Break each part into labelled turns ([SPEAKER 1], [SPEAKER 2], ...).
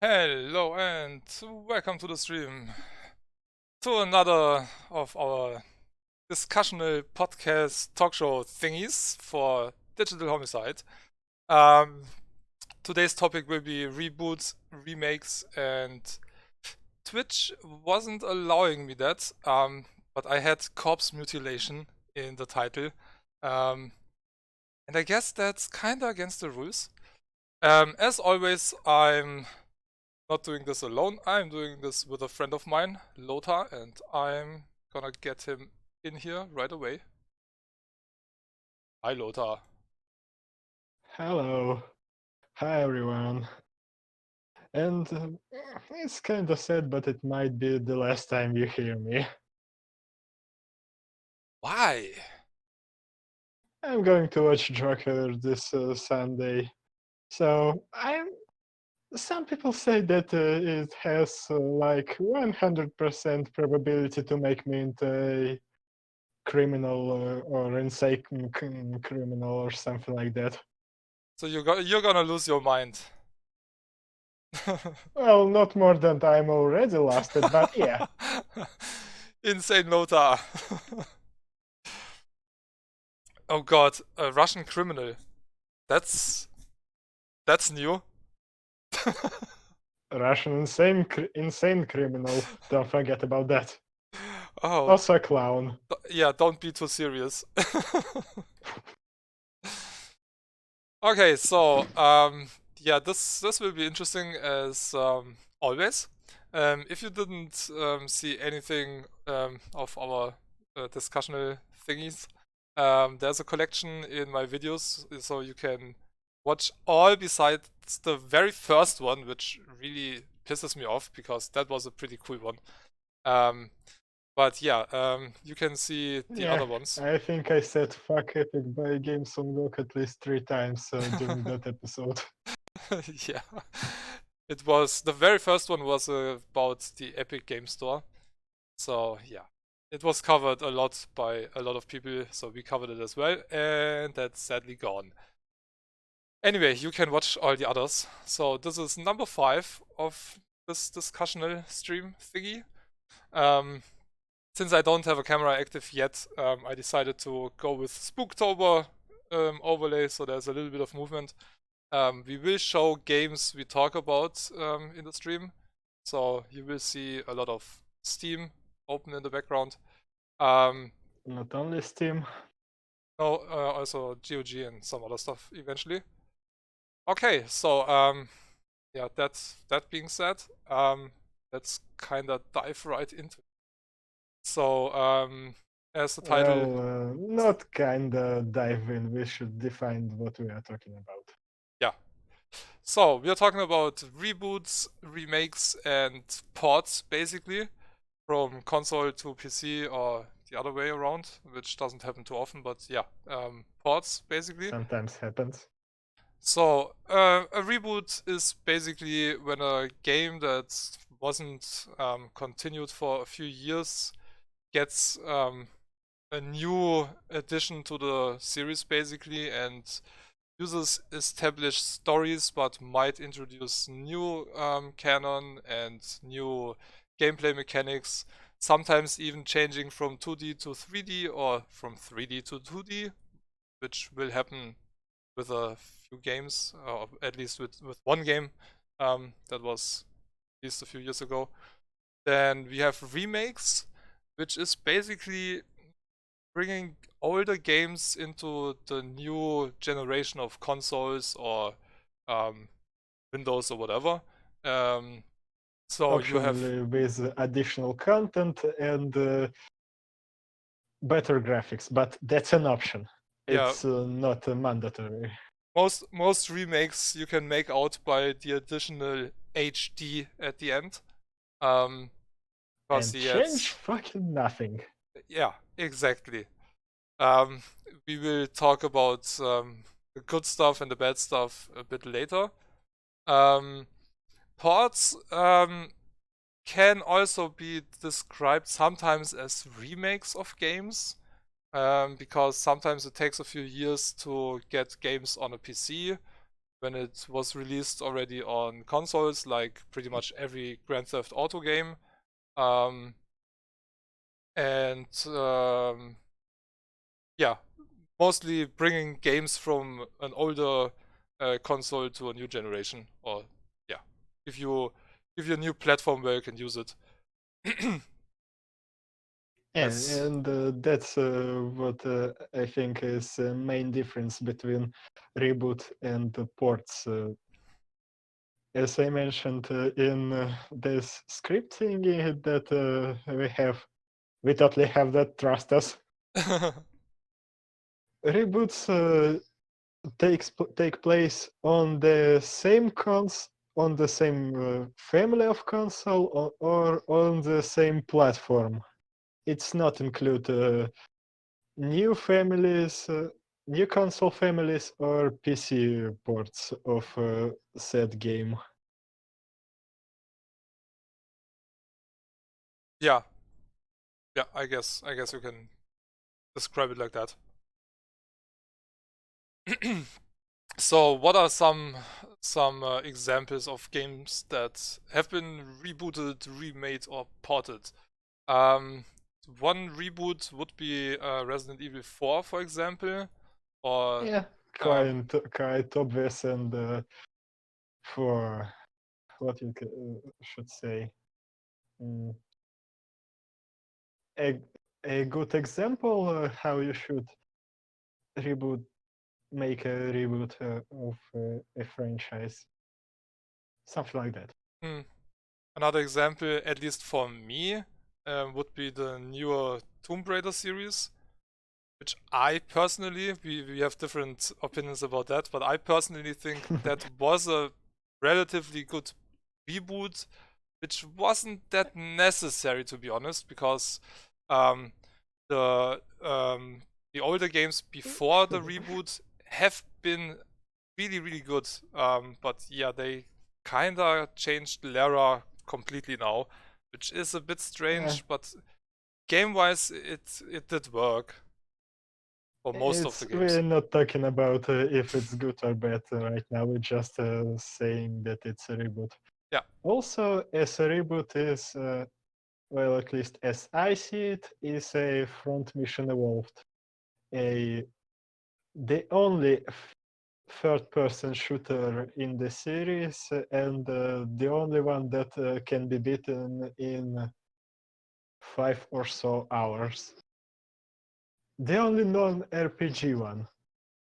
[SPEAKER 1] Hello and welcome to the stream, to another of our discussional podcast talk show thingies for Digital Homicide. Um, Today's topic will be reboots, remakes, and Twitch wasn't allowing me that, but I had corpse mutilation in the title, um, and I guess that's kinda against the rules. As always, I'm not doing this alone. I'm doing this with a friend of mine, Lothar, and I'm gonna get him in here right away. Hi, Lothar.
[SPEAKER 2] Hello. Hi, everyone. And it's kind of sad, but it might be the last time you hear me.
[SPEAKER 1] Why?
[SPEAKER 2] I'm going to watch Joker this Sunday. So some people say that it has like 100% probability to make me into a criminal or insane criminal or something like that.
[SPEAKER 1] So you're gonna lose your mind.
[SPEAKER 2] Well, not more than I'm already lost it, but yeah.
[SPEAKER 1] Insane Lothar. Oh god, a Russian criminal. That's new.
[SPEAKER 2] Russian insane criminal. Don't forget about that.
[SPEAKER 1] Oh,
[SPEAKER 2] Also a clown.
[SPEAKER 1] yeah, don't be too serious. Okay, so yeah, this will be interesting as always. If you didn't see anything of our discussional thingies, there's a collection in my videos, so you can watch all besides the very first one, which really pisses me off because that was a pretty cool one. Um, but yeah, you can see the
[SPEAKER 2] Yeah,
[SPEAKER 1] other ones.
[SPEAKER 2] I think I said fuck Epic by Games on Look at least 3 times during that episode.
[SPEAKER 1] Yeah. It was the very first one was about the Epic Game Store. So yeah. It was covered a lot by a lot of people, so we covered it as well, and that's sadly gone. Anyway, you can watch all the others. So this is number 5 of this discussional stream thingy. Um, since I don't have a camera active yet, I decided to go with Spooktober overlay, so there's a little bit of movement. We will show games we talk about in the stream, so you will see a lot of Steam open in the background.
[SPEAKER 2] Not only Steam.
[SPEAKER 1] No, also GOG and some other stuff eventually. Okay, so yeah, that being said, let's kind of dive right into it. So as the title,
[SPEAKER 2] Well, not kinda dive in. We should define what we are talking about.
[SPEAKER 1] yeah. So we are talking about reboots, remakes, and ports, basically, from console to PC or the other way around, which doesn't happen too often, but yeah, ports, basically.
[SPEAKER 2] Sometimes happens.
[SPEAKER 1] So a reboot is basically when a game that wasn't continued for a few years gets a new addition to the series, basically, and uses established stories but might introduce new canon and new gameplay mechanics, sometimes even changing from 2D to 3D or from 3D to 2D, which will happen with a few games, or at least with one game that was released a few years ago. Then we have remakes, which is basically bringing older games into the new generation of consoles or um, Windows or whatever. So you have,
[SPEAKER 2] Optionally with additional content and better graphics, but that's an option.
[SPEAKER 1] yeah,
[SPEAKER 2] It's not mandatory.
[SPEAKER 1] most remakes you can make out by the additional HD at the end. Um, because
[SPEAKER 2] And
[SPEAKER 1] he
[SPEAKER 2] change
[SPEAKER 1] adds,
[SPEAKER 2] fucking nothing.
[SPEAKER 1] yeah, exactly. Um, we will talk about the good stuff and the bad stuff a bit later. Um, Ports can also be described sometimes as remakes of games, because sometimes it takes a few years to get games on a PC, when it was released already on consoles, like pretty much every Grand Theft Auto game. Um, and yeah, mostly bringing games from an older console to a new generation, or yeah, give you a new platform where you can use it.
[SPEAKER 2] Yeah,
[SPEAKER 1] That's
[SPEAKER 2] and that's what I think is the main difference between reboot and the ports. As I mentioned in this script thingy that we totally have that trust us. Reboots take place on the same on the same family of console, or on the same platform. It's not include new families, new console families, or PC ports of said game.
[SPEAKER 1] yeah, yeah. I guess you can describe it like that. So, what are some examples of games that have been rebooted, remade, or ported? Um, One reboot would be Resident Evil 4, for example, or
[SPEAKER 2] Yeah,
[SPEAKER 1] um,
[SPEAKER 2] quite obvious, and for what you should say, mm, a a good example how you should reboot make a reboot of a franchise, something like that.
[SPEAKER 1] hmm, another example, at least for me, would be the newer Tomb Raider series, which I personally, we have different opinions about that, but I personally think that was a relatively good reboot, which wasn't that necessary, to be honest, because um, the older games before the reboot have been really really good. But yeah, they kinda changed Lara completely now, which is a bit
[SPEAKER 2] Yeah,
[SPEAKER 1] strange. But game wise, it did work for most of the games.
[SPEAKER 2] we're not talking about if it's good or bad right now. We're just saying that it's a reboot.
[SPEAKER 1] Yeah.
[SPEAKER 2] Also, as a reboot is, well, at least as I see it, is a front mission evolved. A the only third-person shooter in the series, and the only one that can be beaten in 5 or so hours. The only non-RPG one.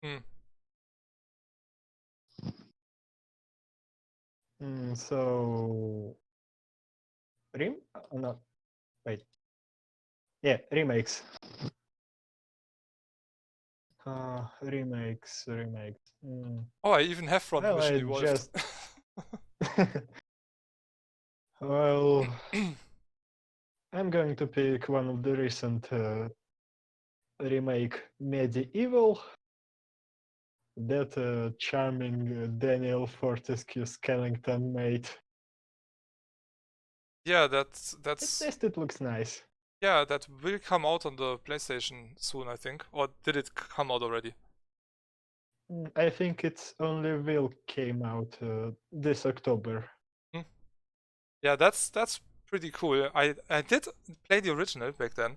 [SPEAKER 1] Hmm.
[SPEAKER 2] So, no, wait. Yeah, remakes. Remakes.
[SPEAKER 1] Oh, I even have Front
[SPEAKER 2] Well,
[SPEAKER 1] Mission
[SPEAKER 2] I
[SPEAKER 1] Evolved.
[SPEAKER 2] just. Well, I'm going to pick one of the recent remake Medieval that charming Daniel Fortescue Skellington made.
[SPEAKER 1] Yeah,
[SPEAKER 2] At
[SPEAKER 1] that's
[SPEAKER 2] least it looks nice.
[SPEAKER 1] yeah, that will come out on the PlayStation soon, I think. Or did it come out already?
[SPEAKER 2] I think it's only will came out this October.
[SPEAKER 1] Hmm. Yeah, that's pretty cool. I did play the original back then.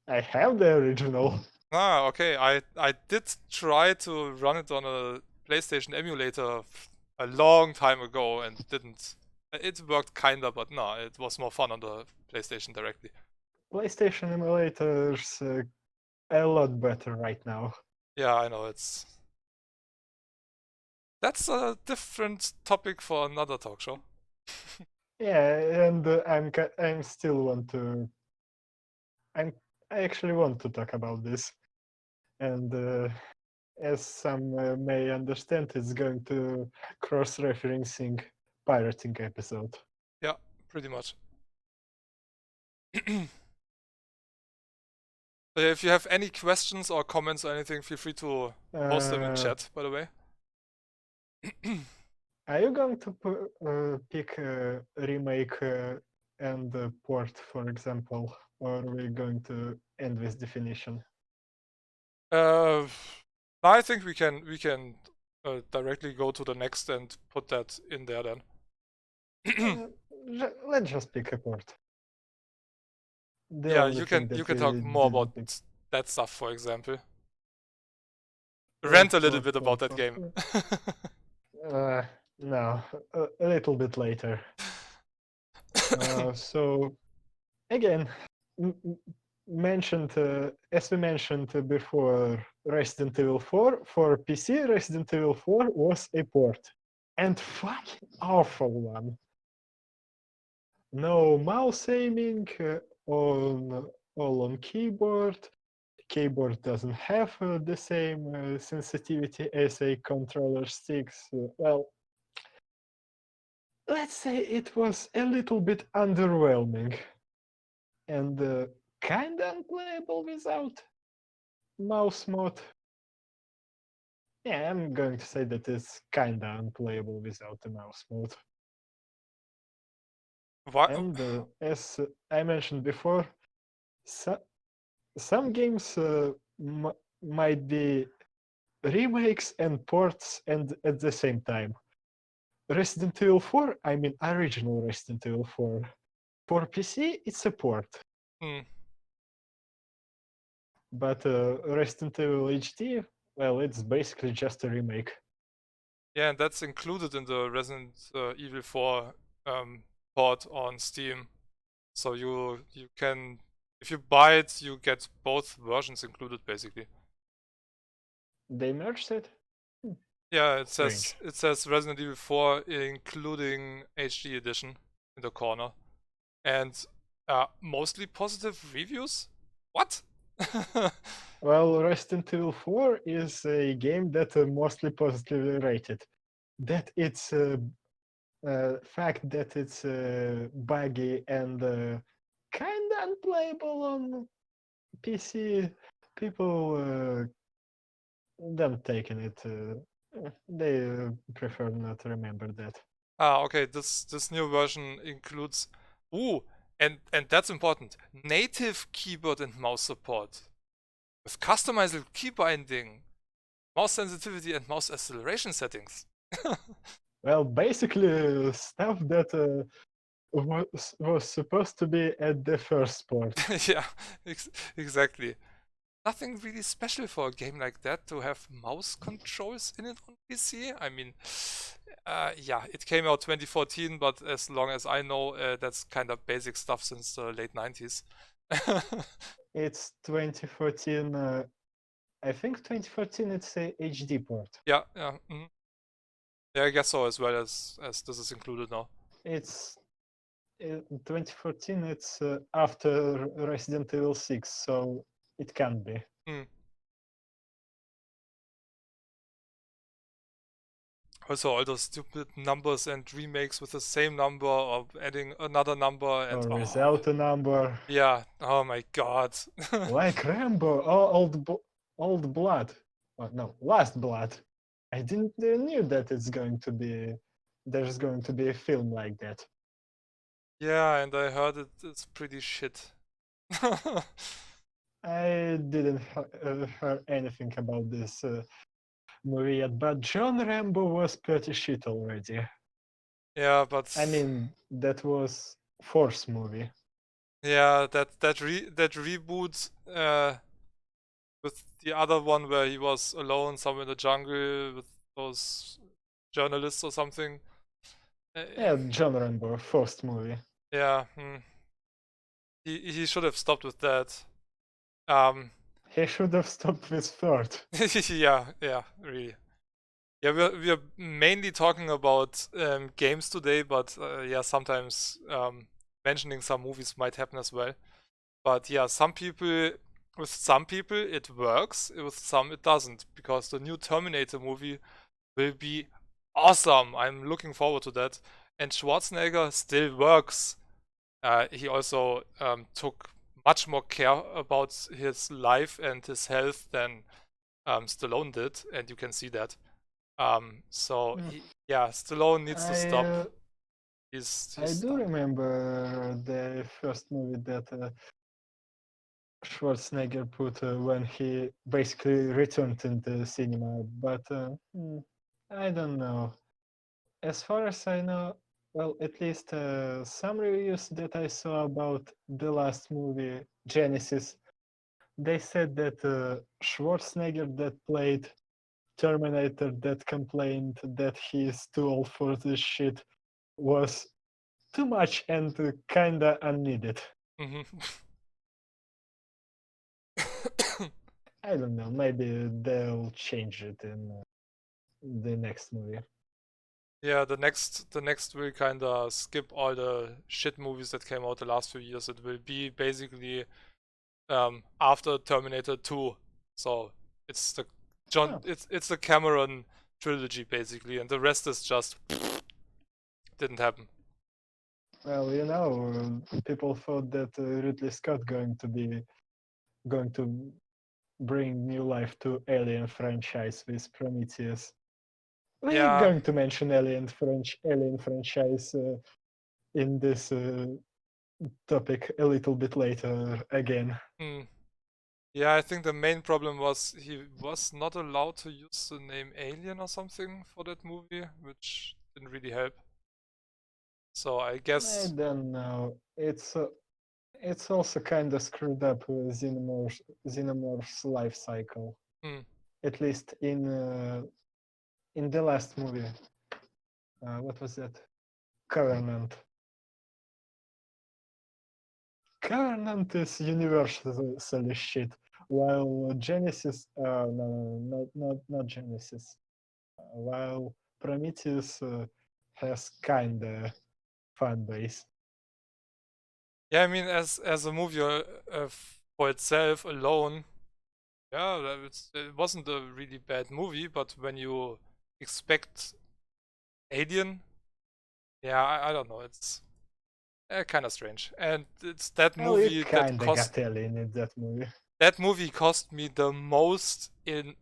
[SPEAKER 2] I have the original.
[SPEAKER 1] Ah, okay. I did try to run it on a PlayStation emulator a long time ago and didn't. It worked kinda, but no, it was more fun on the PlayStation directly.
[SPEAKER 2] PlayStation emulators a lot better right now.
[SPEAKER 1] Yeah, I know that's a different topic for another talk show.
[SPEAKER 2] Yeah, and I'm still want to I'm I actually want to talk about this, and as some may understand, it's going to cross-referencing pirating episode.
[SPEAKER 1] Yeah, pretty much. So if you have any questions or comments or anything, feel free to post them in
[SPEAKER 2] Uh,
[SPEAKER 1] chat, by the way.
[SPEAKER 2] are you going to pick a remake and port, for example, or are we going to end this definition?
[SPEAKER 1] I think we can directly go to the next and put that in there then.
[SPEAKER 2] Let's just pick a port. The
[SPEAKER 1] Yeah,
[SPEAKER 2] only thing
[SPEAKER 1] you
[SPEAKER 2] that
[SPEAKER 1] can
[SPEAKER 2] we
[SPEAKER 1] talk more about
[SPEAKER 2] didn't pick.
[SPEAKER 1] that stuff, for example. Rant a little
[SPEAKER 2] Port,
[SPEAKER 1] bit about
[SPEAKER 2] port,
[SPEAKER 1] that
[SPEAKER 2] port,
[SPEAKER 1] game.
[SPEAKER 2] port. No, a little bit later. So again, mentioned as we mentioned before, Resident Evil 4 for PC. Resident Evil 4 was a port, and fucking awful one. No mouse aiming on all on keyboard. Keyboard doesn't have the same sensitivity as a controller sticks. Well, let's say it was a little bit underwhelming and kind of unplayable without mouse mode. Yeah, I'm going to say that it's kind of unplayable without the mouse mode.
[SPEAKER 1] What?
[SPEAKER 2] And as I mentioned before, some games might be remakes and ports and at the same time. Resident Evil 4, I mean original Resident Evil 4. For PC, it's a port.
[SPEAKER 1] Hmm.
[SPEAKER 2] But Resident Evil HD, well, it's basically just a remake.
[SPEAKER 1] Yeah, and that's included in the Resident Evil 4 port on Steam. So you can, if you buy it, you get both versions included basically.
[SPEAKER 2] They merged it?
[SPEAKER 1] Yeah, it
[SPEAKER 2] Strange.
[SPEAKER 1] says Resident Evil 4 including HD edition in the corner, and mostly positive reviews. What?
[SPEAKER 2] Well, Resident Evil 4 is a game that mostly positively rated. That it's fact that it's buggy and kind of unplayable on PC. People don't taken it. They prefer not to remember that.
[SPEAKER 1] Okay. This new version includes, ooh, and that's important. Native keyboard and mouse support with customizable key binding, mouse sensitivity, and mouse acceleration settings.
[SPEAKER 2] Well, basically stuff that was supposed to be at the first port.
[SPEAKER 1] Yeah, exactly. Nothing really special for a game like that to have mouse controls in it on PC. I mean, yeah, it came out 2014, but as long as I know, that's kind of basic stuff since the late 90s.
[SPEAKER 2] It's 2014. I think 2014. It's a HD port.
[SPEAKER 1] Yeah, yeah, yeah, I guess so as well as this is included now.
[SPEAKER 2] It's 2014. It's after Resident Evil 6, so it can be.
[SPEAKER 1] Mm. Also, all those stupid numbers and remakes with the same number or adding another number and
[SPEAKER 2] Or without a number.
[SPEAKER 1] yeah, oh my god.
[SPEAKER 2] Like Rambo, Old Blood. Oh, no, Last Blood. I didn't knew that it's going to be. There's going to be a film like that.
[SPEAKER 1] Yeah, and I heard it's pretty shit.
[SPEAKER 2] I didn't hear anything about this movie yet, but John Rambo was pretty shit already.
[SPEAKER 1] Yeah, but
[SPEAKER 2] I mean, that was Force movie.
[SPEAKER 1] yeah, that reboot with the other one where he was alone somewhere in the jungle with those journalists or something.
[SPEAKER 2] Yeah, John Rambo, first movie.
[SPEAKER 1] Yeah, he should have stopped with that.
[SPEAKER 2] He should have stopped with third.
[SPEAKER 1] yeah, really. Yeah, we're mainly talking about games today, but yeah, sometimes mentioning some movies might happen as well. But yeah, with some people it works, with some it doesn't, because the new Terminator movie will be awesome. I'm looking forward to that. And Schwarzenegger still works. He also took much more care about his life and his health than Stallone did, and you can see that. So yeah, Stallone needs to stop.
[SPEAKER 2] I do
[SPEAKER 1] done.
[SPEAKER 2] remember the first movie that Schwarzenegger put when he basically returned in the cinema, but I don't know. As far as I know, well, at least some reviews that I saw about the last movie, Genesis, they said that Schwarzenegger that played Terminator that complained that he is too old for this shit was too much and kinda unneeded.
[SPEAKER 1] Hmm.
[SPEAKER 2] I don't know, maybe they'll change it in the next movie.
[SPEAKER 1] Yeah, the next will kinda skip all the shit movies that came out the last few years. It will be basically after Terminator 2. So it's the John
[SPEAKER 2] Oh,
[SPEAKER 1] it's the Cameron trilogy basically, and the rest is just didn't happen.
[SPEAKER 2] well, you know, people thought that Ridley Scott going to bring new life to Alien franchise with Prometheus. We're
[SPEAKER 1] Yeah.
[SPEAKER 2] going to mention Alien franchise in this topic a little bit later again.
[SPEAKER 1] Hmm. Yeah, I think the main problem was he was not allowed to use the name Alien or something for that movie, which didn't really help. So I
[SPEAKER 2] I
[SPEAKER 1] guess,
[SPEAKER 2] don't know. It's also kind of screwed up with Xenomorph's life cycle.
[SPEAKER 1] hmm,
[SPEAKER 2] At least in the last movie. What was that? Covenant. Covenant is universally shit, while Genesis, not Genesis, while Prometheus has kinda fan base.
[SPEAKER 1] yeah, I mean, as a movie for itself alone, yeah, it wasn't a really bad movie. But when you expect Alien, yeah, I don't know, it's kind of strange. And it's that
[SPEAKER 2] Well, you
[SPEAKER 1] movie
[SPEAKER 2] kinda got Alien in that movie.
[SPEAKER 1] that movie cost me the most in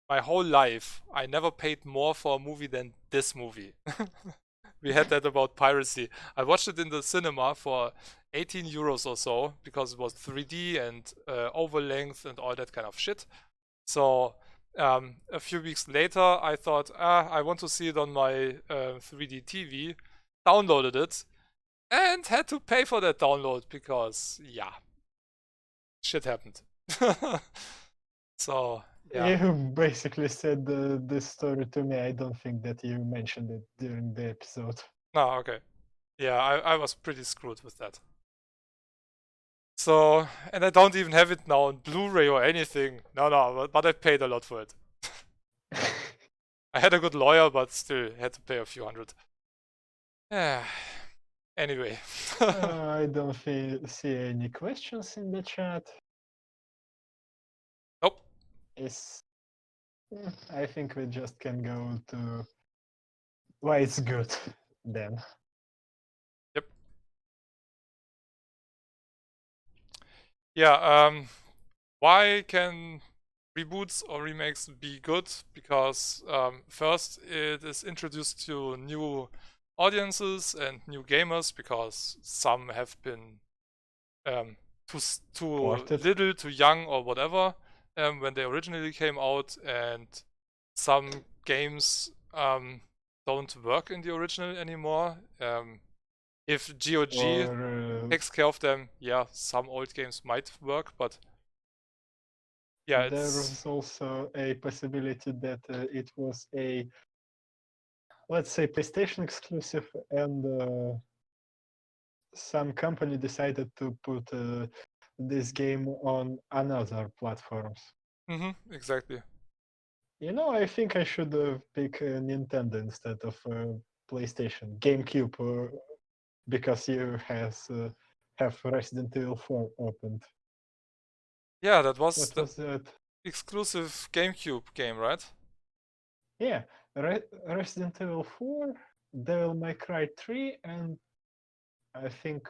[SPEAKER 1] my whole life. I never paid more for a movie than this movie. We had that about piracy. I watched it in the cinema for 18 euros or so because it was 3D and over length and all that kind of shit. So a few weeks later, I thought, I want to see it on my 3D TV, downloaded it, and had to pay for that download because, yeah, shit happened. So, yeah.
[SPEAKER 2] You basically said this story to me. I don't think that you mentioned it during the episode.
[SPEAKER 1] No, okay. Yeah, I was pretty screwed with that. So, and I don't even have it now on Blu-ray or anything. No, but I paid a lot for it. I had a good lawyer, but still had to pay a few hundred. Yeah. Anyway.
[SPEAKER 2] I don't see any questions in the chat.
[SPEAKER 1] Nope.
[SPEAKER 2] Is I think we just can go to why it's good then.
[SPEAKER 1] Yep. Yeah, why can reboots or remakes be good? Because first, it is introduced to new audiences and new gamers, because some have been too
[SPEAKER 2] Ported.
[SPEAKER 1] little, too young, or whatever when they originally came out, and some games don't work in the original anymore. If GOG
[SPEAKER 2] Or
[SPEAKER 1] takes care of them, yeah, some old games might work, but yeah,
[SPEAKER 2] there
[SPEAKER 1] it's
[SPEAKER 2] was also a possibility that it was a, let's say, PlayStation exclusive, and some company decided to put this game on another platforms.
[SPEAKER 1] exactly.
[SPEAKER 2] You know, I think I should pick Nintendo instead of PlayStation. GameCube, because you have Resident Evil 4 opened.
[SPEAKER 1] Yeah, that was
[SPEAKER 2] What
[SPEAKER 1] the
[SPEAKER 2] was that?
[SPEAKER 1] exclusive GameCube game, right?
[SPEAKER 2] Yeah, Resident Evil 4, Devil May Cry 3, and I think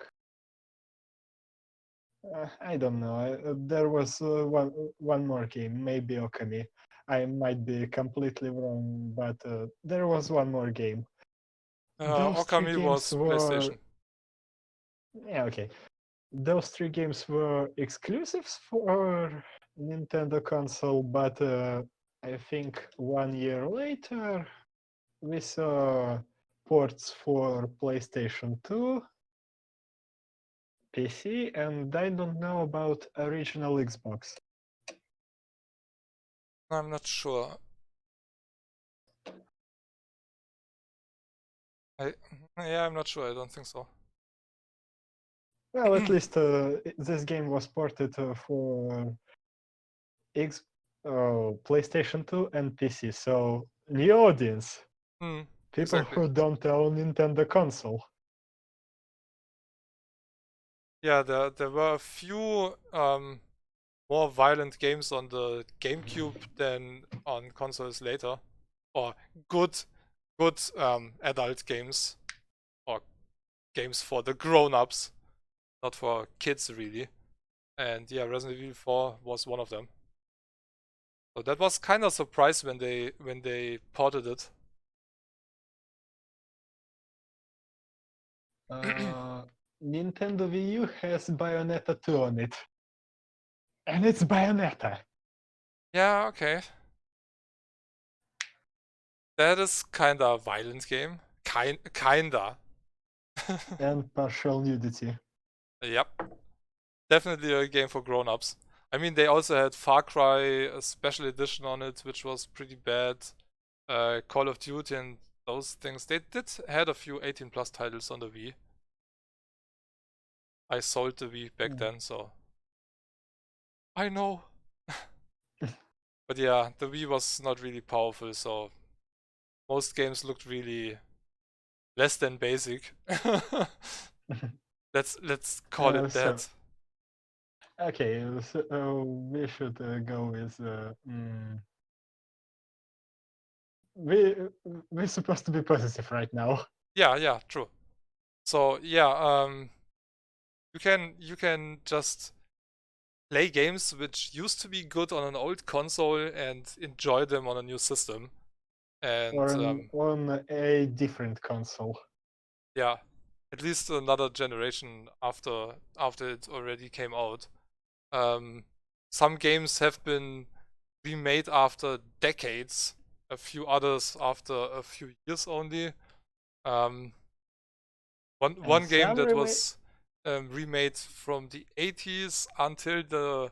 [SPEAKER 2] I don't know. There was one more game, maybe Okami. I might be completely wrong, but there was one more game. Those three
[SPEAKER 1] Okami
[SPEAKER 2] games
[SPEAKER 1] was
[SPEAKER 2] were,
[SPEAKER 1] PlayStation.
[SPEAKER 2] yeah, okay. Those three games were exclusives for Nintendo console, but I think 1 year later we saw ports for PlayStation 2, PC, and I don't know about original Xbox.
[SPEAKER 1] I'm not sure. I'm not sure. I don't think so.
[SPEAKER 2] Well, at least this game was ported for PlayStation 2 and PC, so new audience, people
[SPEAKER 1] Exactly.
[SPEAKER 2] who don't own Nintendo console.
[SPEAKER 1] Yeah, there were a few more violent games on the GameCube than on consoles later, or good adult games, or games for the grown-ups, not for kids really. And yeah, Resident Evil 4 was one of them. So that was kind of surprised when they ported it.
[SPEAKER 2] Nintendo Wii U has Bayonetta 2 on it. And it's Bayonetta.
[SPEAKER 1] Yeah, okay. That is kinda a violent game. Kinda.
[SPEAKER 2] And partial nudity.
[SPEAKER 1] Yep. Definitely a game for grown-ups. I mean, they also had Far Cry, a special edition on it, which was pretty bad. Call of Duty and those things. They did had a few 18 plus titles on the Wii. I sold the Wii back then, so I know. But yeah, the Wii was not really powerful, so most games looked really less than basic. Let's call it
[SPEAKER 2] So,
[SPEAKER 1] that.
[SPEAKER 2] okay, so we should go with we're supposed to be positive right now.
[SPEAKER 1] Yeah, true. So yeah, you can just play games which used to be good on an old console and enjoy them on a new system. And
[SPEAKER 2] Or on a different console.
[SPEAKER 1] yeah, at least another generation after it already came out. Some games have been remade after decades, a few others after a few years only. Um, one game that was remade from the 80s until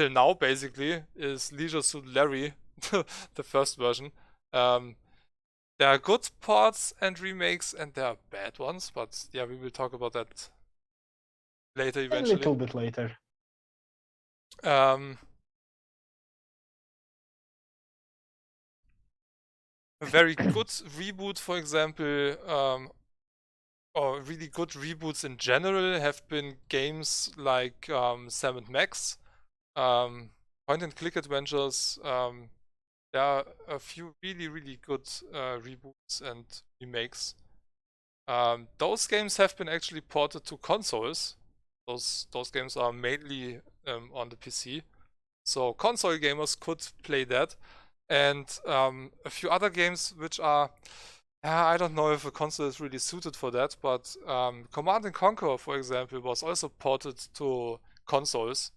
[SPEAKER 1] now basically is Leisure Suit Larry, the first version. There are good parts and remakes, and there are bad ones, but yeah, we will talk about that later
[SPEAKER 2] A
[SPEAKER 1] eventually.
[SPEAKER 2] little bit later.
[SPEAKER 1] A very good reboot, for example, or really good reboots in general have been games like Sam & Max, point and click adventures. There are a few really good reboots and remakes. Those games have been actually ported to consoles. Those games are mainly on the PC, so console gamers could play that. And a few other games which are, I don't know if a console is really suited for that, but Command and Conquer, for example, was also ported to consoles.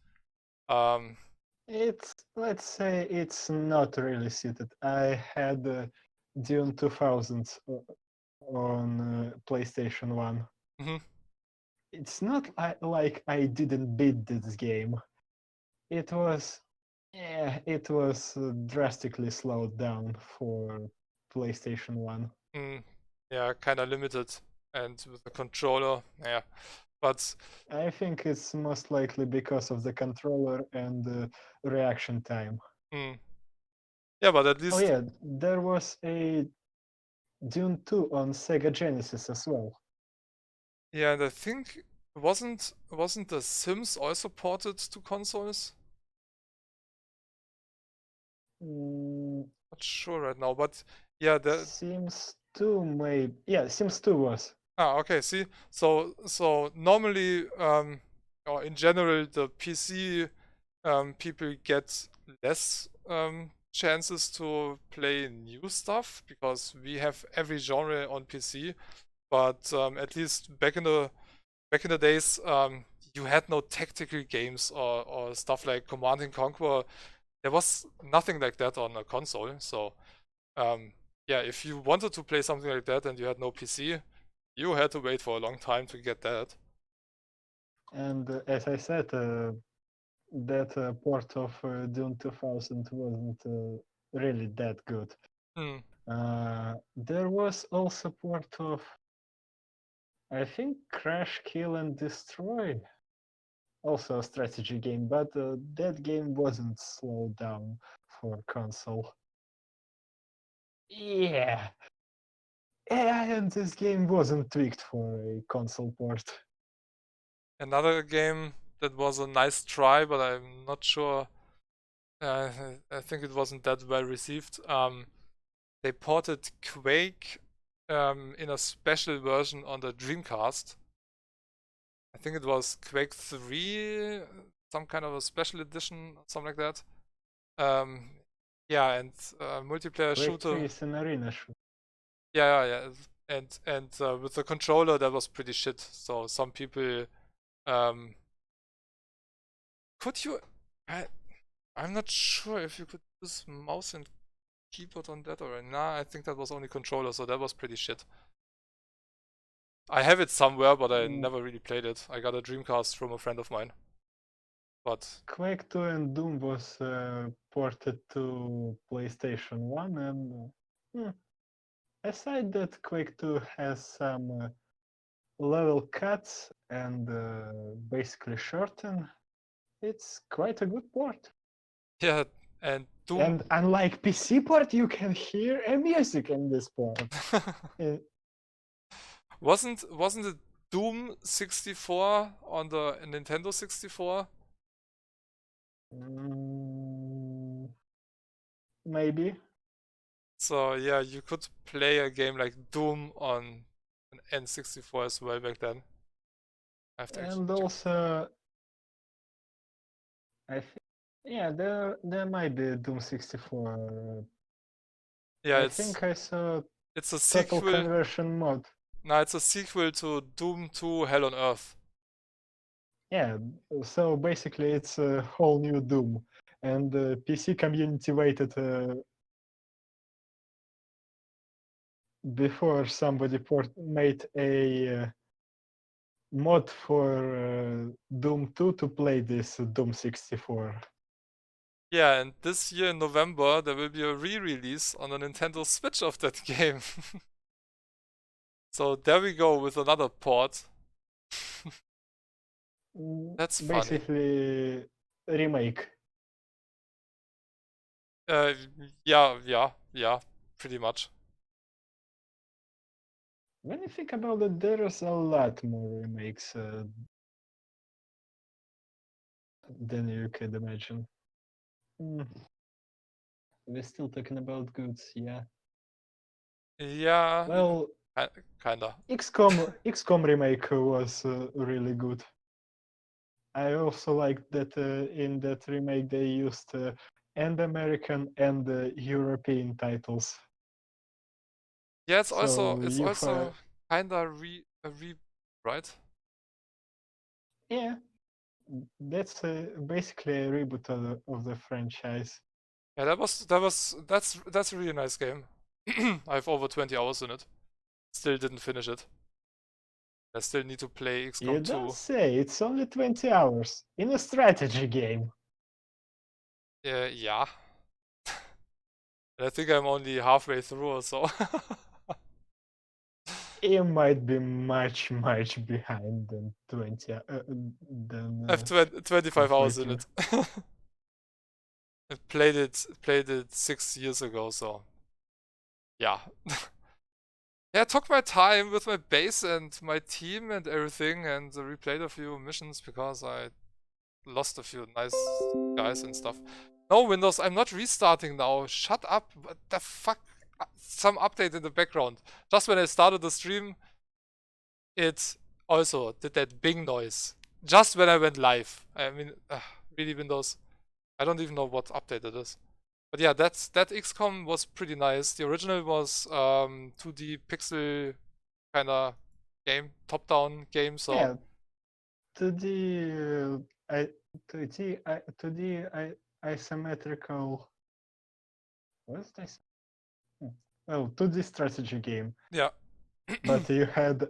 [SPEAKER 2] Let's say it's not really suited. I had Dune 2000 on PlayStation 1.
[SPEAKER 1] Mm-hmm.
[SPEAKER 2] It's not like I didn't beat this game. It was drastically slowed down for PlayStation 1.
[SPEAKER 1] Yeah, kind of limited, and with the controller, yeah. But
[SPEAKER 2] I think it's most likely because of the controller and the reaction time.
[SPEAKER 1] Yeah, but at
[SPEAKER 2] Oh
[SPEAKER 1] least
[SPEAKER 2] yeah, there was a Dune 2 on Sega Genesis as well.
[SPEAKER 1] yeah, and I think wasn't The Sims also ported to consoles? Not sure right now, but yeah,
[SPEAKER 2] Sims 2 maybe. Yeah, Sims 2 was.
[SPEAKER 1] okay, see, so normally, or in general, the PC people get less chances to play new stuff because we have every genre on PC. But at least back in the days, you had no tactical games or stuff like Command and Conquer. There was nothing like that on a console, so yeah, if you wanted to play something like that and you had no PC, you had to wait for a long time to get that.
[SPEAKER 2] And as I said, that port of Dune 2000 wasn't really that good.
[SPEAKER 1] Hmm.
[SPEAKER 2] There was also port of, I think, Crash, Kill, and Destroy. Also a strategy game, but that game wasn't slowed down for console. Yeah. And this game wasn't tweaked for a console port.
[SPEAKER 1] Another game that was a nice try, but I'm not sure. I think it wasn't that well received. They ported Quake in a special version on the Dreamcast. I think it was Quake 3, some kind of a special edition, something like that. Um, yeah, and multiplayer
[SPEAKER 2] Quake 3
[SPEAKER 1] shooter.
[SPEAKER 2] is an arena shooter.
[SPEAKER 1] Yeah. And with the controller, that was pretty shit. So some people, um, could you? I, I'm not sure if you could use mouse and keyboard on that or nah. I think that was only controller, so that was pretty shit. I have it somewhere, but I
[SPEAKER 2] Mm,
[SPEAKER 1] never really played it. I got a Dreamcast from a friend of mine, but
[SPEAKER 2] Quake 2 and Doom was ported to PlayStation 1, and aside that, Quake 2 has some level cuts and basically shorten. It's quite a good port.
[SPEAKER 1] yeah, and Doom.
[SPEAKER 2] And unlike PC port, you can hear a music in this port. Uh,
[SPEAKER 1] wasn't it Doom 64 on the Nintendo 64?
[SPEAKER 2] mm, maybe.
[SPEAKER 1] So yeah, you could play a game like Doom on an N64 as well back then. I have to actually
[SPEAKER 2] And
[SPEAKER 1] check.
[SPEAKER 2] also, I think, yeah, there might be Doom 64.
[SPEAKER 1] Yeah,
[SPEAKER 2] I think I saw
[SPEAKER 1] it's a
[SPEAKER 2] total
[SPEAKER 1] sequel.
[SPEAKER 2] conversion mod.
[SPEAKER 1] No, it's a sequel to Doom 2 Hell on Earth.
[SPEAKER 2] Yeah, so basically it's a whole new Doom. And the PC community waited before somebody made a mod for Doom 2 to play this Doom 64.
[SPEAKER 1] Yeah, and this year in November there will be a re-release on the Nintendo Switch of that game. So there we go with another port. That's funny.
[SPEAKER 2] Basically, remake.
[SPEAKER 1] Uh, yeah, pretty much.
[SPEAKER 2] When you think about it, there's a lot more remakes than you could imagine. Mm, we're still talking about goods, yeah.
[SPEAKER 1] Yeah,
[SPEAKER 2] Well,
[SPEAKER 1] kinda.
[SPEAKER 2] XCOM remake was really good. I also liked that in that remake they used and American and European titles.
[SPEAKER 1] Yeah,
[SPEAKER 2] So
[SPEAKER 1] it's
[SPEAKER 2] you
[SPEAKER 1] also kinda a re right?
[SPEAKER 2] yeah, that's basically a reboot of the franchise.
[SPEAKER 1] Yeah, that's a really nice game. I have over 20 hours in it. Still didn't finish it. I still need to play
[SPEAKER 2] You
[SPEAKER 1] XCOM
[SPEAKER 2] don't
[SPEAKER 1] 2.
[SPEAKER 2] say, it's only 20 hours in a strategy game.
[SPEAKER 1] Yeah. And I think I'm only halfway through or so.
[SPEAKER 2] You might be much behind than
[SPEAKER 1] I have
[SPEAKER 2] than
[SPEAKER 1] 25
[SPEAKER 2] halfway
[SPEAKER 1] hours in
[SPEAKER 2] through.
[SPEAKER 1] it. I played it 6 years ago, so yeah. Yeah, I took my time with my base and my team and everything, and replayed a few missions because I lost a few nice guys and stuff. No, Windows, I'm not restarting now. Shut up. What the fuck? Some update in the background. Just when I started the stream, it also did that bing noise. Just when I went live. I mean, really, Windows. I don't even know what update it is. But yeah, that XCOM was pretty nice. The original was 2D pixel kind of game, top-down game. So
[SPEAKER 2] Yeah, to the to the isometrical. What's this? well, 2D strategy game,
[SPEAKER 1] Yeah.
[SPEAKER 2] but you had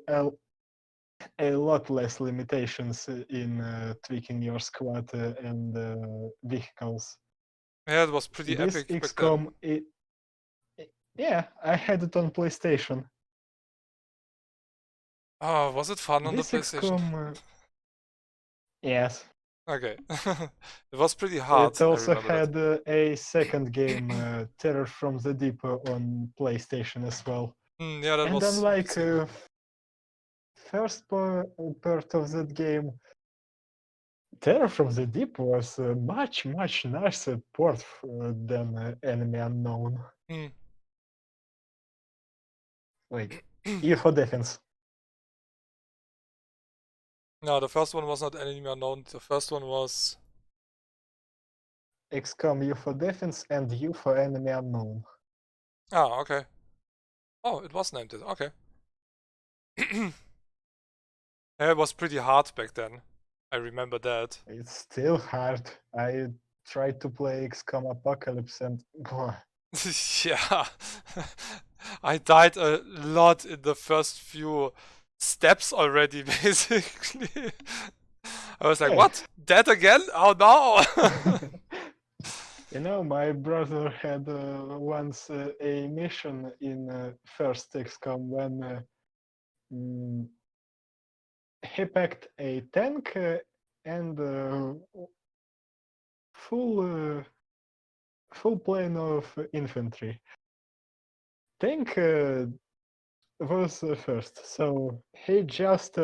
[SPEAKER 2] a lot less limitations in tweaking your squad and vehicles.
[SPEAKER 1] Yeah, it was pretty
[SPEAKER 2] This
[SPEAKER 1] epic back then.
[SPEAKER 2] XCOM, yeah, I had it on PlayStation.
[SPEAKER 1] Oh, was it fun on the
[SPEAKER 2] This
[SPEAKER 1] PlayStation?
[SPEAKER 2] XCOM, yes.
[SPEAKER 1] Okay. It was pretty hard,
[SPEAKER 2] It
[SPEAKER 1] I
[SPEAKER 2] also
[SPEAKER 1] remember that.
[SPEAKER 2] had a second game, Terror from the Deep, on PlayStation as well.
[SPEAKER 1] Yeah, that
[SPEAKER 2] And
[SPEAKER 1] was on
[SPEAKER 2] unlike
[SPEAKER 1] PC.
[SPEAKER 2] first part of that game, Terror from the Deep was a much, much nicer port than Enemy Unknown.
[SPEAKER 1] Hmm.
[SPEAKER 2] Wait, UFO Defense.
[SPEAKER 1] No, the first one was not Enemy Unknown. The first one was...
[SPEAKER 2] XCOM UFO Defense and UFO Enemy Unknown.
[SPEAKER 1] Ah, okay. Oh, it was named it. Okay. Yeah, it was pretty hard back then. I remember that.
[SPEAKER 2] It's still hard. I tried to play XCOM Apocalypse and
[SPEAKER 1] Yeah. I died a lot in the first few steps already, basically. I was like,
[SPEAKER 2] hey.
[SPEAKER 1] what? Dead again? Oh no!
[SPEAKER 2] You know, my brother had once a mission in first XCOM when mm, he packed a tank and full full plane of infantry. Tank was first, so he just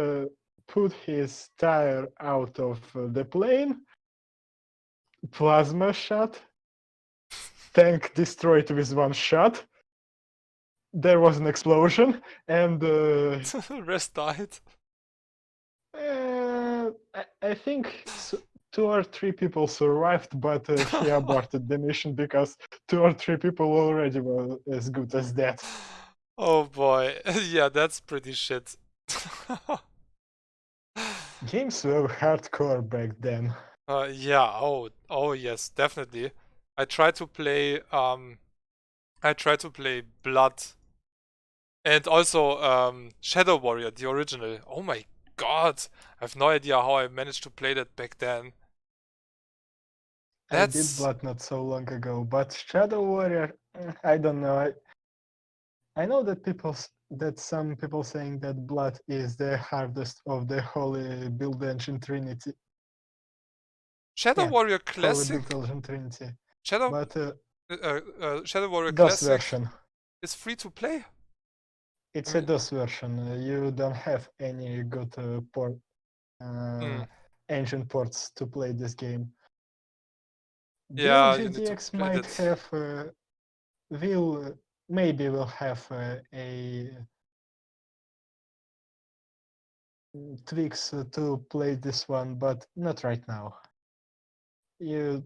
[SPEAKER 2] put his tire out of the plane, plasma shot, tank destroyed with one shot. There was an explosion, and
[SPEAKER 1] Rest died.
[SPEAKER 2] I think two or three people survived, but he aborted the mission because two or three people already were as good as that.
[SPEAKER 1] Oh boy. Yeah, that's pretty shit.
[SPEAKER 2] Games were hardcore back then.
[SPEAKER 1] Yeah, oh yes, definitely. I tried to play Blood and also Shadow Warrior, the original. Oh my god. I have no idea how I managed to play that back then.
[SPEAKER 2] I did
[SPEAKER 1] That's
[SPEAKER 2] Blood not so long ago, but Shadow Warrior, I don't know. I know that some people saying that Blood is the hardest of the Holy Build Engine Trinity.
[SPEAKER 1] Shadow
[SPEAKER 2] Yeah,
[SPEAKER 1] Warrior
[SPEAKER 2] Holy
[SPEAKER 1] Classic.
[SPEAKER 2] Build Engine Trinity.
[SPEAKER 1] Shadow
[SPEAKER 2] But
[SPEAKER 1] Shadow Warrior
[SPEAKER 2] DOS
[SPEAKER 1] Classic
[SPEAKER 2] version.
[SPEAKER 1] is free to play.
[SPEAKER 2] It's
[SPEAKER 1] I
[SPEAKER 2] a
[SPEAKER 1] mean,
[SPEAKER 2] DOS version. You don't have any good
[SPEAKER 1] hmm.
[SPEAKER 2] engine ports to play this game. Build
[SPEAKER 1] Yeah, you need to
[SPEAKER 2] GDX
[SPEAKER 1] play
[SPEAKER 2] might
[SPEAKER 1] that.
[SPEAKER 2] have maybe will have a tweaks to play this one, but not right now. You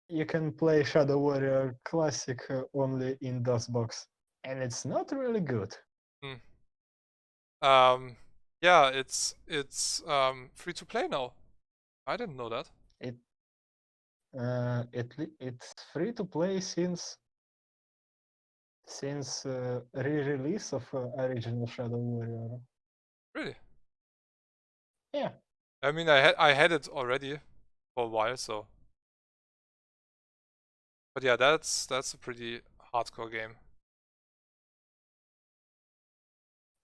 [SPEAKER 2] you can play Shadow Warrior Classic only in DOSBox, and it's not really good.
[SPEAKER 1] Hmm. Yeah, it's free to play now. I didn't know that.
[SPEAKER 2] It's free to play since re-release of original Shadow Warrior.
[SPEAKER 1] Really?
[SPEAKER 2] Yeah,
[SPEAKER 1] I mean, I had it already for a while, so. But yeah, that's a pretty hardcore game.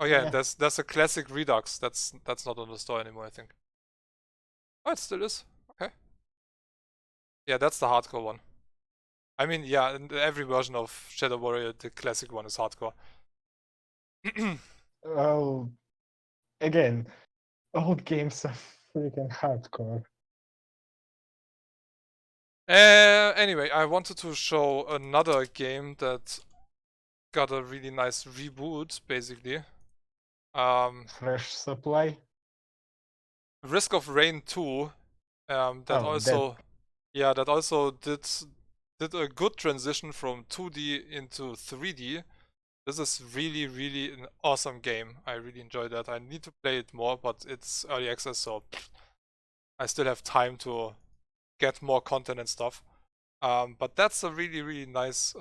[SPEAKER 1] Oh yeah, and
[SPEAKER 2] yeah.
[SPEAKER 1] that's a classic Redux. That's not on the store anymore, I think. Oh, it still is. Okay. Yeah, that's the hardcore one. I mean, yeah, in every version of Shadow Warrior, the classic one is hardcore.
[SPEAKER 2] Well, again, old games are freaking hardcore.
[SPEAKER 1] Anyway, I wanted to show another game that got a really nice reboot, basically.
[SPEAKER 2] Fresh Supply.
[SPEAKER 1] Risk of Rain 2. That
[SPEAKER 2] Oh, that
[SPEAKER 1] also, yeah, that also did a good transition from 2D into 3D. This is really an awesome game. I really enjoyed that. I need to play it more, but it's early access, so I still have time to get more content and stuff. But that's a really, really nice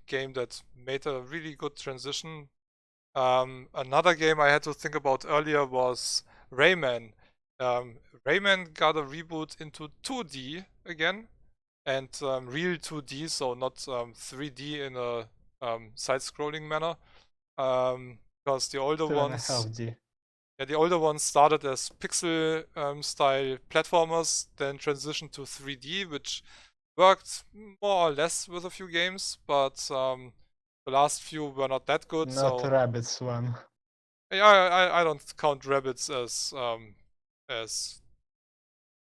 [SPEAKER 1] game that made a really good transition. Another game I had to think about earlier was Rayman. Rayman got a reboot into 2D again, and real 2D, so not 3D in a side-scrolling manner. Because the older
[SPEAKER 2] Two and a
[SPEAKER 1] ones,
[SPEAKER 2] half D.
[SPEAKER 1] yeah, the older ones started as pixel style platformers, then transitioned to 3D, which worked more or less with a few games, but the last few were not that good.
[SPEAKER 2] Not
[SPEAKER 1] So
[SPEAKER 2] Rabbits one.
[SPEAKER 1] yeah, I don't count Rabbits as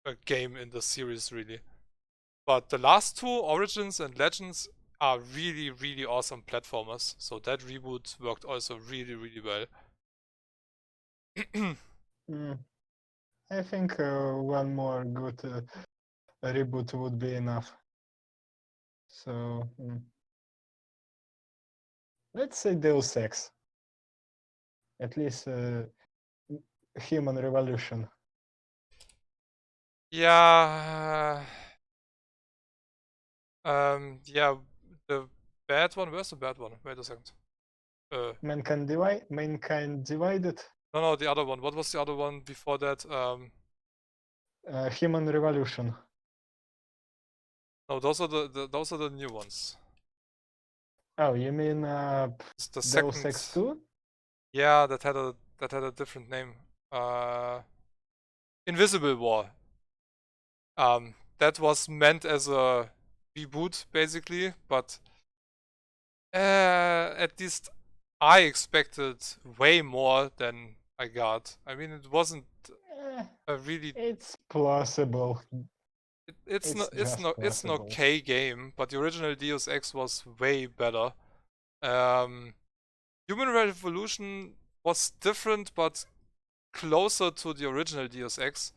[SPEAKER 1] a game in the series really. But the last two, Origins and Legends, are really, really awesome platformers. So that reboot worked also really, really well.
[SPEAKER 2] Mm, I think one more good reboot would be enough. So let's say Deus Ex. At least Human Revolution.
[SPEAKER 1] Yeah. Yeah, the bad one. Where's the bad one? Wait a second.
[SPEAKER 2] Mankind Divided.
[SPEAKER 1] No, the other one. What was the other one before that?
[SPEAKER 2] Human Revolution.
[SPEAKER 1] No, those are the new ones.
[SPEAKER 2] Oh, you mean
[SPEAKER 1] It's the
[SPEAKER 2] Deus
[SPEAKER 1] second.
[SPEAKER 2] Ex 2?
[SPEAKER 1] Yeah, that had a different name. Invisible War. That was meant as a reboot basically, but at least I expected way more than I got. I mean, it wasn't
[SPEAKER 2] Eh,
[SPEAKER 1] a really.
[SPEAKER 2] it's plausible.
[SPEAKER 1] It's not.
[SPEAKER 2] It's just
[SPEAKER 1] It's an
[SPEAKER 2] plausible.
[SPEAKER 1] okay game, but the original Deus Ex was way better. Um, Human Revolution was different, but closer to the original Deus Ex.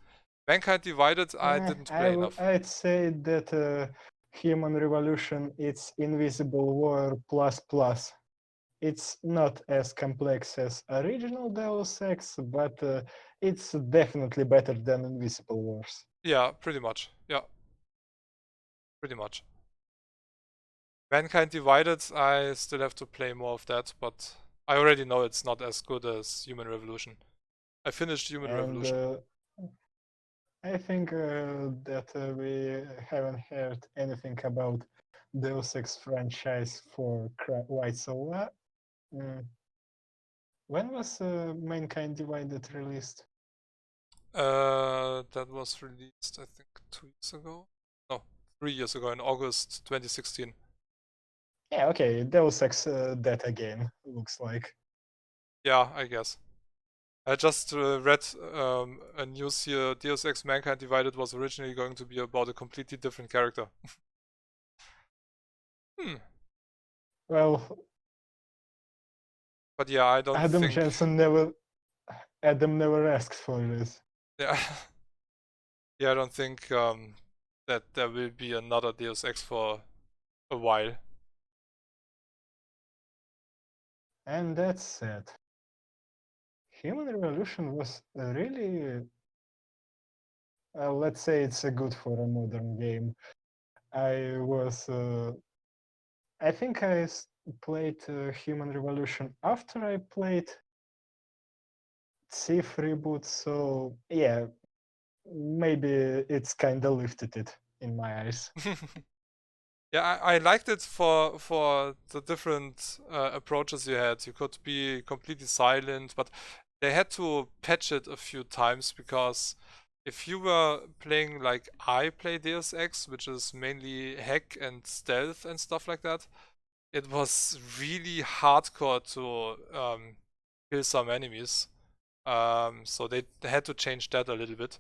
[SPEAKER 1] Mankind Divided, I didn't play enough.
[SPEAKER 2] I'd say that Human Revolution it's Invisible War plus plus. It's not as complex as original Deus Ex, but it's definitely better than Invisible Wars.
[SPEAKER 1] Yeah, pretty much. Yeah, pretty much. Mankind Divided, I still have to play more of that, but I already know it's not as good as Human Revolution. I finished Human
[SPEAKER 2] And
[SPEAKER 1] Revolution.
[SPEAKER 2] I think that we haven't heard anything about Deus Ex franchise for quite so long. When was Mankind Divided released?
[SPEAKER 1] That was released, I think, 2 years ago. No, 3 years ago in August 2016.
[SPEAKER 2] Yeah, okay, Deus Ex that again, looks like.
[SPEAKER 1] Yeah, I guess. I just read a news here. Deus Ex Mankind Divided was originally going to be about a completely different character. Hmm.
[SPEAKER 2] Well,
[SPEAKER 1] But yeah, I don't
[SPEAKER 2] Adam
[SPEAKER 1] think.
[SPEAKER 2] Jensen never, Adam never asked for this.
[SPEAKER 1] Yeah, yeah, I don't think that there will be another Deus Ex for a while.
[SPEAKER 2] And that's sad. Human Revolution was really, let's say it's a good for a modern game. I was, I think played Human Revolution after I played Thief Reboot, so yeah, maybe it's kind of lifted it in my eyes.
[SPEAKER 1] Yeah, I liked it for the different approaches you had. You could be completely silent, but they had to patch it a few times because if you were playing like I play Deus Ex, which is mainly hack and stealth and stuff like that, it was really hardcore to kill some enemies. So they had to change that a little bit.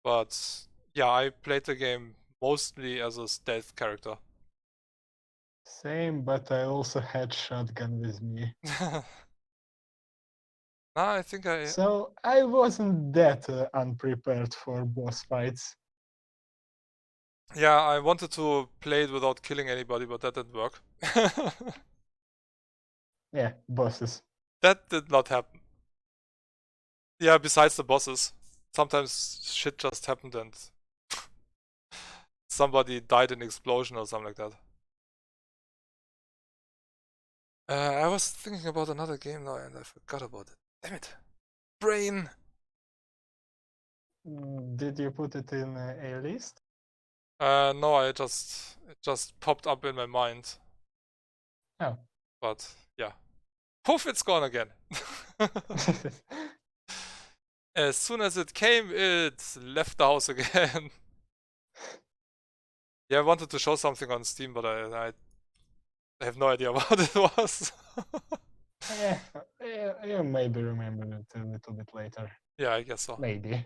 [SPEAKER 1] But yeah, I played the game mostly as a stealth character.
[SPEAKER 2] Same, but I also had shotgun with me.
[SPEAKER 1] Nah, I think
[SPEAKER 2] So I wasn't that unprepared for boss fights.
[SPEAKER 1] yeah, I wanted to play it without killing anybody, but that didn't work.
[SPEAKER 2] Yeah, bosses.
[SPEAKER 1] That did not happen. Yeah, besides the bosses. Sometimes shit just happened and somebody died in an explosion or something like that. I was thinking about another game now and I forgot about it. Damn it. Brain!
[SPEAKER 2] Did you put it in a list?
[SPEAKER 1] No, it just popped up in my mind.
[SPEAKER 2] Oh.
[SPEAKER 1] But yeah. Poof, it's gone again. As soon as it came, it left the house again. Yeah, I wanted to show something on Steam, but I have no idea what it was.
[SPEAKER 2] Yeah, you maybe remember it a little bit later.
[SPEAKER 1] Yeah, I guess so.
[SPEAKER 2] Maybe.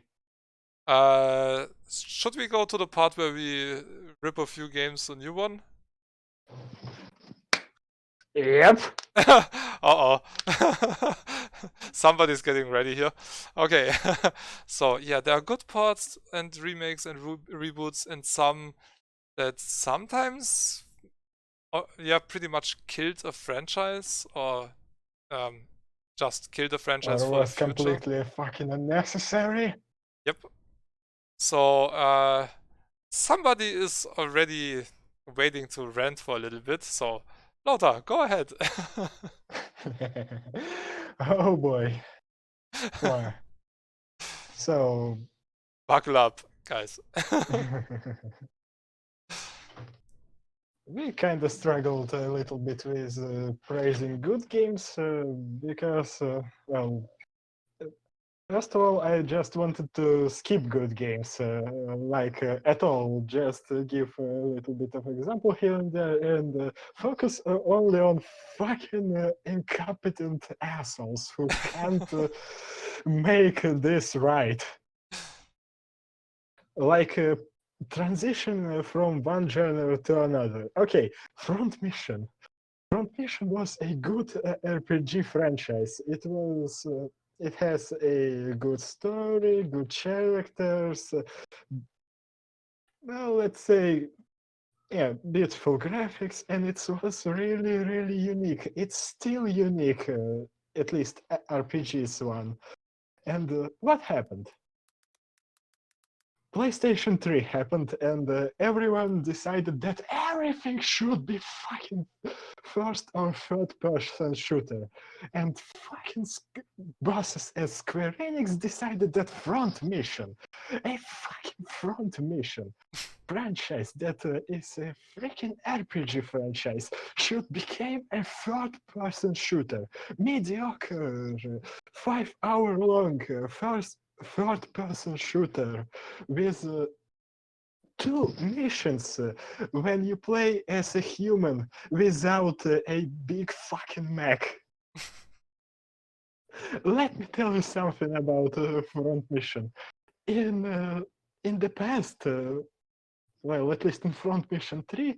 [SPEAKER 1] Should we go to the part where we rip a few games a new one?
[SPEAKER 2] Yep.
[SPEAKER 1] Uh-oh. Somebody's getting ready here. Okay. So, yeah, there are good parts and remakes and reboots and some that sometimes, yeah, pretty much killed a franchise or just killed a franchise
[SPEAKER 2] Or
[SPEAKER 1] for the
[SPEAKER 2] was
[SPEAKER 1] future.
[SPEAKER 2] completely fucking unnecessary.
[SPEAKER 1] Yep. So, somebody is already waiting to rant for a little bit, so Lothar, go ahead.
[SPEAKER 2] Oh boy. Wow. So
[SPEAKER 1] Buckle up, guys.
[SPEAKER 2] we kind of struggled a little bit with praising good games because, well, first of all, I just wanted to skip good games, at all. Just give a little bit of example here and there, and focus only on fucking incompetent assholes who can't make this right. Like transition from one genre to another. Okay, Front Mission. Front Mission was a good RPG franchise. It has a good story, good characters. Well, let's say, yeah, beautiful graphics, and it was really, really unique. It's still unique, at least RPGs one. And what happened? PlayStation 3 happened, and everyone decided that everything should be fucking first or third person shooter. And fucking bosses at Square Enix decided that Front Mission, a fucking Front Mission franchise that is a freaking RPG franchise, should become a third person shooter. Mediocre, 5 hour long first third person shooter with two missions when you play as a human without a big fucking mech. Let me tell you something about Front Mission. In the past, well, at least in Front Mission 3,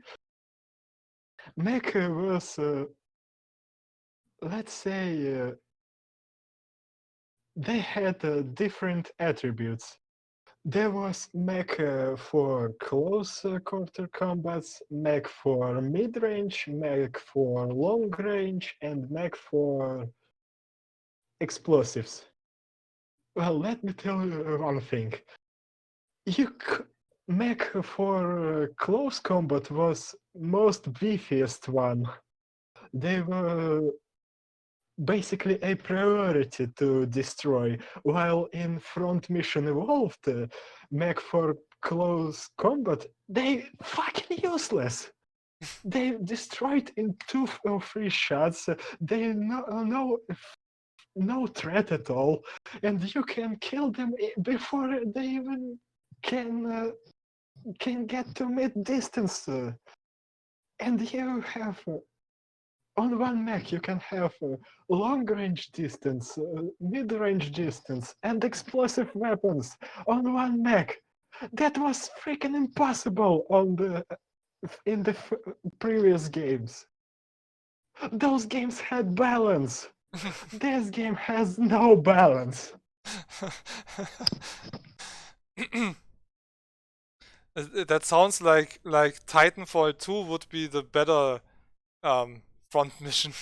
[SPEAKER 2] mech was, let's say, they had different attributes. There was mech for close quarter combats, mech for mid-range, mech for long range, and mech for explosives. Well, let me tell you one thing. Mech for close combat was most beefiest one. They were basically a priority to destroy, while in Front Mission Evolved, mech for close combat, they fucking useless. They destroyed in 2 or 3 shots. They no threat at all, and you can kill them before they even can get to mid distance. And you have on one mech you can have long range distance, mid range distance, and explosive weapons on one mech. That was freaking impossible in the previous games. Those games had balance. This game has no balance.
[SPEAKER 1] That sounds like Titanfall 2 would be the better Front Mission.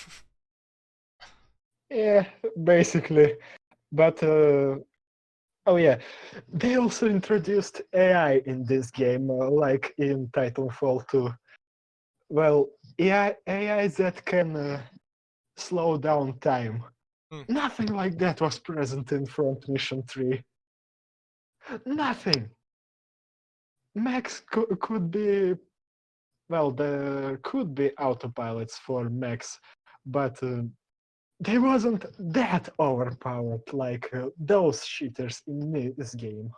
[SPEAKER 2] Yeah, basically. But Oh yeah, they also introduced AI in this game, like in Titanfall 2. Well, AI that can slow down time.
[SPEAKER 1] Hmm.
[SPEAKER 2] Nothing like that was present in Front Mission 3. Nothing. Max could be, well, there could be autopilots for Max, but they wasn't that overpowered like those cheaters in this game.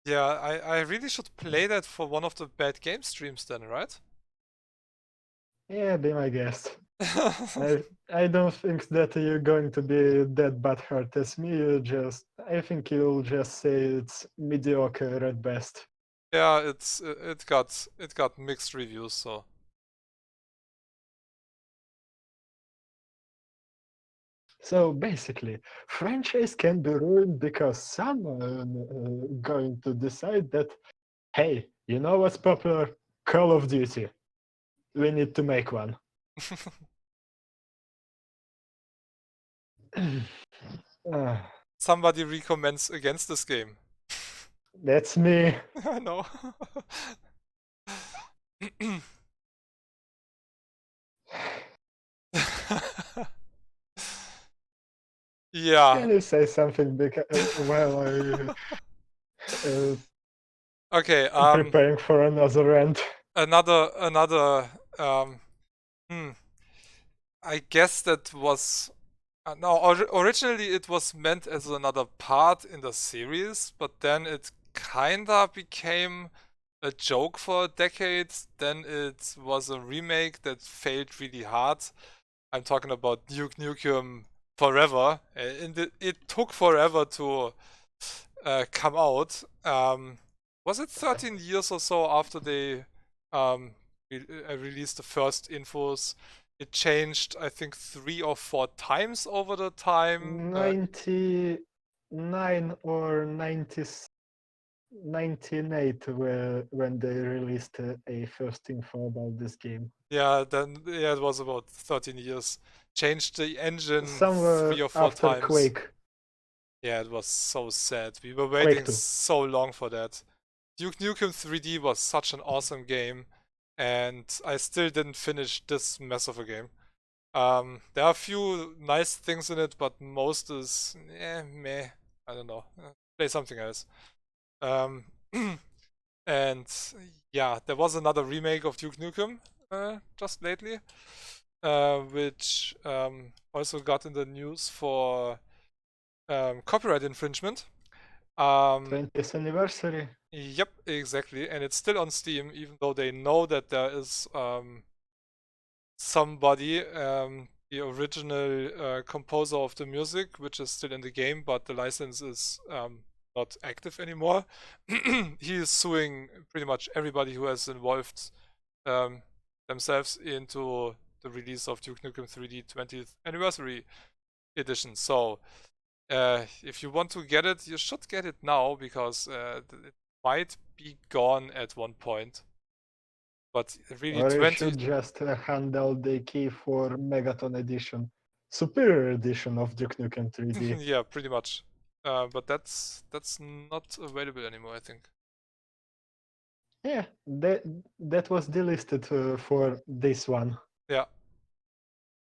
[SPEAKER 1] Yeah, I really should play that for one of the bad game streams then, right?
[SPEAKER 2] Yeah, be my guest. I I don't think that you're going to be that butthurt as me. I think you'll just say it's mediocre at best.
[SPEAKER 1] Yeah, it got mixed reviews, so
[SPEAKER 2] So basically, franchise can be ruined because someone going to decide that, hey, you know what's popular? Call of Duty. We need to make one. Ah,
[SPEAKER 1] somebody recommends against this game.
[SPEAKER 2] that's me.
[SPEAKER 1] I know. Yeah.
[SPEAKER 2] Can you say something while I
[SPEAKER 1] Okay,
[SPEAKER 2] preparing for another rant?
[SPEAKER 1] another hmm, I guess that was no, originally it was meant as another part in the series, but then it kinda became a joke for a decade. Then it was a remake that failed really hard. I'm talking about Duke Nukem Forever. And it took forever to come out. Was it 13 years or so after they released the first infos? It changed, I think, 3 or 4 times over the time.
[SPEAKER 2] 99 or 90, 98 when they released a first info about this game.
[SPEAKER 1] Yeah, then yeah, it was about 13 years. Changed the engine three
[SPEAKER 2] Somewhere
[SPEAKER 1] or four
[SPEAKER 2] after
[SPEAKER 1] times.
[SPEAKER 2] Quake.
[SPEAKER 1] Yeah, it was so sad. We were
[SPEAKER 2] Quake
[SPEAKER 1] waiting
[SPEAKER 2] 2.
[SPEAKER 1] so long for that. Duke Nukem 3D was such an awesome game, and I still didn't finish this mess of a game. There are a few nice things in it, but most is meh. I don't know. Play something else. Um, and yeah, there was another remake of Duke Nukem just lately, which also got in the news for copyright infringement.
[SPEAKER 2] 20th anniversary.
[SPEAKER 1] Yep, exactly, and it's still on Steam, even though they know that there is somebody, the original composer of the music, which is still in the game, but the license is not active anymore. He is suing pretty much everybody who has involved um, themselves into the release of Duke Nukem 3D 20th Anniversary Edition. So, if you want to get it, you should get it now because it might be gone at one point. But really,
[SPEAKER 2] Or you
[SPEAKER 1] 20.
[SPEAKER 2] should just handle the key for Megaton Edition. Superior edition of Duke Nukem 3D.
[SPEAKER 1] Yeah, pretty much. But that's not available anymore, I think.
[SPEAKER 2] Yeah, that was delisted for this one.
[SPEAKER 1] Yeah.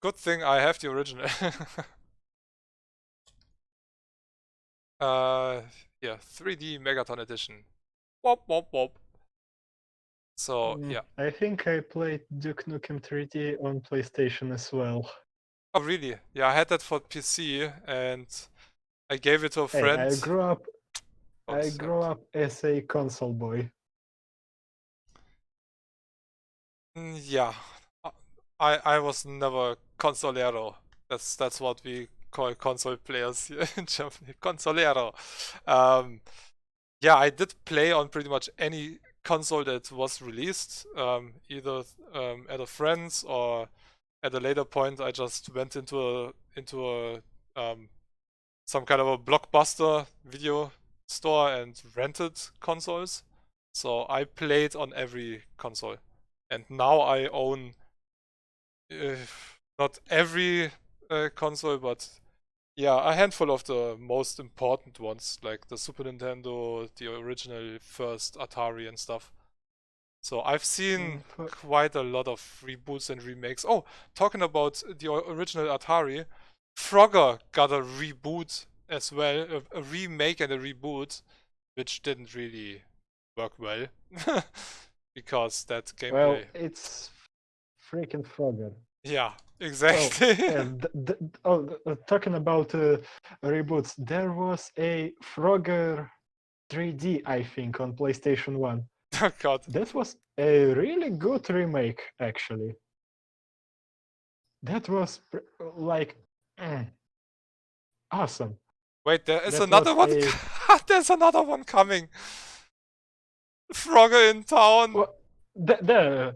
[SPEAKER 1] Good thing I have the original. uh, yeah, 3D Megaton Edition. Wop wop wop. So yeah.
[SPEAKER 2] I think I played Duke Nukem 3D on PlayStation as well.
[SPEAKER 1] Oh really? Yeah, I had that for PC and I gave it to a
[SPEAKER 2] Hey,
[SPEAKER 1] friend. Got
[SPEAKER 2] I grew
[SPEAKER 1] sacked.
[SPEAKER 2] up as a console boy.
[SPEAKER 1] Yeah. I was never consolero. That's what we call console players here in Germany. Consolero. Yeah, I did play on pretty much any console that was released, either at a friend's or at a later point. I just went into a some kind of a blockbuster video store and rented consoles. So I played on every console, and now I own not every console, but Yeah, a handful of the most important ones, like the Super Nintendo, the original first Atari and stuff. So I've seen quite a lot of reboots and remakes. Oh, talking about the original Atari, Frogger got a reboot as well, a remake and a reboot, which didn't really work well because that
[SPEAKER 2] Well,
[SPEAKER 1] gameplay.
[SPEAKER 2] it's freaking Frogger.
[SPEAKER 1] Yeah,
[SPEAKER 2] Oh,
[SPEAKER 1] exactly.
[SPEAKER 2] talking about reboots, there was a Frogger 3D, I think, on PlayStation 1.
[SPEAKER 1] Oh God.
[SPEAKER 2] That was a really good remake, actually. That was like awesome.
[SPEAKER 1] Wait, there is
[SPEAKER 2] That
[SPEAKER 1] another
[SPEAKER 2] was
[SPEAKER 1] one.
[SPEAKER 2] a
[SPEAKER 1] There's another one coming. Frogger in town.
[SPEAKER 2] well, the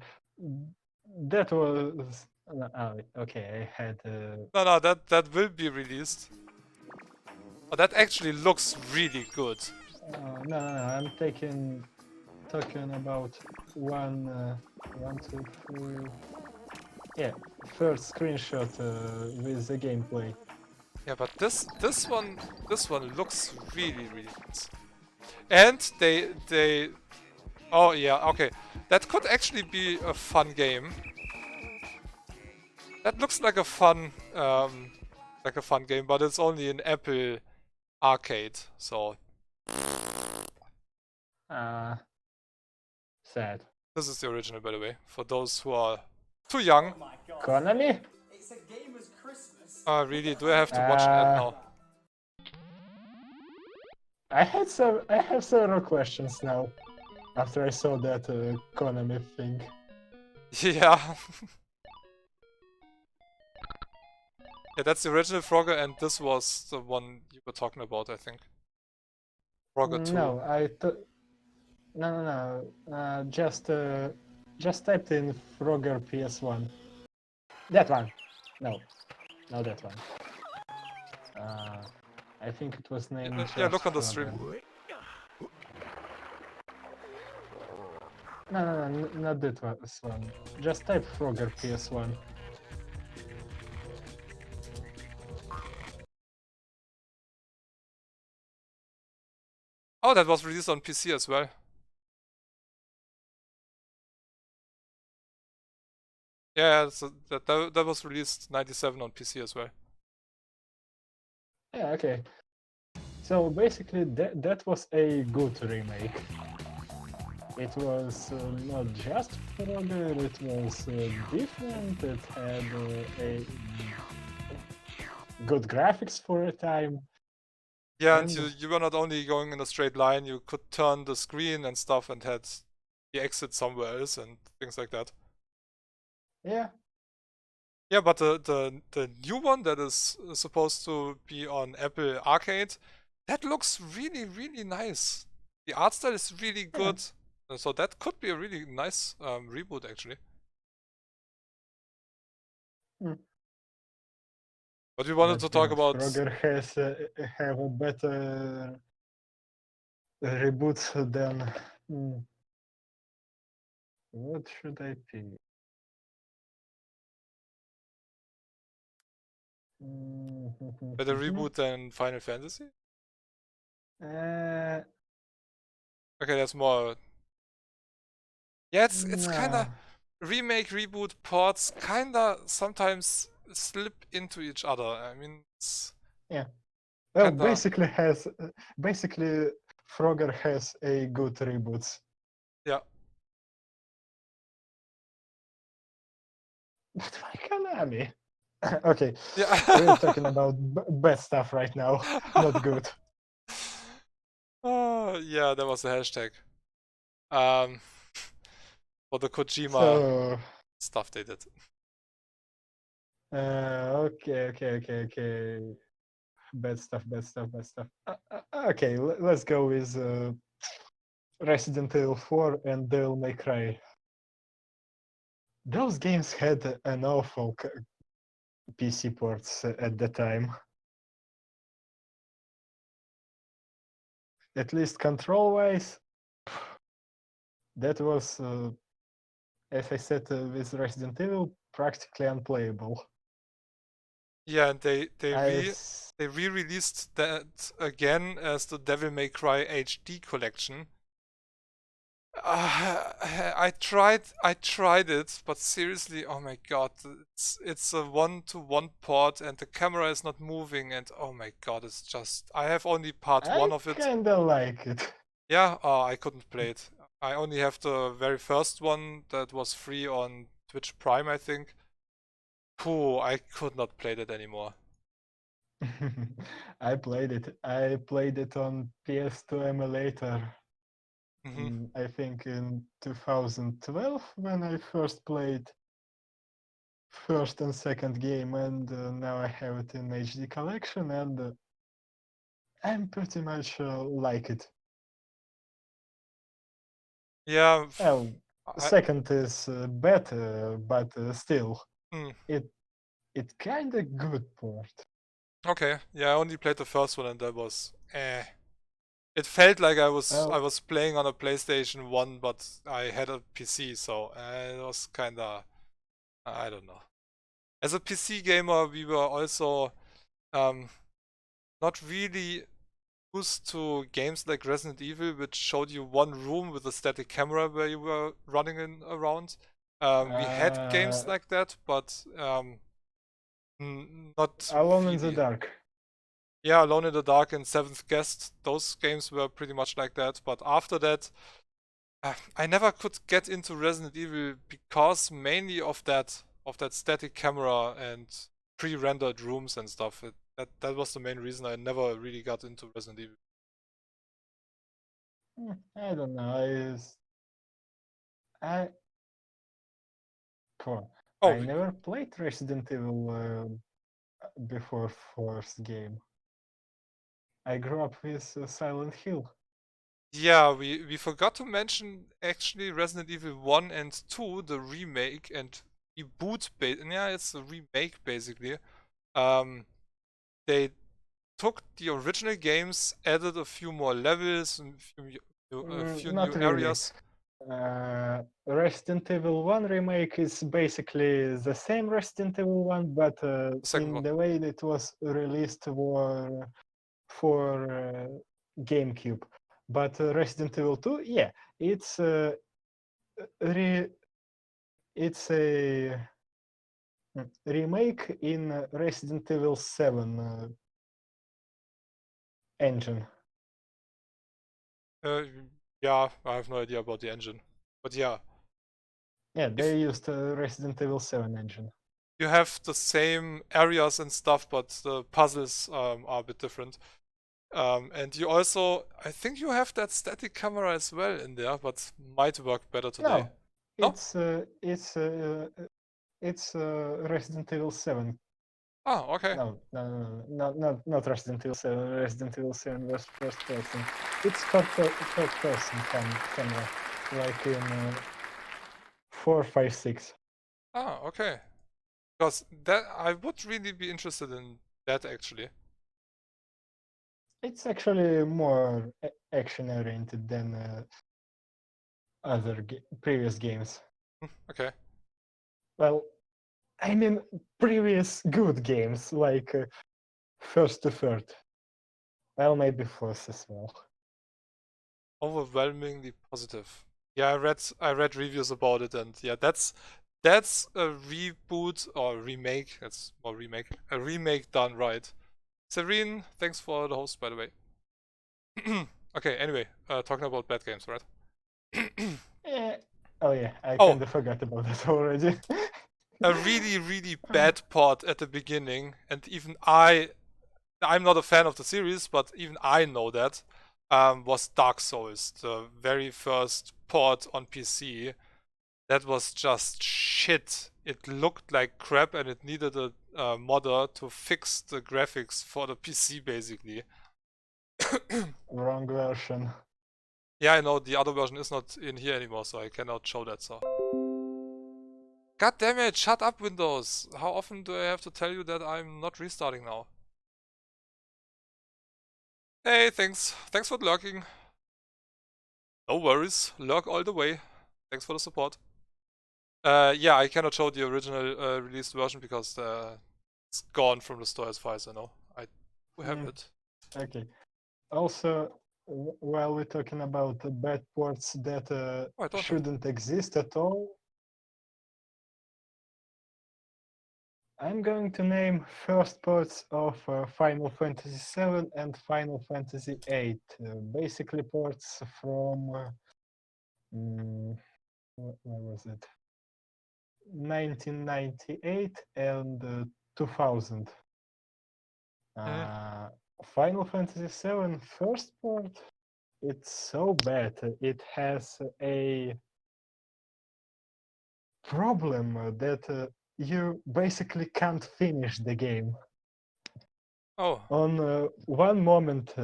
[SPEAKER 2] that was okay. I had
[SPEAKER 1] No, that will be released. Oh, that actually looks really good.
[SPEAKER 2] no. I'm talking about one, two, three. Yeah, first screenshot with the gameplay.
[SPEAKER 1] Yeah, but this one looks really nice. And they oh yeah, okay. That could actually be a fun game. That looks like a fun game, but it's only an Apple Arcade, so
[SPEAKER 2] Uh, sad.
[SPEAKER 1] this is the original, by the way, for those who are too young.
[SPEAKER 2] Konami?
[SPEAKER 3] It's a gamer's Christmas.
[SPEAKER 1] Really, do I have to watch an ad now?
[SPEAKER 2] I have several questions now after I saw that Konami thing.
[SPEAKER 1] Yeah. Yeah, that's the original Frogger, and this was the one you were talking about, I think. Frogger 2.
[SPEAKER 2] No, no. Just typed in Frogger PS1. That one. No, that one. I think it was named.
[SPEAKER 1] Yeah, look on the
[SPEAKER 2] Frogger.
[SPEAKER 1] stream.
[SPEAKER 2] No, not that one. Just type Frogger PS1.
[SPEAKER 1] Oh, that was released on PC as well. Yeah, so that was released 97 on PC as well.
[SPEAKER 2] Yeah, okay. So basically, that was a good remake. It was not just Frogger, it was different, it had a good graphics for a time.
[SPEAKER 1] Yeah, and you were not only going in a straight line, you could turn the screen and stuff and had the exit somewhere else and things like that.
[SPEAKER 2] Yeah.
[SPEAKER 1] Yeah, but the new one that is supposed to be on Apple Arcade, that looks really nice. The art style is really good. So that could be a really nice reboot, actually. But we wanted to talk about...
[SPEAKER 2] Frogger has have a better reboots than... What should I pick?
[SPEAKER 1] Better reboot than Final Fantasy?
[SPEAKER 2] Uh,
[SPEAKER 1] Okay, that's more... Yeah, it's
[SPEAKER 2] no.
[SPEAKER 1] kinda... Remake, reboot, ports kinda sometimes slip into each other. I mean, it's...
[SPEAKER 2] Yeah. Well,
[SPEAKER 1] kinda...
[SPEAKER 2] basically, Frogger has a good reboots.
[SPEAKER 1] Yeah.
[SPEAKER 2] But why Konami? Okay.
[SPEAKER 1] Yeah.
[SPEAKER 2] We're talking about bad stuff right now, not good.
[SPEAKER 1] Oh, yeah, that was the hashtag. For the Kojima stuff they did.
[SPEAKER 2] Okay. Bad stuff. Okay, let's go with Resident Evil 4 and Devil May Cry. Those games had an awful PC ports at the time. At least control-wise, that was, as I said with Resident Evil, practically unplayable.
[SPEAKER 1] Yeah, and they
[SPEAKER 2] I s-
[SPEAKER 1] re-released that again as the Devil May Cry HD collection. I tried it, but seriously, oh my god, it's a one-to-one port and the camera is not moving and oh my god, it's just I have only part one
[SPEAKER 2] I
[SPEAKER 1] of it.
[SPEAKER 2] kinda like it.
[SPEAKER 1] Yeah, I couldn't play it. I only have the very first one that was free on Twitch Prime, I think. Pooh, I could not play that anymore.
[SPEAKER 2] I played it. I played it on PS2 emulator.
[SPEAKER 1] Hmm.
[SPEAKER 2] I think in 2012 when I first played first and second game, and now I have it in HD collection, and I'm pretty much like it.
[SPEAKER 1] Yeah,
[SPEAKER 2] Well,
[SPEAKER 1] I,
[SPEAKER 2] second is better, but still,
[SPEAKER 1] mm,
[SPEAKER 2] it it kinda good port.
[SPEAKER 1] okay. Yeah, I only played the first one and that was eh. It felt like I
[SPEAKER 2] Well,
[SPEAKER 1] was playing on a PlayStation 1, but I had a PC, so it was kinda I don't know. As a PC gamer, we were also um, not really used to games like Resident Evil, which showed you one room with a static camera where you were running in around. We had games
[SPEAKER 2] uh,
[SPEAKER 1] like that, but not
[SPEAKER 2] Alone in the
[SPEAKER 1] really.
[SPEAKER 2] Dark.
[SPEAKER 1] Yeah, Alone in the Dark and Seventh Guest, those games were pretty much like that. But after that, I never could get into Resident Evil because mainly of that static camera and pre-rendered rooms and stuff. That was the main reason I never really got into Resident Evil.
[SPEAKER 2] I don't know. I poor.
[SPEAKER 1] Oh,
[SPEAKER 2] I never played Resident Evil before first game. I grew up with Silent Hill.
[SPEAKER 1] yeah, we forgot to mention actually Resident Evil 1 and 2, the remake and reboot. Yeah, it's a remake basically. Um, they took the original games, added a few more levels, and a few
[SPEAKER 2] Not
[SPEAKER 1] new
[SPEAKER 2] really.
[SPEAKER 1] areas.
[SPEAKER 2] Resident Evil 1 remake is basically the same Resident Evil 1, but
[SPEAKER 1] The second
[SPEAKER 2] in
[SPEAKER 1] one.
[SPEAKER 2] the way that it was released for GameCube. But Resident Evil 2, yeah, it's re, it's a remake in Resident Evil 7 engine.
[SPEAKER 1] Uh, yeah, I have no idea about the engine, but yeah,
[SPEAKER 2] Yeah,
[SPEAKER 1] if
[SPEAKER 2] they used Resident Evil 7 engine.
[SPEAKER 1] you have the same areas and stuff, but the puzzles are a bit different. And you also, I think you have that static camera as well in there, but might work better today.
[SPEAKER 2] No,
[SPEAKER 1] No?
[SPEAKER 2] it's uh, it's uh, it's Resident Evil 7.
[SPEAKER 1] Oh, okay.
[SPEAKER 2] Not Resident Evil 7. Resident Evil 7 was first person. It's third person camera, like in 4, 5, 6.
[SPEAKER 1] Ah, okay. Because that I would really be interested in that actually.
[SPEAKER 2] It's actually more action oriented than other previous games.
[SPEAKER 1] Okay.
[SPEAKER 2] Well, I mean previous good games like first to third. Well, maybe fourth as well.
[SPEAKER 1] Overwhelmingly positive. Yeah, I read reviews about it, and yeah, that's a reboot or remake. That's more remake. A remake done right. Serene, thanks for the host, by the way. Okay, anyway, talking about bad games, right?
[SPEAKER 2] Eh, oh yeah, I
[SPEAKER 1] Oh,
[SPEAKER 2] kind of forgot about that already.
[SPEAKER 1] a really, really bad port at the beginning, and even I'm not a fan of the series, but even I know that, was Dark Souls, the very first port on PC. That was just shit. It looked like crap and it needed a modder to fix the graphics for the PC, basically.
[SPEAKER 2] Wrong version.
[SPEAKER 1] Yeah, I know the other version is not in here anymore, so I cannot show that, so. God damn it, shut up, Windows! How often do I have to tell you that I'm not restarting now? Hey, thanks. Thanks for lurking. No worries, lurk all the way. Thanks for the support. Yeah, I cannot show the original released version because it's gone from the store as far as I know. I have
[SPEAKER 2] Mm.
[SPEAKER 1] it.
[SPEAKER 2] Okay. Also, while we're talking about bad ports that
[SPEAKER 1] Oh, I don't have.
[SPEAKER 2] shouldn't exist at all, I'm going to name first ports of Final Fantasy VII and Final Fantasy VIII. Basically ports from, where was it? 1998 and 2000. Final Fantasy VII first port, it's so bad. It has a problem that you basically can't finish the game.
[SPEAKER 1] Oh.
[SPEAKER 2] On one moment,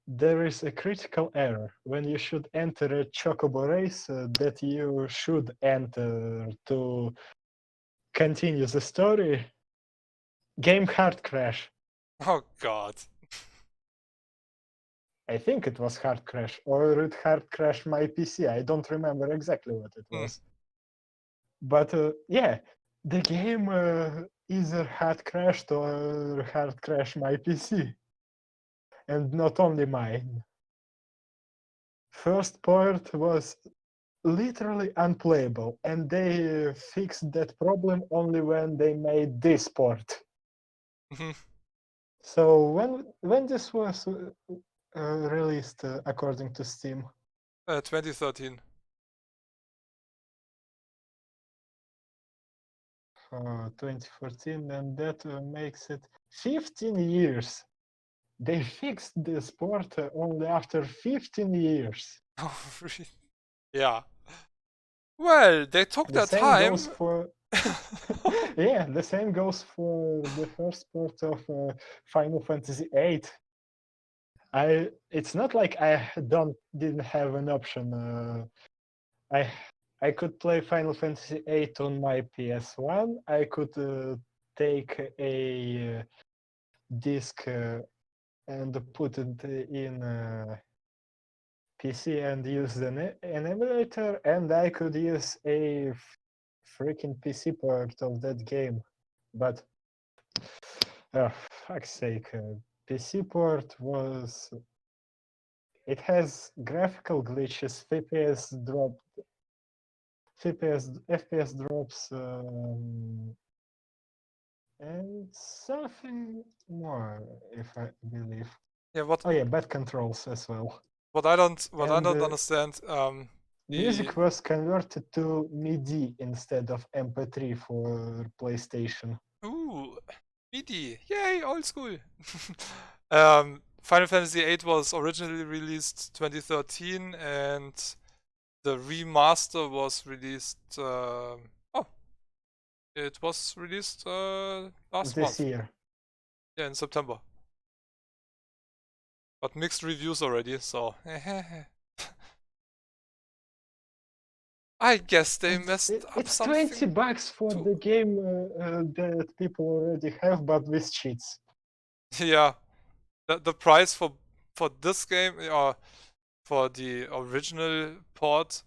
[SPEAKER 2] there is a critical error when you should enter a chocobo race that you should enter to continue the story. Game hard crash.
[SPEAKER 1] Oh god.
[SPEAKER 2] I think it was hard crash, or it hard crashed my PC. I don't remember exactly what it was. But yeah, the game either hard crashed or hard crashed my PC. And not only mine. First part was literally unplayable, and they fixed that problem only when they made this port. So when this was released according to Steam?
[SPEAKER 1] 2013.
[SPEAKER 2] 2014, and that makes it 15 years. They fixed this port only after 15 years.
[SPEAKER 1] Oh, really? Yeah. Well, they took
[SPEAKER 2] The
[SPEAKER 1] their
[SPEAKER 2] same
[SPEAKER 1] time.
[SPEAKER 2] goes for yeah, the same goes for the first part of Final Fantasy VIII. It's not like I didn't have an option. I could play Final Fantasy VIII on my PS1. I could take a disc and put it in PC and use an emulator, and I could use a freaking PC port of that game. But fuck's sake, PC port was. It has graphical glitches, FPS drops, and something more, if I believe.
[SPEAKER 1] Yeah, what?
[SPEAKER 2] Oh yeah, bad controls as well.
[SPEAKER 1] What I don't
[SPEAKER 2] And,
[SPEAKER 1] understand.
[SPEAKER 2] Music was converted to MIDI instead of MP3 for PlayStation.
[SPEAKER 1] Ooh, MIDI! Yay, old school. Final Fantasy VIII was originally released 2013, and the remaster was released. It was released last
[SPEAKER 2] This
[SPEAKER 1] month.
[SPEAKER 2] year.
[SPEAKER 1] Yeah, in September. But mixed reviews already, so. I guess they messed up
[SPEAKER 2] It's
[SPEAKER 1] something.
[SPEAKER 2] $20 for the game that people already have, but with cheats.
[SPEAKER 1] Yeah, the price for this game, or for the original port,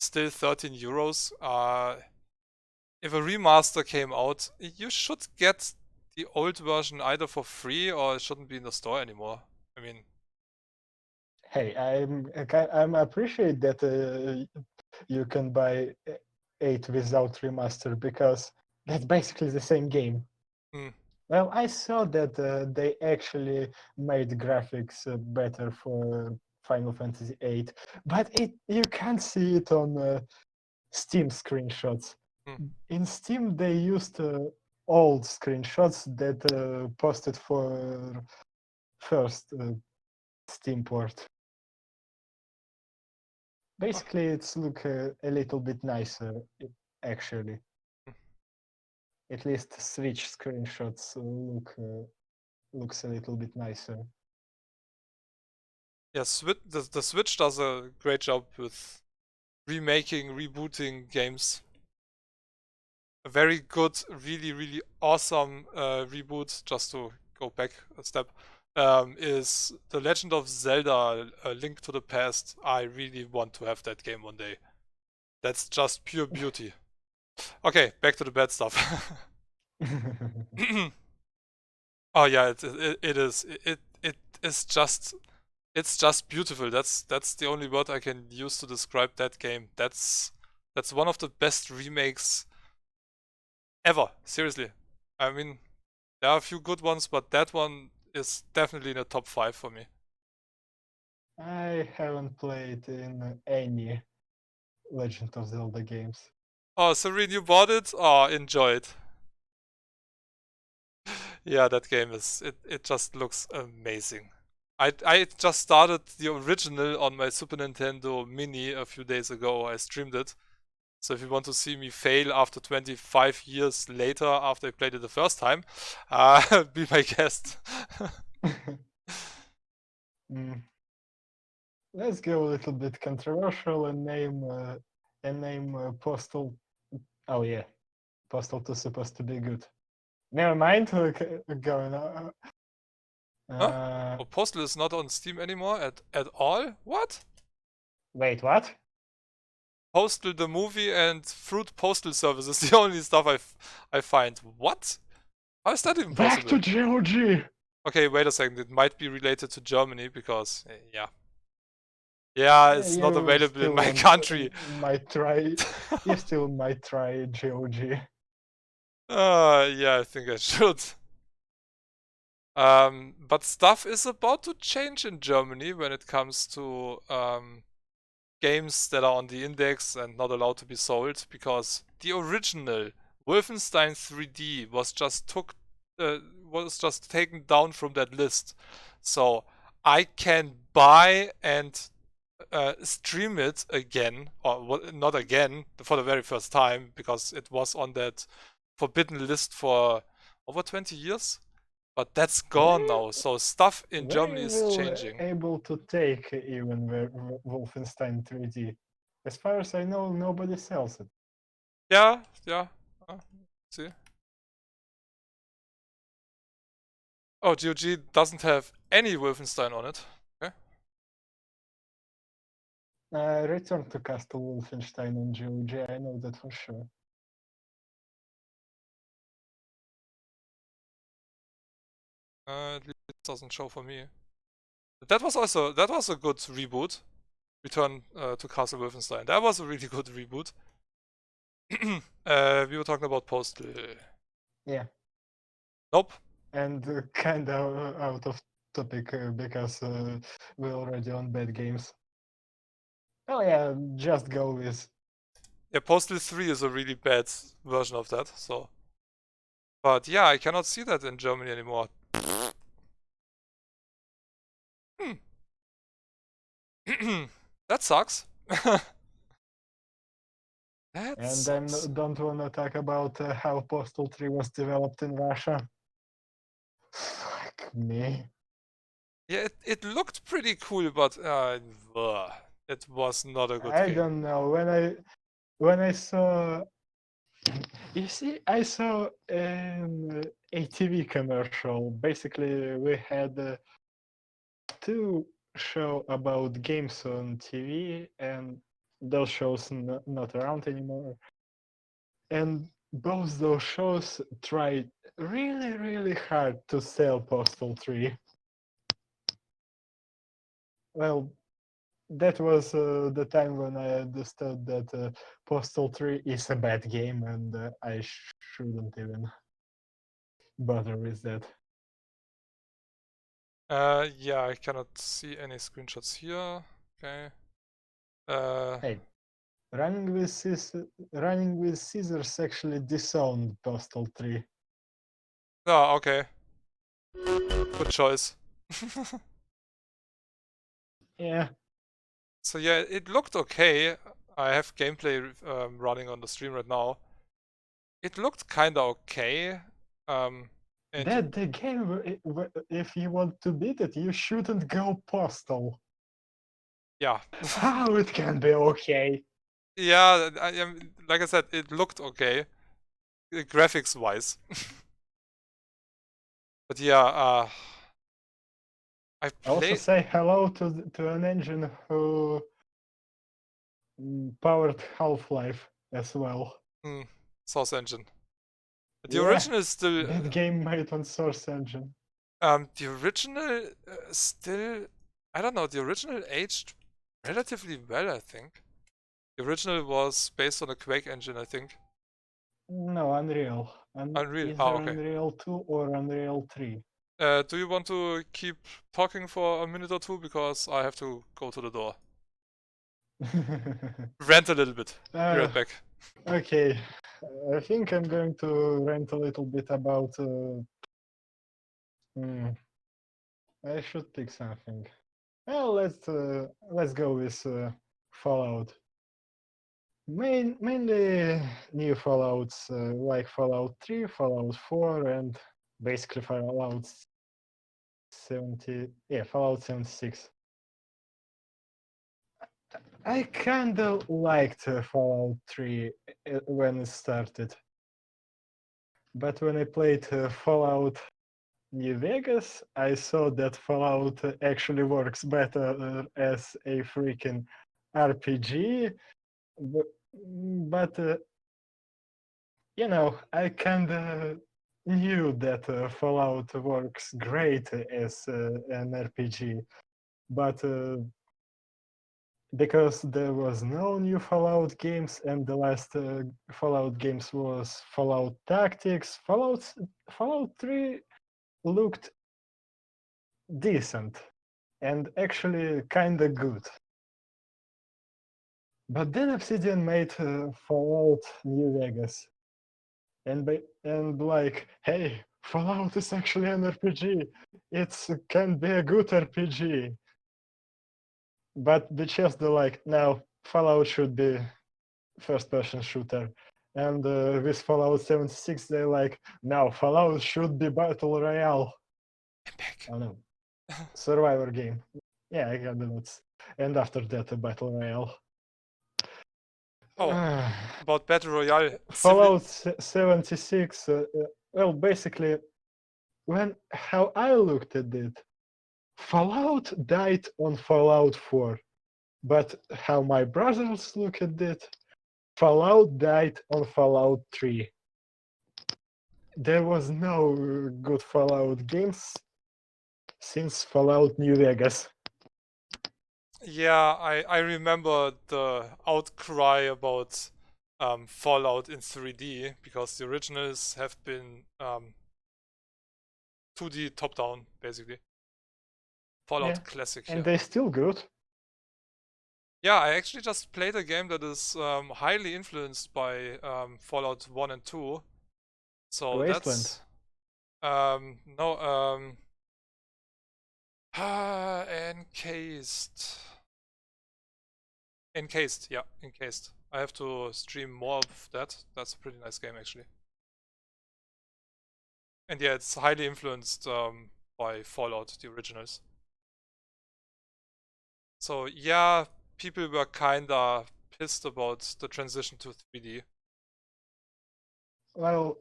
[SPEAKER 1] still 13 euros. If a remaster came out, you should get the old version either for free or it shouldn't be in the store anymore. I mean,
[SPEAKER 2] hey, I'm appreciate that you can buy 8 without remaster, because that's basically the same game. Well, I saw that they actually made graphics better for Final Fantasy VIII, but you can't see it on Steam screenshots. In Steam, they used old screenshots that posted for first Steam port. Basically, it's look a little bit nicer, actually. At least Switch screenshots looks a little bit nicer.
[SPEAKER 1] Yeah, the Switch does a great job with remaking, rebooting games. A very good, really, really awesome reboot, just to go back a step, is The Legend of Zelda: A Link to the Past. I really want to have that game one day. That's just pure beauty. Okay, back to the bad stuff. Oh yeah, it is. It is just. It's just beautiful. That's the only word I can use to describe that game. That's one of the best remakes ever. Seriously. I mean, there are a few good ones, but that one is definitely in the top 5 for me.
[SPEAKER 2] I haven't played in any Legend of Zelda games.
[SPEAKER 1] Oh, Serene, you bought it? Oh, enjoy it. Yeah, that game is it just looks amazing. I just started the original on my Super Nintendo Mini a few days ago. I streamed it. So if you want to see me fail after 25 years later after I played it the first time, be my guest.
[SPEAKER 2] Mm. Let's go a little bit controversial and name Postal. Oh yeah, Postal 2 supposed to be good. Never mind. Going.
[SPEAKER 1] Huh?
[SPEAKER 2] Uh,
[SPEAKER 1] Oh, Postal is not on Steam anymore at all? What?
[SPEAKER 2] Wait, what?
[SPEAKER 1] Postal the movie and Fruit Postal Service is the only stuff I find. What? How is that even
[SPEAKER 2] Back to
[SPEAKER 1] possible?
[SPEAKER 2] GOG.
[SPEAKER 1] Okay, wait a second. It might be related to Germany because, yeah. Yeah, it's not
[SPEAKER 2] You
[SPEAKER 1] available in
[SPEAKER 2] still
[SPEAKER 1] my country.
[SPEAKER 2] might try. You still might try GOG.
[SPEAKER 1] Yeah, I think I should. But stuff is about to change in Germany when it comes to games that are on the index and not allowed to be sold, because the original Wolfenstein 3D was just taken down from that list. So I can buy and stream it again, or not again, for the very first time, because it was on that forbidden list for over 20 years. But that's gone
[SPEAKER 2] They
[SPEAKER 1] now, so stuff in Germany
[SPEAKER 2] they
[SPEAKER 1] is
[SPEAKER 2] will
[SPEAKER 1] changing.
[SPEAKER 2] able to take even the Wolfenstein 3D. As far as I know, nobody sells it.
[SPEAKER 1] Yeah, yeah. See? Oh, GOG doesn't have any Wolfenstein on it. Okay.
[SPEAKER 2] Return to Castle Wolfenstein on GOG. I know that for sure.
[SPEAKER 1] At least it doesn't show for me. That was a good reboot. Return to Castle Wolfenstein. That was a really good reboot. We were talking about Postal.
[SPEAKER 2] Yeah,
[SPEAKER 1] Nope.
[SPEAKER 2] and kind of out of topic because we're already on bad games. Oh yeah, just go with.
[SPEAKER 1] Yeah, Postal 3 is a really bad version of that, so. But yeah, I cannot see that in Germany anymore. Hmm. That sucks. That
[SPEAKER 2] And I
[SPEAKER 1] sucks.
[SPEAKER 2] don't want to talk about how Postal 3 was developed in Russia. Fuck me.
[SPEAKER 1] Yeah, it looked pretty cool, but it was not a good
[SPEAKER 2] I
[SPEAKER 1] game.
[SPEAKER 2] don't know. When I saw, you see, I saw an ATV commercial. Basically, we had two show about games on TV, and those shows not around anymore. And both those shows tried really, really hard to sell Postal 3. Well, that was the time when I understood that Postal 3 is a bad game and I shouldn't even bother with that.
[SPEAKER 1] Yeah, I cannot see any screenshots here. Okay.
[SPEAKER 2] Hey, running with scissors actually disowned Postal 3.
[SPEAKER 1] Oh, okay. Good choice.
[SPEAKER 2] Yeah,
[SPEAKER 1] So yeah, it looked okay. I have gameplay running on the stream right now. It looked kinda okay. And
[SPEAKER 2] that the game, if you want to beat it, you shouldn't go Postal.
[SPEAKER 1] yeah.
[SPEAKER 2] How it can be okay?
[SPEAKER 1] Yeah, like I said, it looked okay, graphics wise. But yeah, I
[SPEAKER 2] Also
[SPEAKER 1] played.
[SPEAKER 2] say hello to an engine who powered Half-Life as well.
[SPEAKER 1] Source Engine. The
[SPEAKER 2] Yeah,
[SPEAKER 1] original is still
[SPEAKER 2] that game made on Source Engine.
[SPEAKER 1] the original still, I don't know, the original aged relatively well, I think. The original was based on a Quake engine, I think.
[SPEAKER 2] No, Unreal.
[SPEAKER 1] Unreal.
[SPEAKER 2] Either
[SPEAKER 1] Okay.
[SPEAKER 2] Unreal 2 or Unreal 3.
[SPEAKER 1] Do you want to keep talking for a minute or two? Because I have to go to the door. Rant a little bit. Be right back.
[SPEAKER 2] Okay, I think I'm going to rant a little bit about. I should pick something. Well, let's go with Fallout. Mainly new Fallouts like Fallout 3, Fallout 4, and basically Fallout 70. Yeah, Fallout 76. I kinda liked Fallout 3 when it started, but when I played Fallout New Vegas, I saw that Fallout actually works better as a freaking RPG. But you know, I kinda knew that Fallout works great as an RPG, but because there was no new Fallout games, and the last Fallout games was Fallout Tactics, Fallout 3 looked decent and actually kinda good. But then Obsidian made Fallout New Vegas, and like, hey, Fallout is actually an RPG. It can be a good RPG. But Bethesda like, no, Fallout should be first-person shooter. And with Fallout 76, they're like, no, Fallout should be battle royale.
[SPEAKER 1] I'm back.
[SPEAKER 2] Oh no, survivor game. Yeah, I got the notes. And after that, a battle royale.
[SPEAKER 1] Oh, about Battle Royale.
[SPEAKER 2] Fallout 76. Well, basically, how I looked at it, Fallout died on Fallout 4, but how my brothers look at it, Fallout died on Fallout 3. There was no good Fallout games since Fallout New Vegas.
[SPEAKER 1] Yeah, I remember the outcry about Fallout in 3D because the originals have been 2D top-down, basically. Fallout
[SPEAKER 2] Yeah,
[SPEAKER 1] Classic.
[SPEAKER 2] and
[SPEAKER 1] Yeah.
[SPEAKER 2] they're still good.
[SPEAKER 1] Yeah, I actually just played a game that is highly influenced by Fallout 1 and 2. So
[SPEAKER 2] Wasteland.
[SPEAKER 1] that's no Encased. Encased, yeah, Encased. I have to stream more of that. That's a pretty nice game actually. And yeah, it's highly influenced by Fallout, the originals. So yeah, people were kinda pissed about the transition to 3D.
[SPEAKER 2] Well,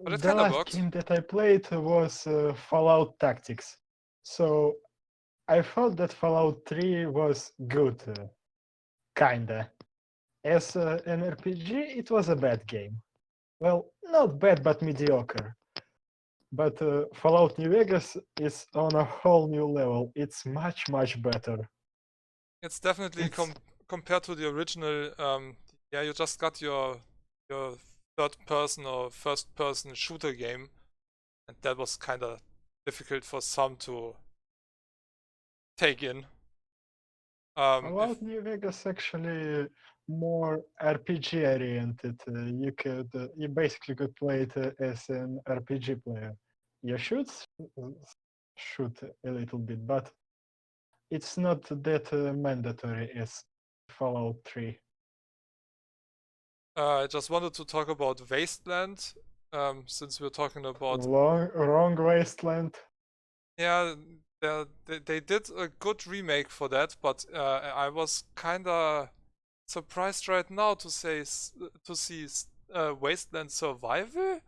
[SPEAKER 1] But it
[SPEAKER 2] the
[SPEAKER 1] kinda
[SPEAKER 2] last
[SPEAKER 1] worked.
[SPEAKER 2] game that I played was Fallout Tactics. So I thought that Fallout 3 was good, kinda. As an RPG, it was a bad game. Well, not bad, but mediocre. But Fallout New Vegas is on a whole new level. It's much, much better.
[SPEAKER 1] It's definitely
[SPEAKER 2] It's
[SPEAKER 1] compared to the original. Yeah, you just got your third person or first person shooter game, and that was kind of difficult for some to take in.
[SPEAKER 2] Fallout New Vegas actually more RPG oriented. You basically could play it as an RPG player. You should shoot a little bit, but it's not that mandatory as Fallout 3.
[SPEAKER 1] I just wanted to talk about Wasteland, since we're talking about.
[SPEAKER 2] Wrong Wasteland.
[SPEAKER 1] Yeah, they did a good remake for that, but I was kinda surprised right now to see Wasteland Survival.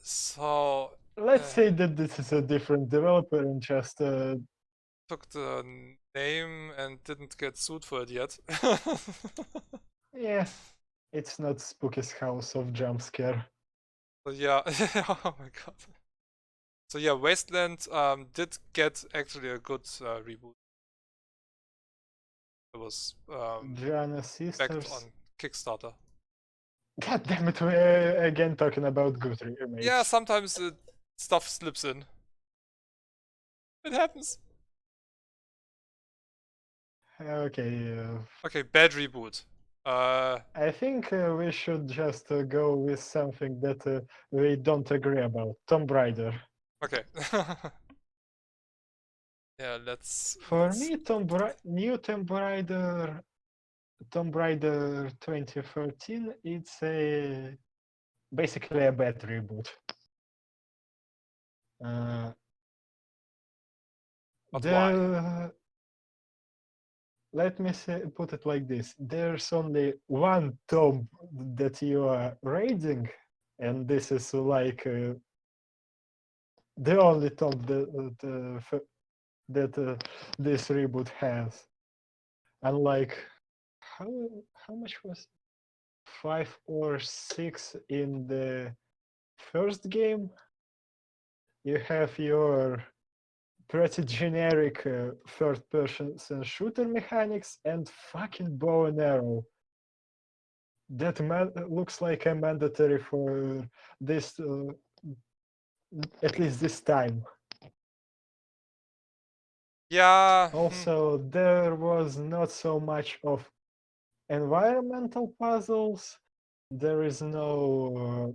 [SPEAKER 1] So
[SPEAKER 2] Let's say that this is a different developer and just
[SPEAKER 1] took the name and didn't get sued for it yet.
[SPEAKER 2] yeah, it's not Spooky's House of Jump Scare.
[SPEAKER 1] So yeah, oh my god. So yeah, Wasteland did get actually a good reboot. It was
[SPEAKER 2] Joanna
[SPEAKER 1] backed
[SPEAKER 2] Sisters.
[SPEAKER 1] on Kickstarter.
[SPEAKER 2] God damn it, we're again talking about good remakes.
[SPEAKER 1] Yeah, sometimes stuff slips in. It happens.
[SPEAKER 2] Okay,
[SPEAKER 1] Okay, bad reboot.
[SPEAKER 2] I think we should just go with something that we don't agree about. Tomb Raider.
[SPEAKER 1] Okay. Yeah,
[SPEAKER 2] For me, new Tomb Raider, Tomb Raider 2013, it's basically a bad reboot.
[SPEAKER 1] But why?
[SPEAKER 2] Let me put it like this: there's only one tomb that you are raiding, and this is like the only tomb that this reboot has. Unlike how how much was 5 or 6 in the first game? You have your pretty generic third-person shooter mechanics and fucking bow and arrow. That looks like a mandatory for this, at least this time.
[SPEAKER 1] Yeah.
[SPEAKER 2] Also, there was not so much of environmental puzzles. There is not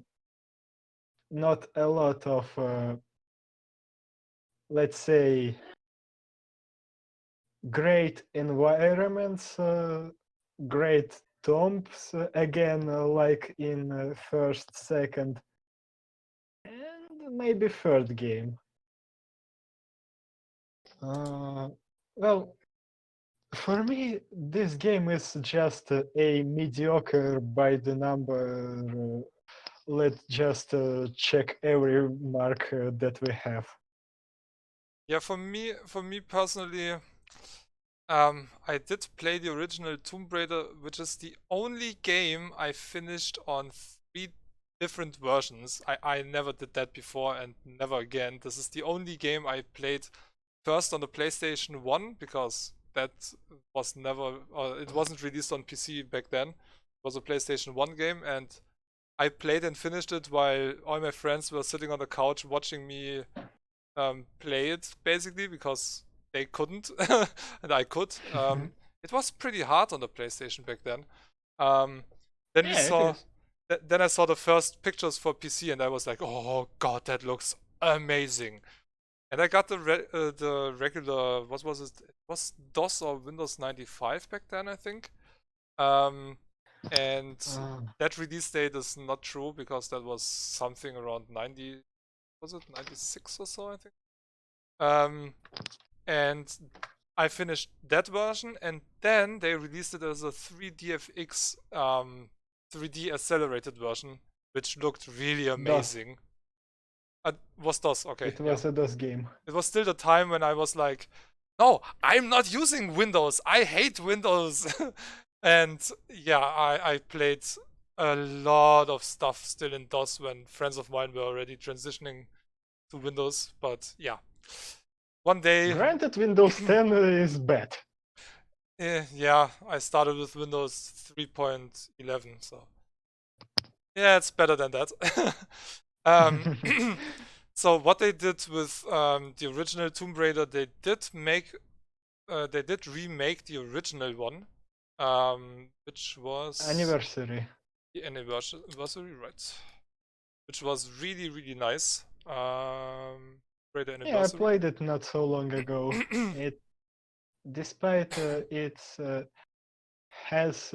[SPEAKER 2] a lot of, let's say, great environments, great tombs, again, like in first, second, and maybe third game. Well, for me, this game is just a mediocre by the number. Let's just check every mark that we have.
[SPEAKER 1] Yeah, for me personally, I did play the original Tomb Raider, which is the only game I finished on 3 different versions. I never did that before and never again. This is the only game I played first on the PlayStation 1 because that was never, or it wasn't released on PC back then. It was a PlayStation 1 game, and I played and finished it while all my friends were sitting on the couch watching me play it, basically, because they couldn't and I could. It was pretty hard on the PlayStation back then. Then we
[SPEAKER 2] Yeah, it
[SPEAKER 1] saw,
[SPEAKER 2] is.
[SPEAKER 1] then I saw the first pictures for PC, and I was like, "Oh God, that looks amazing!" And I got the regular, what was it? It was DOS or Windows 95 back then, I think. And that release date is not true because that was something around 90, was it 96 or so, I think. And I finished that version, and then they released it as a 3DFX 3D accelerated version, which looked really amazing. Was DOS, okay.
[SPEAKER 2] It was a DOS game.
[SPEAKER 1] It was still the time when I was like, no, I'm not using Windows. I hate Windows. And yeah, I played a lot of stuff still in DOS when friends of mine were already transitioning to Windows. But yeah, one day.
[SPEAKER 2] Granted, Windows 10 is bad.
[SPEAKER 1] Yeah, I started with Windows 3.11, so yeah, it's better than that. So what they did with the original Tomb Raider, they did remake the original one, which was
[SPEAKER 2] Anniversary.
[SPEAKER 1] the anniversary, right? Which was really, really nice. Raider Anniversary.
[SPEAKER 2] Yeah, I played it not so long ago. Despite it has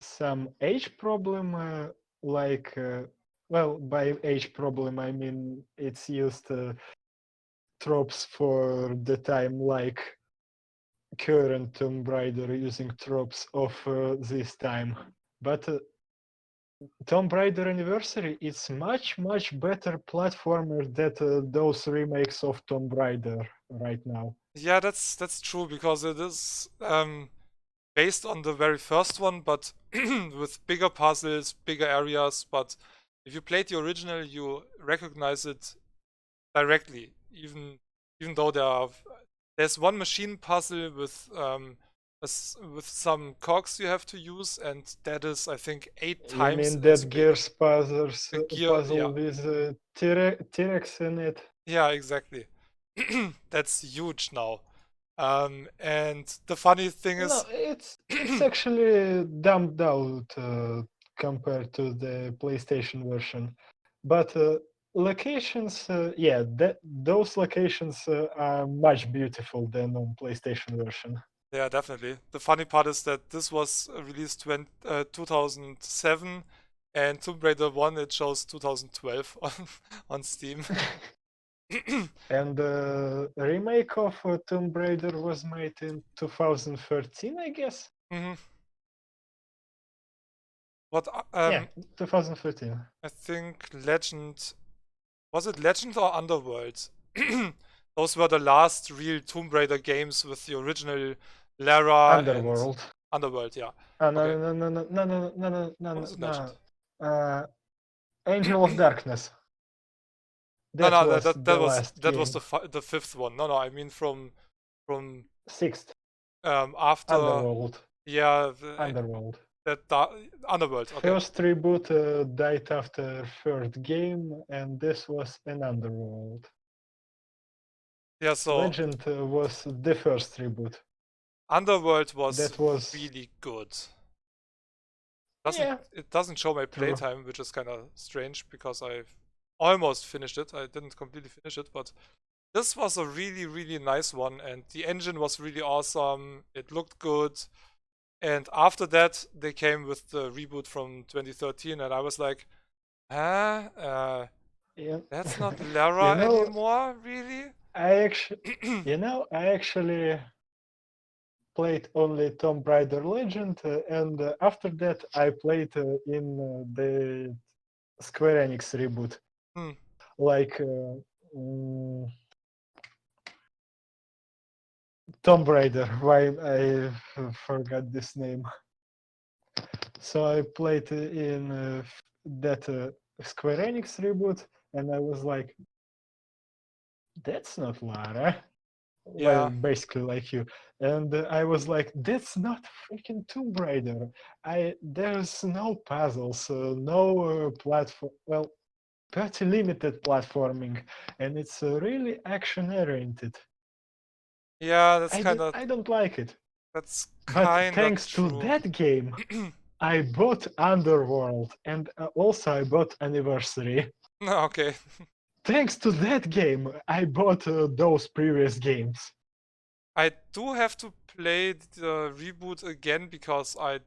[SPEAKER 2] some age problem, like, well, by age problem I mean it's used tropes for the time, like current Tomb Raider using tropes of this time. But Tomb Raider Anniversary is much better platformer than those remakes of Tomb Raider right now.
[SPEAKER 1] Yeah, that's true because it is based on the very first one, but with bigger puzzles, bigger areas. But If you played the original, you recognize it directly, even though there's one machine puzzle with with some cogs you have to use, and that is, I think, 8
[SPEAKER 2] You
[SPEAKER 1] times
[SPEAKER 2] mean
[SPEAKER 1] as
[SPEAKER 2] that
[SPEAKER 1] big.
[SPEAKER 2] Gears puzzles,
[SPEAKER 1] The gear, yeah,
[SPEAKER 2] puzzle with T-Rex in it?
[SPEAKER 1] yeah, exactly. That's huge now. And the funny thing
[SPEAKER 2] No,
[SPEAKER 1] is,
[SPEAKER 2] it's actually dumbed out compared to the PlayStation version, but locations, yeah, those locations are much beautiful than on PlayStation version.
[SPEAKER 1] yeah, definitely. The funny part is that this was released 2007, and Tomb Raider 1 it shows 2012 on Steam.
[SPEAKER 2] And the remake of Tomb Raider was made in 2013, I guess.
[SPEAKER 1] Mhm. What
[SPEAKER 2] Yeah, 2013.
[SPEAKER 1] I think Legend, was it Legend or Underworld? Those were the last real Tomb Raider games with the original Lara and
[SPEAKER 2] Underworld.
[SPEAKER 1] Underworld, yeah.
[SPEAKER 2] No,
[SPEAKER 1] Okay.
[SPEAKER 2] no, no, no, no, no, no, no, no,
[SPEAKER 1] What
[SPEAKER 2] no,
[SPEAKER 1] was it, Legend?
[SPEAKER 2] no. Angel of Darkness.
[SPEAKER 1] No,
[SPEAKER 2] That
[SPEAKER 1] no,
[SPEAKER 2] was the last
[SPEAKER 1] that was
[SPEAKER 2] game.
[SPEAKER 1] the fifth one. No, no, I mean from
[SPEAKER 2] Sixth.
[SPEAKER 1] after,
[SPEAKER 2] Underworld.
[SPEAKER 1] yeah,
[SPEAKER 2] Underworld.
[SPEAKER 1] Underworld. Okay.
[SPEAKER 2] First reboot died after third game, and this was an Underworld.
[SPEAKER 1] Yeah, so
[SPEAKER 2] Legend was the first reboot.
[SPEAKER 1] Underworld was
[SPEAKER 2] That was
[SPEAKER 1] really good.
[SPEAKER 2] yeah.
[SPEAKER 1] It doesn't show my
[SPEAKER 2] True.
[SPEAKER 1] playtime, which is kind of strange because I've almost finished it. I didn't completely finish it, but this was a really, really nice one, and the engine was really awesome. It looked good. And after that, they came with the reboot from 2013, and I was like, huh?
[SPEAKER 2] Yeah.
[SPEAKER 1] That's not
[SPEAKER 2] You
[SPEAKER 1] Lara
[SPEAKER 2] know,
[SPEAKER 1] anymore, really?
[SPEAKER 2] I actually played only Tomb Raider Legend, and after that I played in the Square Enix reboot,
[SPEAKER 1] Hmm.
[SPEAKER 2] like Tomb Raider. Why I forgot this name? So I played in that Square Enix reboot, and I was like, "That's not Lara." Well,
[SPEAKER 1] Yeah.
[SPEAKER 2] basically like you, and I was like, "That's not freaking Tomb Raider." There's no puzzles, no platform. Well, pretty limited platforming, and it's really action oriented.
[SPEAKER 1] Yeah, that's kind of
[SPEAKER 2] I don't like it.
[SPEAKER 1] that's
[SPEAKER 2] But
[SPEAKER 1] kind of
[SPEAKER 2] thanks to
[SPEAKER 1] true.
[SPEAKER 2] that game, I bought Underworld, and also I bought Anniversary.
[SPEAKER 1] Okay.
[SPEAKER 2] Thanks to that game, I bought those previous games.
[SPEAKER 1] I do have to play the reboot again because I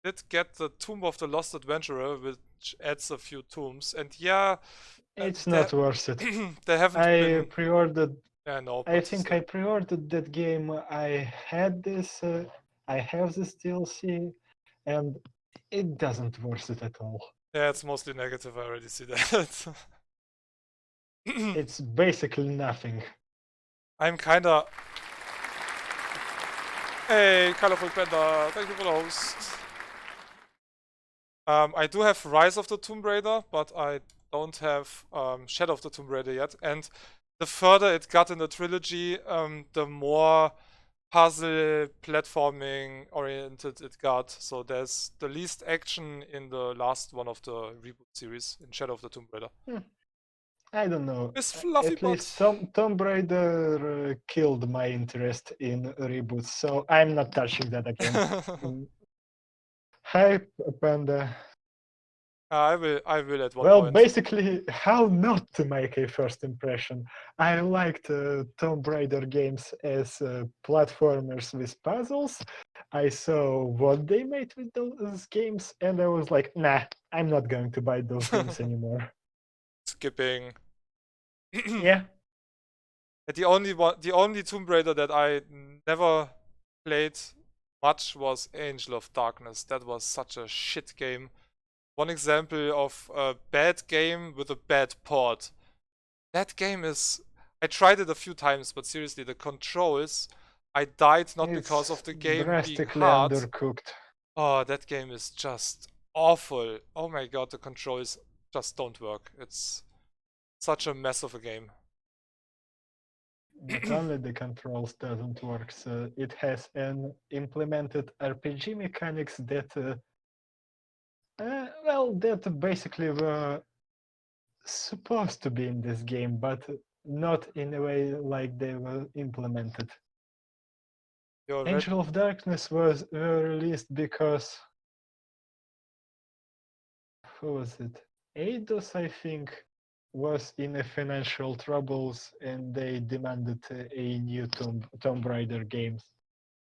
[SPEAKER 1] did get the Tomb of the Lost Adventurer, which adds a few tombs, and yeah,
[SPEAKER 2] It's
[SPEAKER 1] there
[SPEAKER 2] not worth it.
[SPEAKER 1] there haven't
[SPEAKER 2] I
[SPEAKER 1] been.
[SPEAKER 2] pre-ordered.
[SPEAKER 1] Yeah, no,
[SPEAKER 2] I
[SPEAKER 1] but
[SPEAKER 2] think
[SPEAKER 1] still.
[SPEAKER 2] I pre-ordered that game. I had this. I have this DLC, and it doesn't worth it at all.
[SPEAKER 1] Yeah, it's mostly negative. I already see that.
[SPEAKER 2] It's basically nothing.
[SPEAKER 1] I'm kinda. Hey, Colorful Panda, thank you for the host. I do have Rise of the Tomb Raider, but I don't have Shadow of the Tomb Raider yet. And the further it got in the trilogy, the more puzzle platforming oriented it got. So there's the least action in the last one of the reboot series in Shadow of the Tomb Raider.
[SPEAKER 2] I don't know.
[SPEAKER 1] This fluffy
[SPEAKER 2] At least Tomb Raider killed my interest in reboots, so I'm not touching that again. Hi, Panda.
[SPEAKER 1] I will at one
[SPEAKER 2] Well,
[SPEAKER 1] point.
[SPEAKER 2] basically, how not to make a first impression. I liked Tomb Raider games as platformers with puzzles. I saw what they made with those games, and I was like, nah, I'm not going to buy those games anymore.
[SPEAKER 1] Skipping.
[SPEAKER 2] Yeah.
[SPEAKER 1] The only Tomb Raider that I never played much was Angel of Darkness. That was such a shit game. One example of a bad game with a bad port. That game is. I tried it a few times, but seriously, the controls. I died not because of
[SPEAKER 2] It's
[SPEAKER 1] the game being
[SPEAKER 2] drastically
[SPEAKER 1] hard.
[SPEAKER 2] undercooked.
[SPEAKER 1] Oh, that game is just awful. Oh my god, the controls just don't work. It's such a mess of a game.
[SPEAKER 2] Not only the controls doesn't work, so it has an implemented RPG mechanics that, that basically were supposed to be in this game, but not in a way like they were implemented. Angel of Darkness were released because, who was it? Eidos, I think, was in a financial troubles and they demanded a new Tomb Raider game.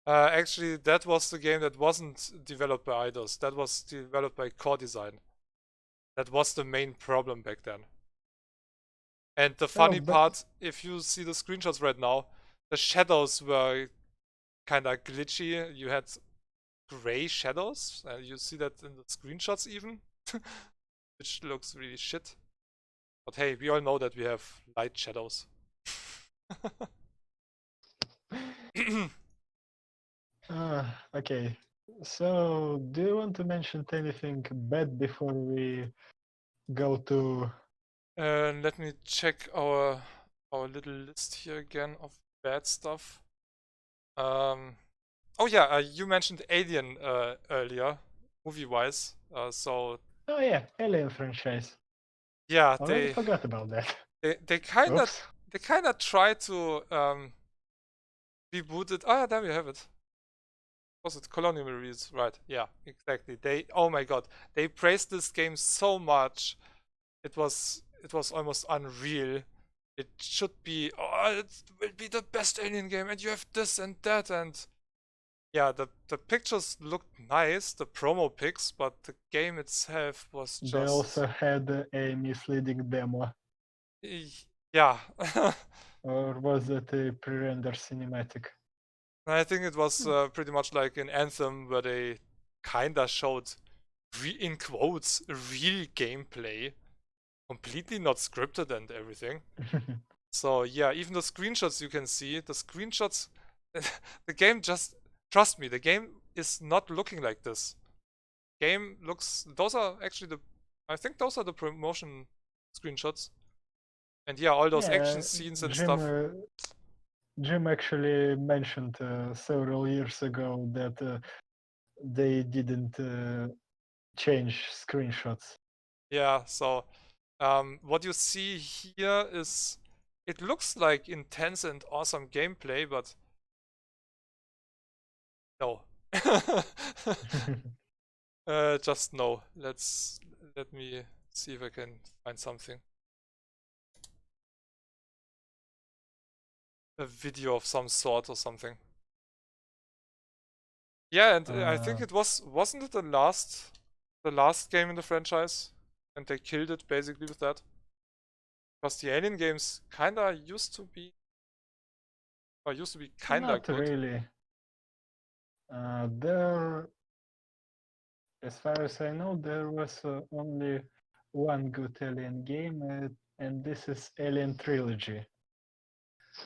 [SPEAKER 1] Actually, that was the game that wasn't developed by Eidos. That was developed by Core Design. That was the main problem back then. And the funny part, if you see the screenshots right now, the shadows were kind of glitchy. You had gray shadows. You see that in the screenshots even, which looks really shit. But hey, we all know that we have light shadows.
[SPEAKER 2] Okay, so do you want to mention anything bad before we go to...
[SPEAKER 1] Let me check our little list here again of bad stuff. Oh yeah, you mentioned Alien earlier, movie-wise.
[SPEAKER 2] Oh yeah, Alien franchise.
[SPEAKER 1] Yeah,
[SPEAKER 2] I forgot about that.
[SPEAKER 1] They kind of try to reboot it. Ah, there we have it. Was it Colonial Marines? Right. Yeah, exactly. Oh my god, they praised this game so much. It was almost unreal. It should be, oh, it will be the best Alien game, and you have this and that, and yeah, the pictures looked nice, the promo pics, but the game itself was just...
[SPEAKER 2] They also had a misleading demo.
[SPEAKER 1] Yeah.
[SPEAKER 2] Or was it a pre-render cinematic?
[SPEAKER 1] I think it was pretty much like in Anthem, where they kinda showed, in quotes, real gameplay. Completely not scripted and everything. So yeah, even the screenshots you can see, the screenshots, the game just, trust me, the game is not looking like this. Game looks, those are actually I think those are the promotion screenshots. And yeah, all those action scenes and stuff.
[SPEAKER 2] Jim actually mentioned several years ago that they didn't change screenshots.
[SPEAKER 1] Yeah, so what you see here is, it looks like intense and awesome gameplay, but no. Just no. Let me see if I can find something. A video of some sort or something. Yeah, and I think it wasn't it the last game in the franchise? And they killed it basically with that. Because the Alien games kinda used to be kinda
[SPEAKER 2] Not
[SPEAKER 1] good.
[SPEAKER 2] really. As far as I know, there was only one good Alien game, and this is Alien Trilogy.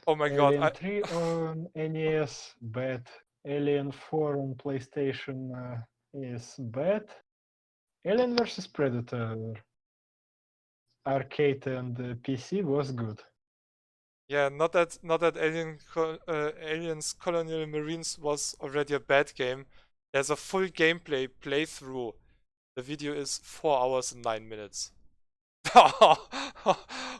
[SPEAKER 1] Oh my
[SPEAKER 2] Alien
[SPEAKER 1] god,
[SPEAKER 2] 3 on NES, bad. Alien 4 on PlayStation is bad. Alien vs Predator arcade and PC was good.
[SPEAKER 1] Yeah, not that Aliens Colonial Marines was already a bad game. There's a full gameplay playthrough. The video is 4 hours and 9 minutes. Oh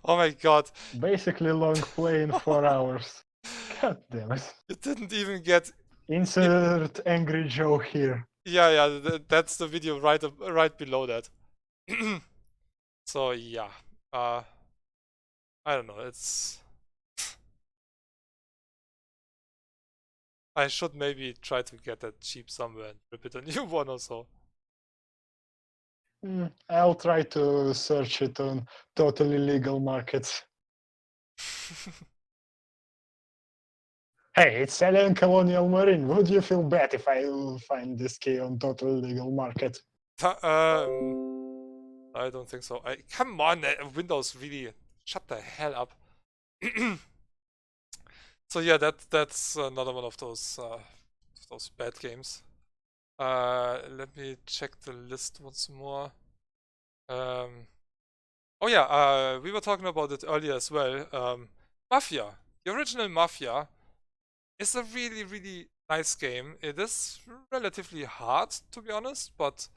[SPEAKER 1] my god.
[SPEAKER 2] Basically long play in 4 hours. God damn it.
[SPEAKER 1] You didn't even get...
[SPEAKER 2] Insert angry Joe here.
[SPEAKER 1] Yeah, that's the video right below that. So yeah, I don't know, it's... I should maybe try to get that cheap somewhere and rip it a new one or so.
[SPEAKER 2] I'll try to search it on totally legal markets. Hey, it's Alien Colonial Marine. Would you feel bad if I find this key on totally legal market?
[SPEAKER 1] I don't think so. Come on, Windows, really, shut the hell up. So yeah, that's another one of those bad games. Let me check the list once more. Oh yeah, we were talking about it earlier as well. Mafia, the original Mafia, is a really, really nice game. It is relatively hard, to be honest, but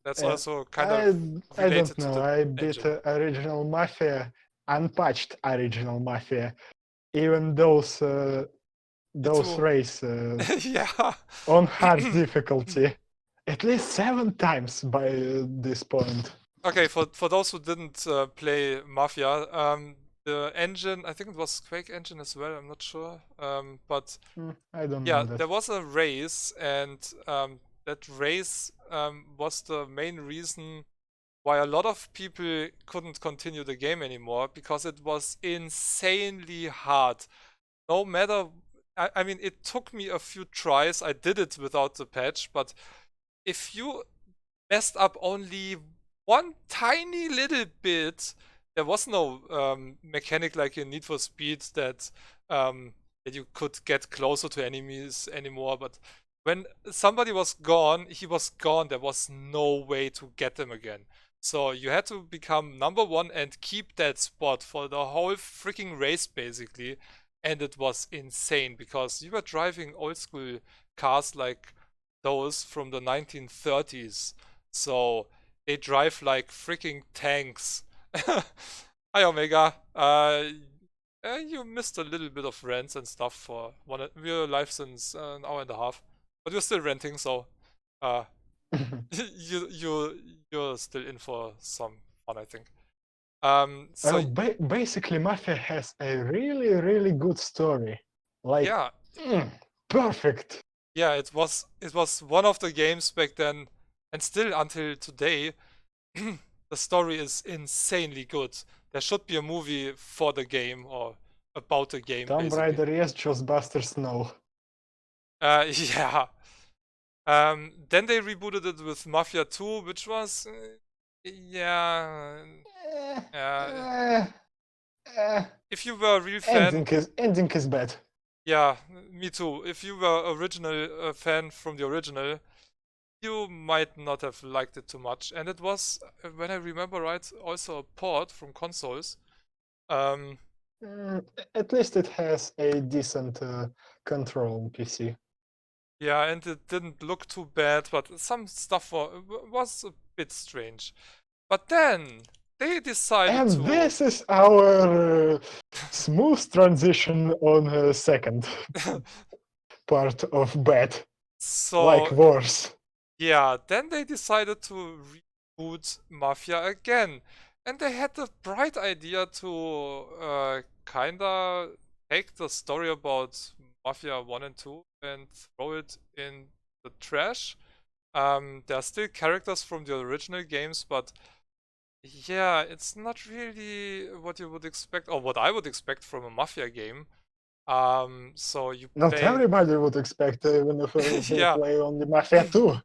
[SPEAKER 1] that's
[SPEAKER 2] Uh,
[SPEAKER 1] also kind
[SPEAKER 2] I
[SPEAKER 1] of
[SPEAKER 2] I don't
[SPEAKER 1] related to
[SPEAKER 2] know.
[SPEAKER 1] the
[SPEAKER 2] I beat
[SPEAKER 1] engine.
[SPEAKER 2] original Mafia, unpatched original Mafia. Even
[SPEAKER 1] Me
[SPEAKER 2] those
[SPEAKER 1] too.
[SPEAKER 2] race
[SPEAKER 1] Yeah.
[SPEAKER 2] on hard difficulty at least 7 times by this point.
[SPEAKER 1] Okay, for those who didn't play Mafia, the engine, I think it was Quake engine as well, I'm not sure. But
[SPEAKER 2] I don't
[SPEAKER 1] yeah,
[SPEAKER 2] know that.
[SPEAKER 1] there was a race, and that race was the main reason why a lot of people couldn't continue the game anymore, because it was insanely hard. No matter, I mean, it took me a few tries. I did it without the patch, but if you messed up only one tiny little bit, there was no mechanic like in Need for Speed that you could get closer to enemies anymore. But when somebody was gone, he was gone. There was no way to get them again. So you had to become number one and keep that spot for the whole freaking race, basically. And it was insane because you were driving old school cars like those from the 1930s. So they drive like freaking tanks. Hi Omega. You missed a little bit of rents and stuff for one. We're live since an hour and a half, but you're still renting, so uh, you're still in for some fun, I think. So
[SPEAKER 2] Basically, Mafia has a really, really good story. Like,
[SPEAKER 1] yeah,
[SPEAKER 2] perfect.
[SPEAKER 1] yeah, it was one of the games back then, and still until today. The story is insanely good. There should be a movie for the game or about the game,
[SPEAKER 2] Tomb
[SPEAKER 1] basically.
[SPEAKER 2] Raider, yes, Ghostbusters, no.
[SPEAKER 1] Yeah. Then they rebooted it with Mafia 2, which was, yeah,
[SPEAKER 2] Eh,
[SPEAKER 1] yeah.
[SPEAKER 2] eh, eh.
[SPEAKER 1] If you were a real fan,
[SPEAKER 2] Ending is bad.
[SPEAKER 1] yeah, me too. If you were original fan from the original, you might not have liked it too much. And it was, when I remember right, also a port from consoles. Um,
[SPEAKER 2] At least it has a decent control on PC.
[SPEAKER 1] Yeah, and it didn't look too bad, but some stuff was a bit strange. But then they decided
[SPEAKER 2] And
[SPEAKER 1] to.
[SPEAKER 2] this is our smooth transition on second part of bad, like
[SPEAKER 1] So,
[SPEAKER 2] worse.
[SPEAKER 1] yeah, then they decided to reboot Mafia again. And they had the bright idea to kinda take the story about Mafia 1 and 2 and throw it in the trash. There are still characters from the original games, but yeah, it's not really what you would expect, or what I would expect from a Mafia game. So you
[SPEAKER 2] Not
[SPEAKER 1] play,
[SPEAKER 2] everybody would expect, even if they
[SPEAKER 1] yeah,
[SPEAKER 2] play only Mafia 2.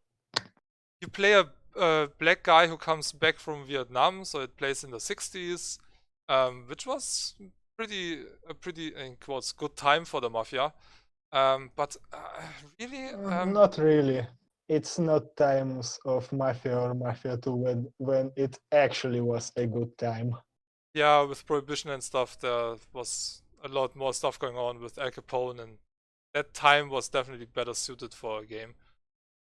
[SPEAKER 1] you play a black guy who comes back from Vietnam, so it plays in the 60s, which was a pretty, in quotes, good time for the Mafia. But really,
[SPEAKER 2] Not really. It's not times of Mafia or Mafia 2 when it actually was a good time.
[SPEAKER 1] yeah, with Prohibition and stuff, there was a lot more stuff going on with Al Capone, and that time was definitely better suited for a game.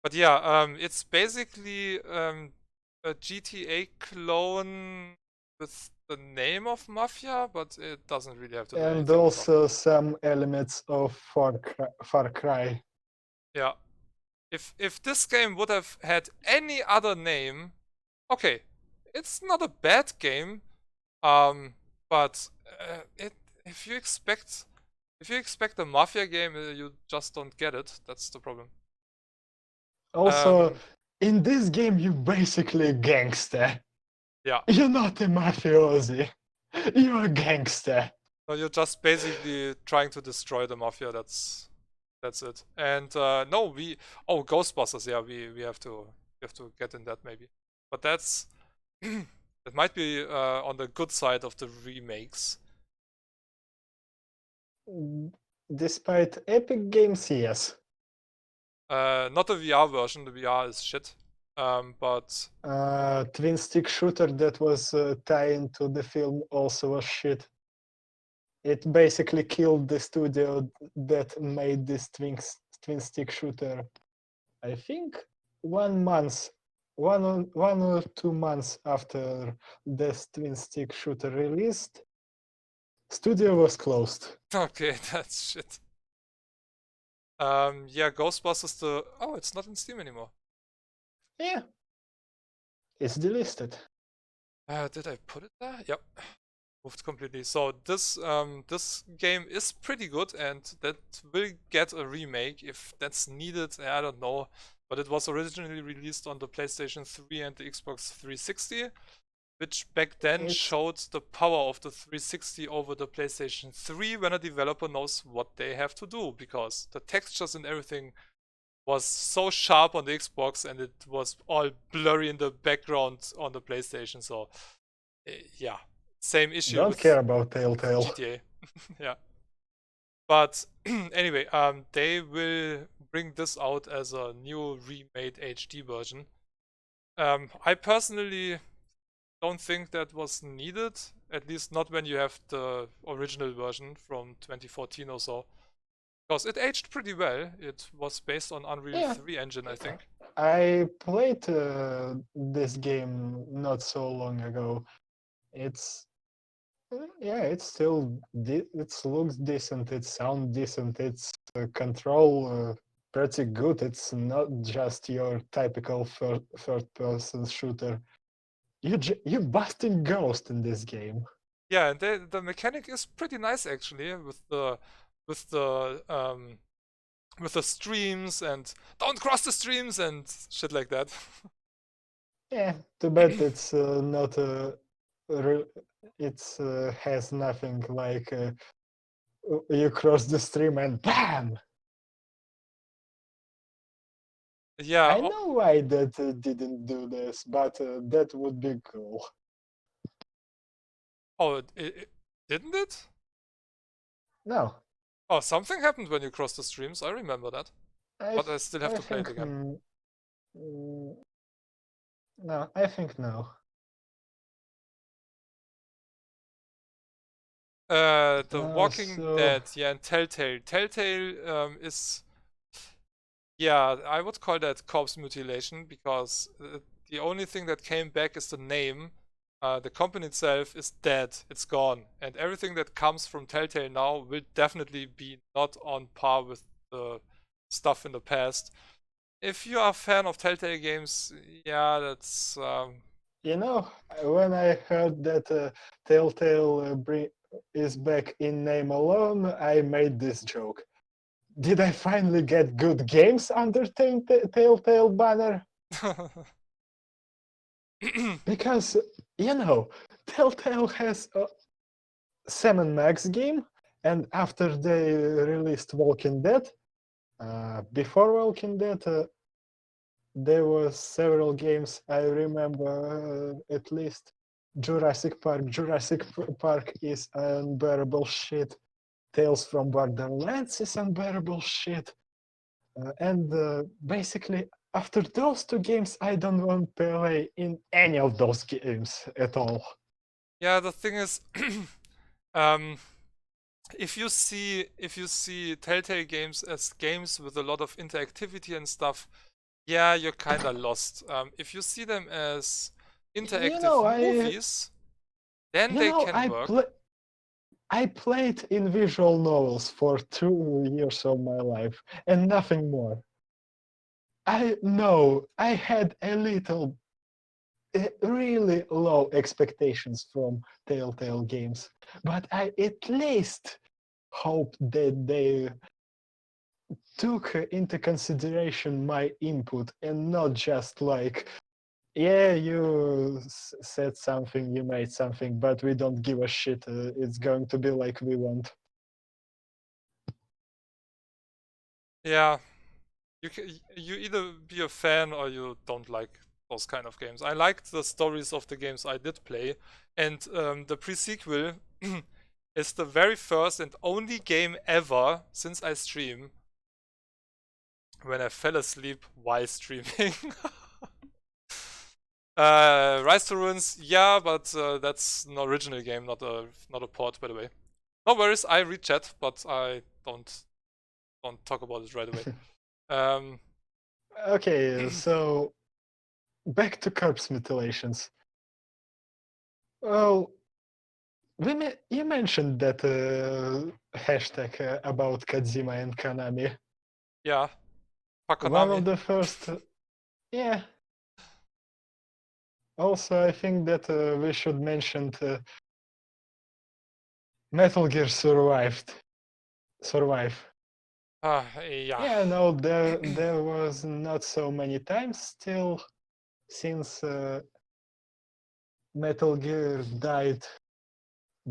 [SPEAKER 1] But yeah, it's basically a GTA clone with the name of Mafia, but it doesn't really have to do
[SPEAKER 2] And
[SPEAKER 1] anything with Mafia.
[SPEAKER 2] also some elements of Far Cry.
[SPEAKER 1] Yeah. If this game would have had any other name, okay, it's not a bad game. But it if you expect a Mafia game, you just don't get it. That's the problem.
[SPEAKER 2] Also, in this game, you're basically a gangster.
[SPEAKER 1] Yeah.
[SPEAKER 2] You're not a mafiosi. You're a gangster.
[SPEAKER 1] So you're just basically trying to destroy the Mafia. That's it. And no, Ghostbusters. Yeah, we have to get in that maybe. But that's that might be on the good side of the remakes.
[SPEAKER 2] Despite Epic Games, yes.
[SPEAKER 1] Not the VR version. The VR is shit. But
[SPEAKER 2] Twin stick shooter that was tied to the film also was shit. It basically killed the studio that made this twin stick shooter. I think 1 month, 1 or 2 months after this twin stick shooter released, studio was closed.
[SPEAKER 1] okay, that's shit. Yeah, Ghostbusters oh, it's not in Steam anymore.
[SPEAKER 2] Yeah, it's delisted.
[SPEAKER 1] Did I put it there? Yep. Moved completely. So this game is pretty good, and that will get a remake if that's needed. I don't know, but it was originally released on the PlayStation 3 and the Xbox 360, which back then showed the power of the 360 over the PlayStation 3 when a developer knows what they have to do, because the textures and everything was so sharp on the Xbox and it was all blurry in the background on the PlayStation. So yeah, same issue
[SPEAKER 2] Don't
[SPEAKER 1] with
[SPEAKER 2] care about Telltale.
[SPEAKER 1] GTA. Yeah. But anyway, they will bring this out as a new remade HD version. I personally don't think that was needed, at least not when you have the original version from 2014 or so. Because it aged pretty well. It was based on Unreal 3 engine, I think.
[SPEAKER 2] I played this game not so long ago. It's yeah, it's still it looks decent. It sounds decent. It's control pretty good. It's not just your typical third-person shooter. You busting ghost in this game.
[SPEAKER 1] Yeah, and the mechanic is pretty nice actually, with the streams and don't cross the streams and shit like that.
[SPEAKER 2] Yeah, too bad it's not it's has nothing like you cross the stream and BAM!
[SPEAKER 1] Yeah.
[SPEAKER 2] I know why that didn't do this, but that would be cool.
[SPEAKER 1] Oh, didn't it?
[SPEAKER 2] No.
[SPEAKER 1] Oh, something happened when you crossed the streams. I remember that. But I still have to play it
[SPEAKER 2] think,
[SPEAKER 1] again.
[SPEAKER 2] No, I think no.
[SPEAKER 1] The Walking Dead, yeah, and Telltale. Telltale is, yeah, I would call that corpse mutilation, because the only thing that came back is the name. The company itself is dead, it's gone, and everything that comes from Telltale now will definitely be not on par with the stuff in the past. If you are a fan of Telltale games, yeah, that's...
[SPEAKER 2] You know, when I heard that Telltale is back in name alone, I made this joke. Did I finally get good games under Telltale banner? Because, you know, Telltale has a Sam & Max game, and after they released Walking Dead, before Walking Dead, there were several games. I remember at least Jurassic Park. Jurassic Park is unbearable shit. Tales from Borderlands is unbearable shit. And basically, after those two games, I don't want to play in any of those games at all.
[SPEAKER 1] Yeah, the thing is, if you see Telltale games as games with a lot of interactivity and stuff, yeah, you're kind of lost. If you see them as interactive movies, then they can work.
[SPEAKER 2] I played in visual novels for 2 years of my life and nothing more. I know I had really low expectations from Telltale games, but I at least hope that they took into consideration my input and not just like, yeah, you said something, you made something, but we don't give a shit. It's going to be like we want.
[SPEAKER 1] Yeah, you either be a fan or you don't like those kind of games. I liked the stories of the games I did play, and the pre-sequel is the very first and only game ever since I stream when I fell asleep while streaming. Rise to Ruins, yeah, but that's an original game, not a port, by the way. No worries, I read chat, but I don't talk about it right away.
[SPEAKER 2] Okay, so back to corpse mutilations. Well, you mentioned that hashtag about Kojima and Konami.
[SPEAKER 1] Yeah, fuck
[SPEAKER 2] One
[SPEAKER 1] Konami.
[SPEAKER 2] of the first, yeah. Also, I think that we should mention Metal Gear Survive.
[SPEAKER 1] Yeah.
[SPEAKER 2] Yeah, no, there was not so many times still since Metal Gear died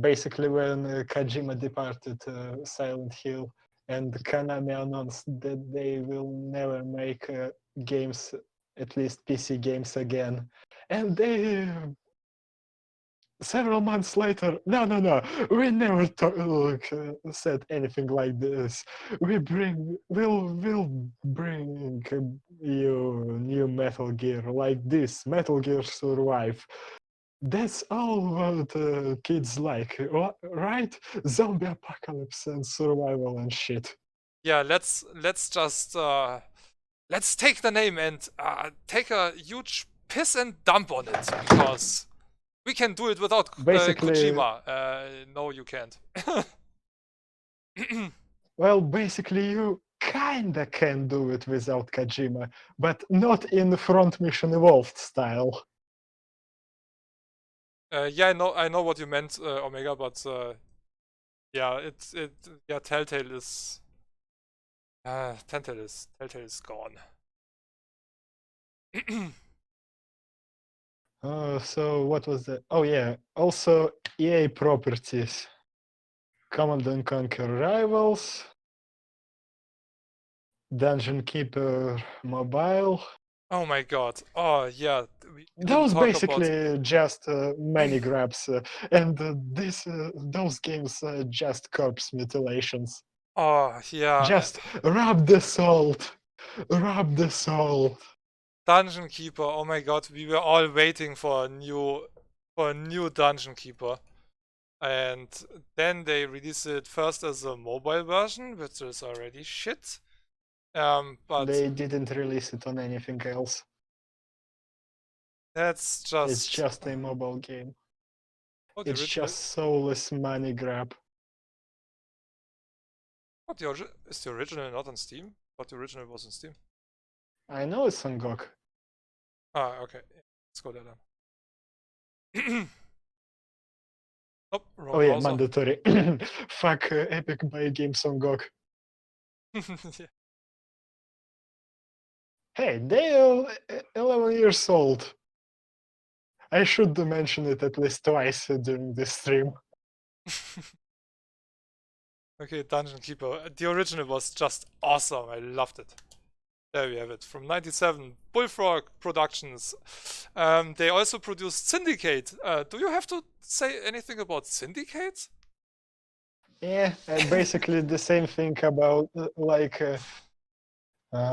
[SPEAKER 2] basically when Kojima departed Silent Hill, and Konami announced that they will never make games, at least PC games again. And they several months later, no, we never said anything like this. We'll bring you new Metal Gear like this, Metal Gear Survive. That's all what kids like, right? Zombie apocalypse and survival and shit.
[SPEAKER 1] Yeah, let's just let's take the name and take a huge piss and dump on it, because we can do it without
[SPEAKER 2] Basically,
[SPEAKER 1] Kojima. No, you can't.
[SPEAKER 2] well, basically you kinda can do it without Kojima, but not in Front Mission Evolved style.
[SPEAKER 1] Yeah, I know what you meant, Omega, but yeah, Telltale is Telltale is gone.
[SPEAKER 2] So what was that? Oh yeah, also EA properties. Command and Conquer Rivals, Dungeon Keeper Mobile.
[SPEAKER 1] Oh my god. Oh yeah, we didn't
[SPEAKER 2] Those
[SPEAKER 1] talk about.
[SPEAKER 2] basically just money grabs, and those games just corpse mutilations.
[SPEAKER 1] Oh yeah,
[SPEAKER 2] Just rub the salt, rub the salt.
[SPEAKER 1] Dungeon Keeper. Oh my god, we were all waiting for a new Dungeon Keeper. And then they released it first as a mobile version, which is already shit. But
[SPEAKER 2] They didn't release it on anything else.
[SPEAKER 1] that's
[SPEAKER 2] It's
[SPEAKER 1] just
[SPEAKER 2] just a mobile game.
[SPEAKER 1] what the
[SPEAKER 2] It's
[SPEAKER 1] original.
[SPEAKER 2] just soulless money grab.
[SPEAKER 1] Is the original not on Steam? But the original was on Steam.
[SPEAKER 2] I know it's on GOG.
[SPEAKER 1] Ah, okay. Let's go there then. Oh, wrong
[SPEAKER 2] Oh yeah,
[SPEAKER 1] browser.
[SPEAKER 2] mandatory. Fuck Epic buy games on GOG.
[SPEAKER 1] Yeah.
[SPEAKER 2] Hey, they're 11 years old. I should mention it at least twice during this stream.
[SPEAKER 1] Okay, Dungeon Keeper. The original was just awesome. I loved it. There we have it. From 97, Bullfrog Productions. They also produced Syndicate. Do you have to say anything about Syndicate?
[SPEAKER 2] Yeah, basically the same thing about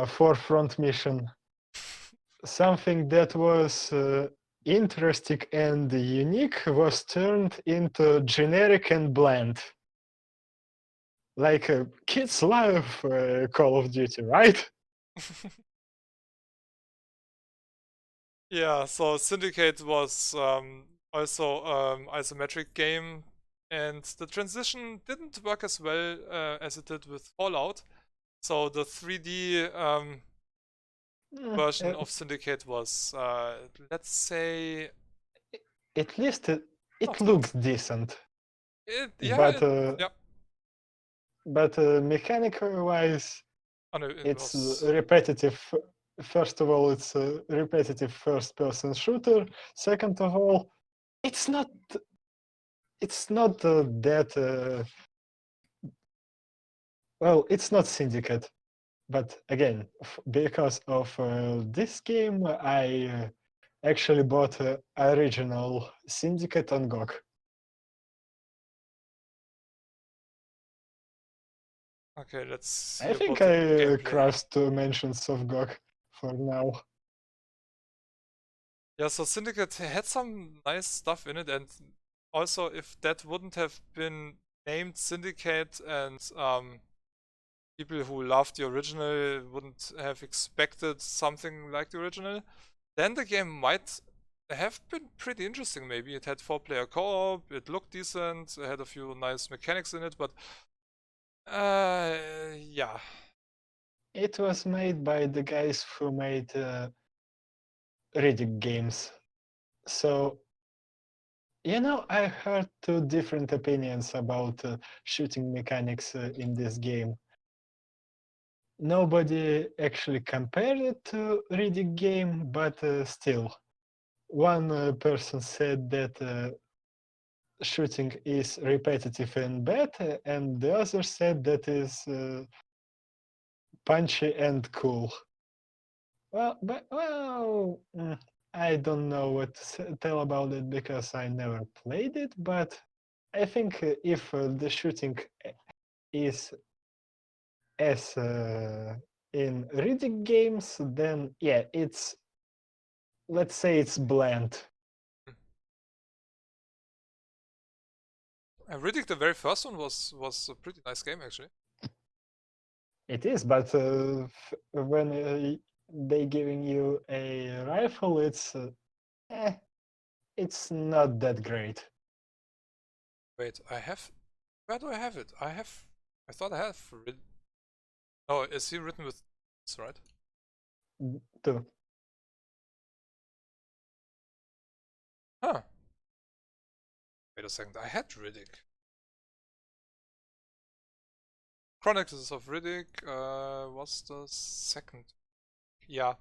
[SPEAKER 2] Forefront Mission. Something that was interesting and unique was turned into generic and bland. Like kids love Call of Duty, right?
[SPEAKER 1] Yeah, so Syndicate was also isometric game, and the transition didn't work as well as it did with Fallout. So the 3D version of Syndicate was, let's say,
[SPEAKER 2] at least it
[SPEAKER 1] not
[SPEAKER 2] looks
[SPEAKER 1] good.
[SPEAKER 2] decent.
[SPEAKER 1] Yeah,
[SPEAKER 2] But mechanical wise,
[SPEAKER 1] oh, no,
[SPEAKER 2] it's
[SPEAKER 1] was...
[SPEAKER 2] repetitive. First of all, it's a repetitive first-person shooter. Second of all, it's not that well. It's not Syndicate, but again, because of this game, I actually bought original Syndicate on GOG.
[SPEAKER 1] Okay, let's see
[SPEAKER 2] I
[SPEAKER 1] about
[SPEAKER 2] think
[SPEAKER 1] the
[SPEAKER 2] I
[SPEAKER 1] gameplay.
[SPEAKER 2] crossed 2 mentions of GOG for now.
[SPEAKER 1] Yeah, so Syndicate had some nice stuff in it, and also if that wouldn't have been named Syndicate and people who loved the original wouldn't have expected something like the original, then the game might have been pretty interesting. Maybe it had 4-player co-op, it looked decent, it had a few nice mechanics in it, but yeah.
[SPEAKER 2] It was made by the guys who made Riddick games. So, I heard two different opinions about shooting mechanics in this game. Nobody actually compared it to Riddick game, but still, one person said that shooting is repetitive and bad, and the other said that is punchy and cool. I don't know what to tell about it because I never played it, but I think if the shooting is as in Riddick games, then yeah, let's say it's bland.
[SPEAKER 1] Riddick, the very first one, was a pretty nice game actually.
[SPEAKER 2] It is, but when they giving you a rifle, it's not that great.
[SPEAKER 1] Wait, where do I have it? I thought I have Oh, is he written with this, right?
[SPEAKER 2] Too.
[SPEAKER 1] Huh. Wait a second, I had Riddick. Chronicles of Riddick was the second. Yeah.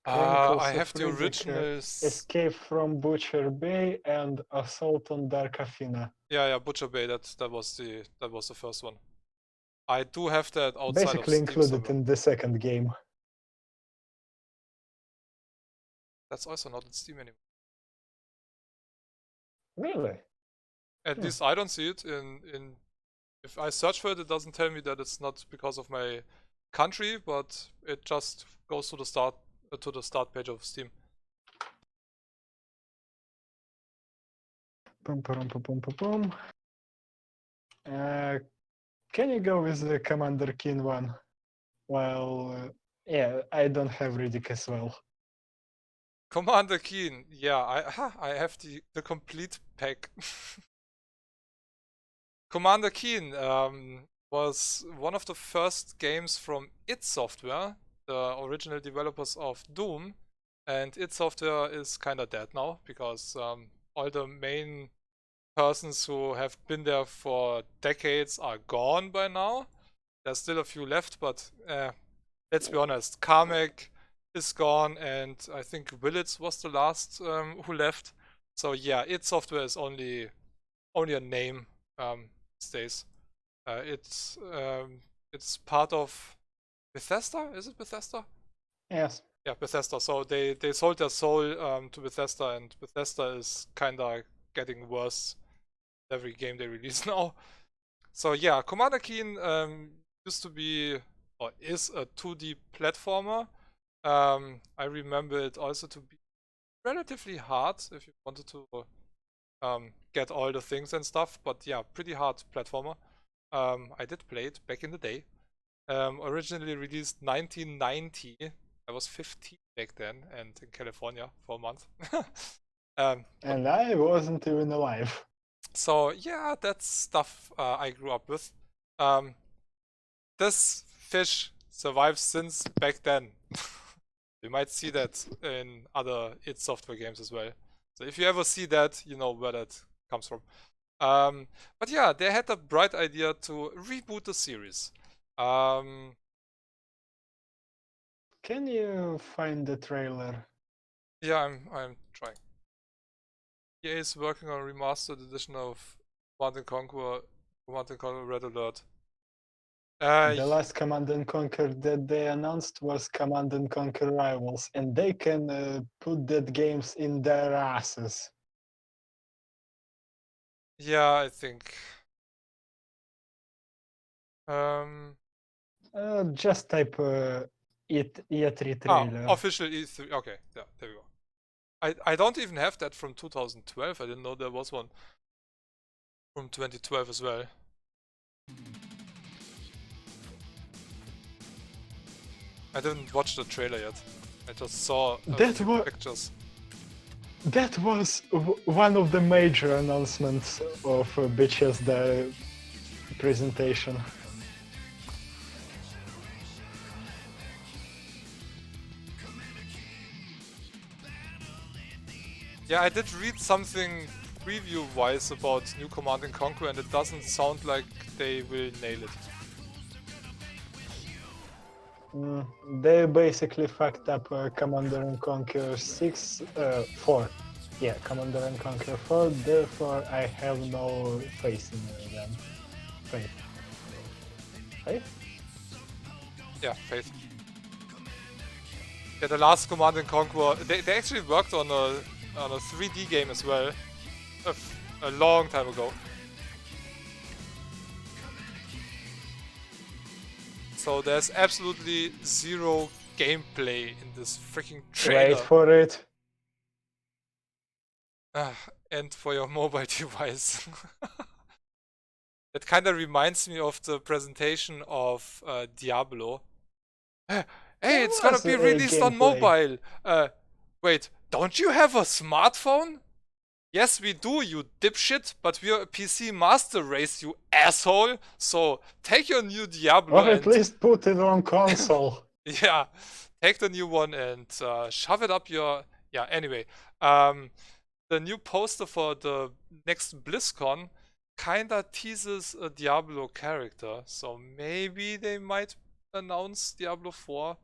[SPEAKER 2] Chronicles
[SPEAKER 1] I
[SPEAKER 2] of
[SPEAKER 1] have the
[SPEAKER 2] Riddick,
[SPEAKER 1] original.
[SPEAKER 2] Escape from Butcher Bay and Assault on Dark Athena.
[SPEAKER 1] Yeah, Butcher Bay. That was the first one. I do have that outside
[SPEAKER 2] Basically
[SPEAKER 1] of Steam
[SPEAKER 2] included
[SPEAKER 1] somewhere.
[SPEAKER 2] in the second game.
[SPEAKER 1] That's also not in Steam anymore.
[SPEAKER 2] Really?
[SPEAKER 1] At least I don't see it in. If I search for it, it doesn't tell me that it's not because of my country, but it just goes to the start page of Steam.
[SPEAKER 2] Can you go with the Commander Keen one? Well, yeah, I don't have Riddick as well.
[SPEAKER 1] Commander Keen, yeah, I have the complete pack. Commander Keen was one of the first games from id Software, the original developers of Doom, and id Software is kinda dead now because all the main persons who have been there for decades are gone by now. There's still a few left, but let's be honest, Carmack is gone, and I think Willits was the last who left. So yeah, id Software is only a name these days. It's part of Bethesda. Is it Bethesda?
[SPEAKER 2] Yes.
[SPEAKER 1] Yeah, Bethesda. So they sold their soul to Bethesda, and Bethesda is kinda getting worse every game they release now. So yeah, Commander Keen used to be, or is, a 2D platformer. I remember it also to be relatively hard if you wanted to get all the things and stuff, but yeah, pretty hard platformer. I did play it back in the day. Originally released 1990. I was 15 back then and in California for a month.
[SPEAKER 2] And I wasn't even alive.
[SPEAKER 1] So yeah, that's stuff I grew up with. This fish survives since back then. You might see that in other id Software games as well. So if you ever see that, you know where that comes from. But yeah, they had a bright idea to reboot the series.
[SPEAKER 2] Can you find the trailer?
[SPEAKER 1] Yeah, I'm trying. EA is working on a remastered edition of Command & Conquer Red Alert.
[SPEAKER 2] The last Command & Conquer that they announced was Command & Conquer Rivals, and they can put that games in their asses.
[SPEAKER 1] Yeah, I think.
[SPEAKER 2] Just type E3 trailer.
[SPEAKER 1] Official E3. Okay, yeah, there we go. I don't even have that from 2012. I didn't know there was one from 2012 as well. I didn't watch the trailer yet. I just saw pictures.
[SPEAKER 2] That was one of the major announcements of Bethesda presentation.
[SPEAKER 1] Yeah, I did read something preview-wise about New Command & Conquer, and it doesn't sound like they will nail it.
[SPEAKER 2] They basically fucked up Commander & Conquer 4. Yeah, Commander & Conquer 4, therefore I have no faith in them. Faith?
[SPEAKER 1] Yeah, faith. Yeah, the last Command & Conquer, they actually worked on a 3D game as well, a long time ago. So there's absolutely zero gameplay in this freaking trailer.
[SPEAKER 2] Wait for it.
[SPEAKER 1] And for your mobile device. That kind of reminds me of the presentation of Diablo. Hey, it's gonna be released on mobile. Wait, don't you have a smartphone? Yes, we do, you dipshit, but we're a PC master race, you asshole. So take your new Diablo
[SPEAKER 2] or at least put it on console.
[SPEAKER 1] Yeah, take the new one and shove it up your... Yeah, anyway. The new poster for the next BlizzCon kinda teases a Diablo character. So maybe they might announce Diablo 4.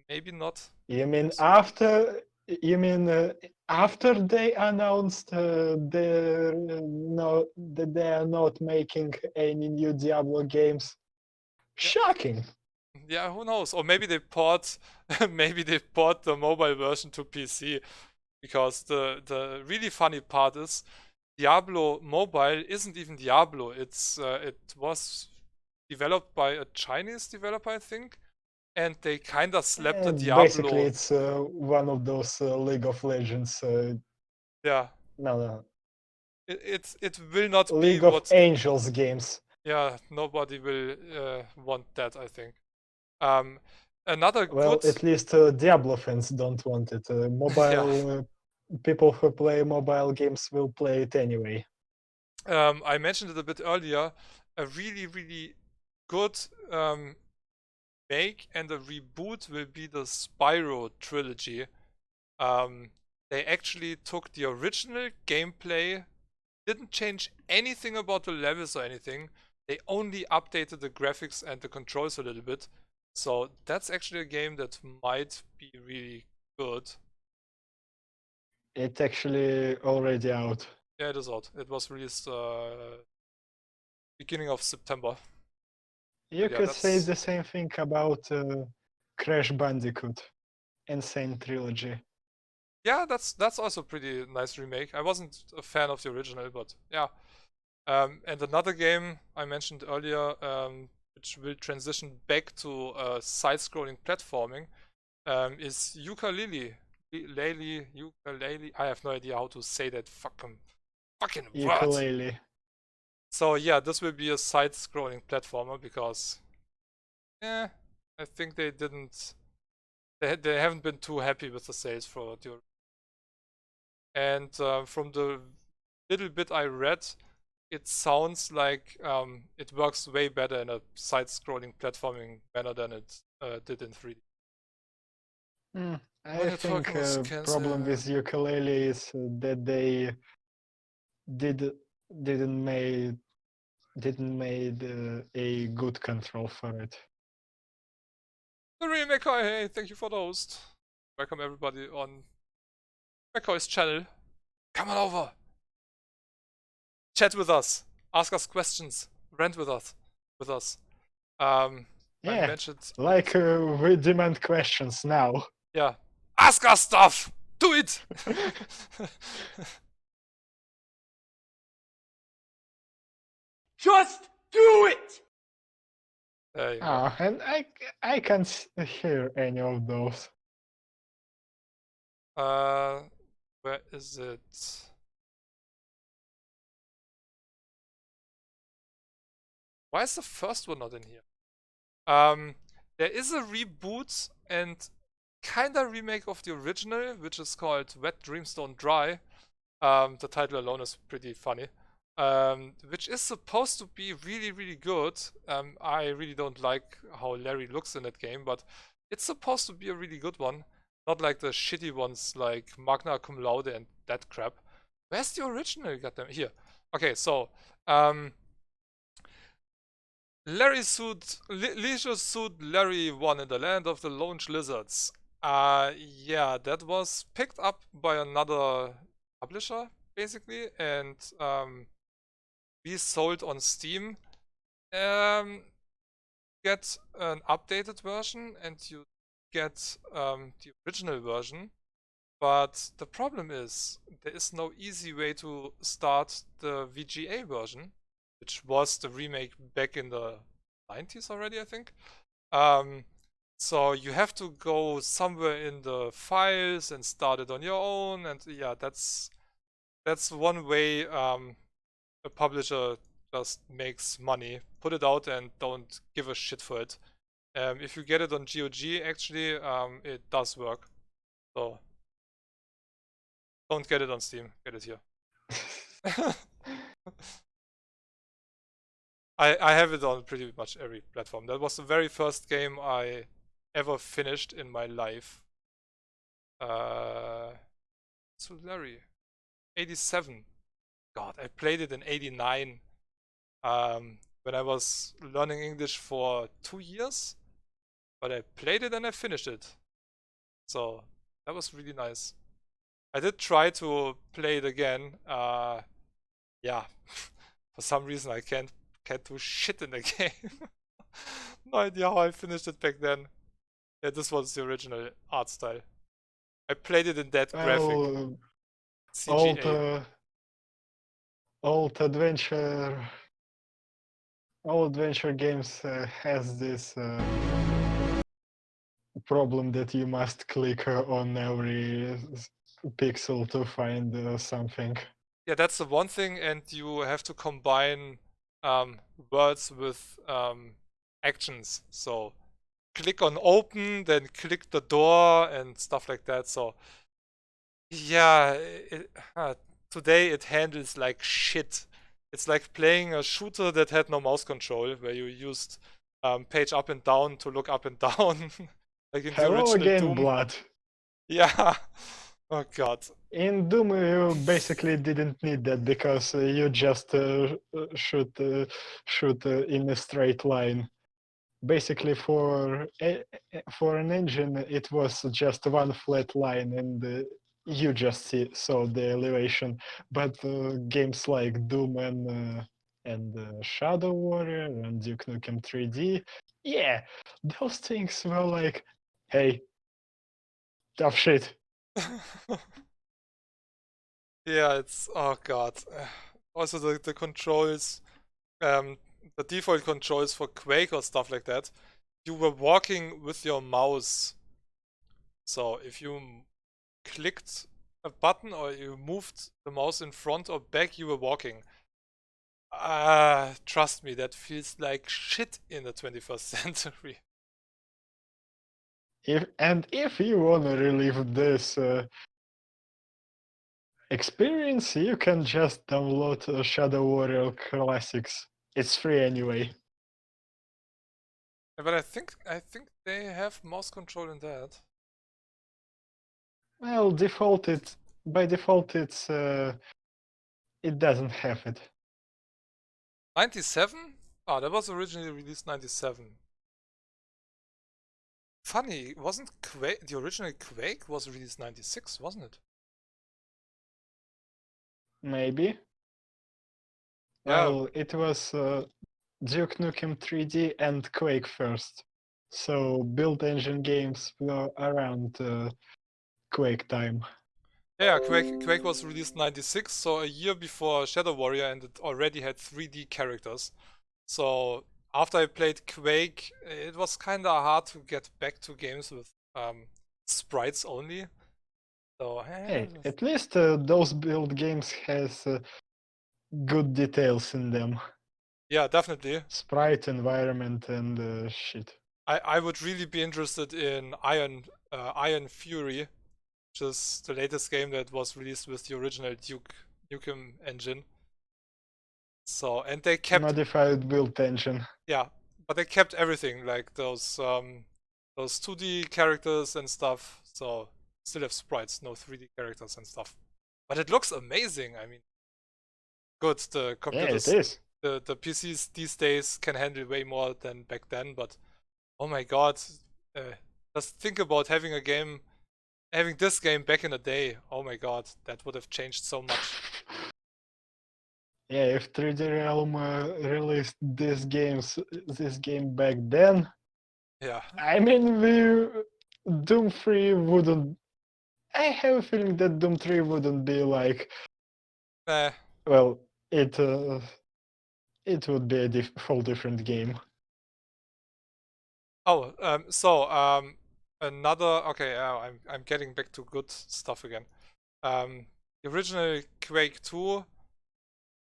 [SPEAKER 1] Maybe not.
[SPEAKER 2] You mean after? You mean after they announced that they are not making any new Diablo games? Shocking.
[SPEAKER 1] Yeah, who knows? Or maybe they port the mobile version to PC, because the really funny part is Diablo Mobile isn't even Diablo. It was developed by a Chinese developer, I think, and they kinda slapped the Diablo.
[SPEAKER 2] Basically, it's one of those League of Legends.
[SPEAKER 1] Yeah.
[SPEAKER 2] No.
[SPEAKER 1] It will not
[SPEAKER 2] League
[SPEAKER 1] be
[SPEAKER 2] of Angels games.
[SPEAKER 1] Yeah, nobody will want that, I think. Another
[SPEAKER 2] well,
[SPEAKER 1] good...
[SPEAKER 2] at least Diablo fans don't want it. Mobile people who play mobile games will play it anyway.
[SPEAKER 1] I mentioned it a bit earlier. A really, really good make and a reboot will be the Spyro trilogy. They actually took the original gameplay, didn't change anything about the levels or anything. They only updated the graphics and the controls a little bit. So that's actually a game that might be really good.
[SPEAKER 2] It's actually already out.
[SPEAKER 1] Yeah, it is out. It was released beginning of September.
[SPEAKER 2] You could say the same thing about Crash Bandicoot, Insane Trilogy.
[SPEAKER 1] Yeah, that's also a pretty nice remake. I wasn't a fan of the original, but yeah. And another game I mentioned earlier, which will transition back to side-scrolling platforming, is Yooka-Laylee. Yooka-Laylee. I have no idea how to say that fucking
[SPEAKER 2] Yooka-Laylee.
[SPEAKER 1] word. So yeah, this will be a side-scrolling platformer because, I think they didn't. They haven't been too happy with the sales for the. And from the little bit I read, it sounds like it works way better in a side-scrolling platforming manner than it did in 3D.
[SPEAKER 2] I think the problem with Yooka-Laylee is that they didn't made a good control for it.
[SPEAKER 1] The Remake, hey, thank you for the host. Welcome everybody on McCoy's channel. Come on over. Chat with us. Ask us questions. Rant with us.
[SPEAKER 2] Yeah,
[SPEAKER 1] I mentioned,
[SPEAKER 2] like we demand questions now.
[SPEAKER 1] Yeah. Ask us stuff! Do it!
[SPEAKER 3] Just do it!
[SPEAKER 1] There you go.
[SPEAKER 2] And I can't hear any of those.
[SPEAKER 1] Where is it? Why is the first one not in here? There is a reboot and kinda remake of the original, which is called Wet Dreams Don't Dry. The title alone is pretty funny. Which is supposed to be really, really good. I really don't like how Larry looks in that game, but it's supposed to be a really good one. Not like the shitty ones like Magna Cum Laude and that crap. Where's the original? Goddamn, here. Okay, so Leisure Suit Larry 1 in the Land of the Lounge Lizards. Yeah, that was picked up by another publisher, basically, and resold on Steam. Get an updated version and you get the original version. But the problem is, there is no easy way to start the VGA version, which was the remake back in the 90s already, I think. So you have to go somewhere in the files and start it on your own, and yeah, that's one way a publisher just makes money. Put it out and don't give a shit for it. If you get it on GOG, actually, it does work. So don't get it on Steam. Get it here. I have it on pretty much every platform. That was the very first game I ever finished in my life. So Larry, 87. God, I played it in 89. When I was learning English for 2 years. But I played it and I finished it. So that was really nice. I did try to play it again. Yeah, for some reason I can't do shit in the game. No idea how I finished it back then. Yeah, this was the original art style. I played it in that graphic
[SPEAKER 2] Well,
[SPEAKER 1] CGA.
[SPEAKER 2] old adventure games has this problem that you must click on every pixel to find something.
[SPEAKER 1] Yeah, that's the one thing, and you have to combine words with actions. So click on open, then click the door and stuff like that. So yeah, today it handles like shit. It's like playing a shooter that had no mouse control, where you used page up and down to look up and down, like in the
[SPEAKER 2] Hello
[SPEAKER 1] original
[SPEAKER 2] again,
[SPEAKER 1] Doom.
[SPEAKER 2] Blood.
[SPEAKER 1] Yeah. Oh god.
[SPEAKER 2] In Doom, you basically didn't need that because you just shoot in a straight line. Basically, for an engine, it was just one flat line, and you just saw the elevation. But games like Doom and Shadow Warrior and Duke Nukem 3D, yeah, those things were like, hey, tough shit.
[SPEAKER 1] Yeah, it's oh god. Also the controls, the default controls for Quake or stuff like that, you were walking with your mouse. So if you clicked a button or you moved the mouse in front or back, you were walking. Trust me, that feels like shit in the 21st century.
[SPEAKER 2] If you wanna relive this experience, you can just download Shadow Warrior Classics. It's free anyway.
[SPEAKER 1] But I think they have mouse control in that.
[SPEAKER 2] Well, by default it doesn't have it.
[SPEAKER 1] 97? Ah, that was originally released 97. Funny, wasn't Quake, the original Quake was released 96, wasn't it?
[SPEAKER 2] Maybe.
[SPEAKER 1] Yeah.
[SPEAKER 2] Well, it was Duke Nukem 3D and Quake first. So build engine games were around Quake time.
[SPEAKER 1] Yeah, Quake was released 96, so a year before Shadow Warrior, and it already had 3D characters. So after I played Quake, it was kinda hard to get back to games with sprites only. So
[SPEAKER 2] Hey, at least those build games has good details in them.
[SPEAKER 1] yeah, definitely.
[SPEAKER 2] Sprite, environment, and shit.
[SPEAKER 1] I would really be interested in Iron Fury, which is the latest game that was released with the original Duke Nukem engine. So, and they kept
[SPEAKER 2] Modified build engine.
[SPEAKER 1] yeah, but they kept everything like those 2D characters and stuff. So still have sprites, no 3D characters and stuff. But it looks amazing. I mean, good. The
[SPEAKER 2] Yeah, it
[SPEAKER 1] computers,
[SPEAKER 2] is.
[SPEAKER 1] the PCs these days can handle way more than back then. But oh my god, just think about having this game back in the day. Oh my god, that would have changed so much.
[SPEAKER 2] Yeah, if 3D Realm released this game back then,
[SPEAKER 1] Yeah,
[SPEAKER 2] I mean, Doom 3 wouldn't. I have a feeling that Doom 3 wouldn't be like.
[SPEAKER 1] eh.
[SPEAKER 2] Well, it would be a whole different game.
[SPEAKER 1] Oh, another. Okay, I'm getting back to good stuff again. The original Quake 2.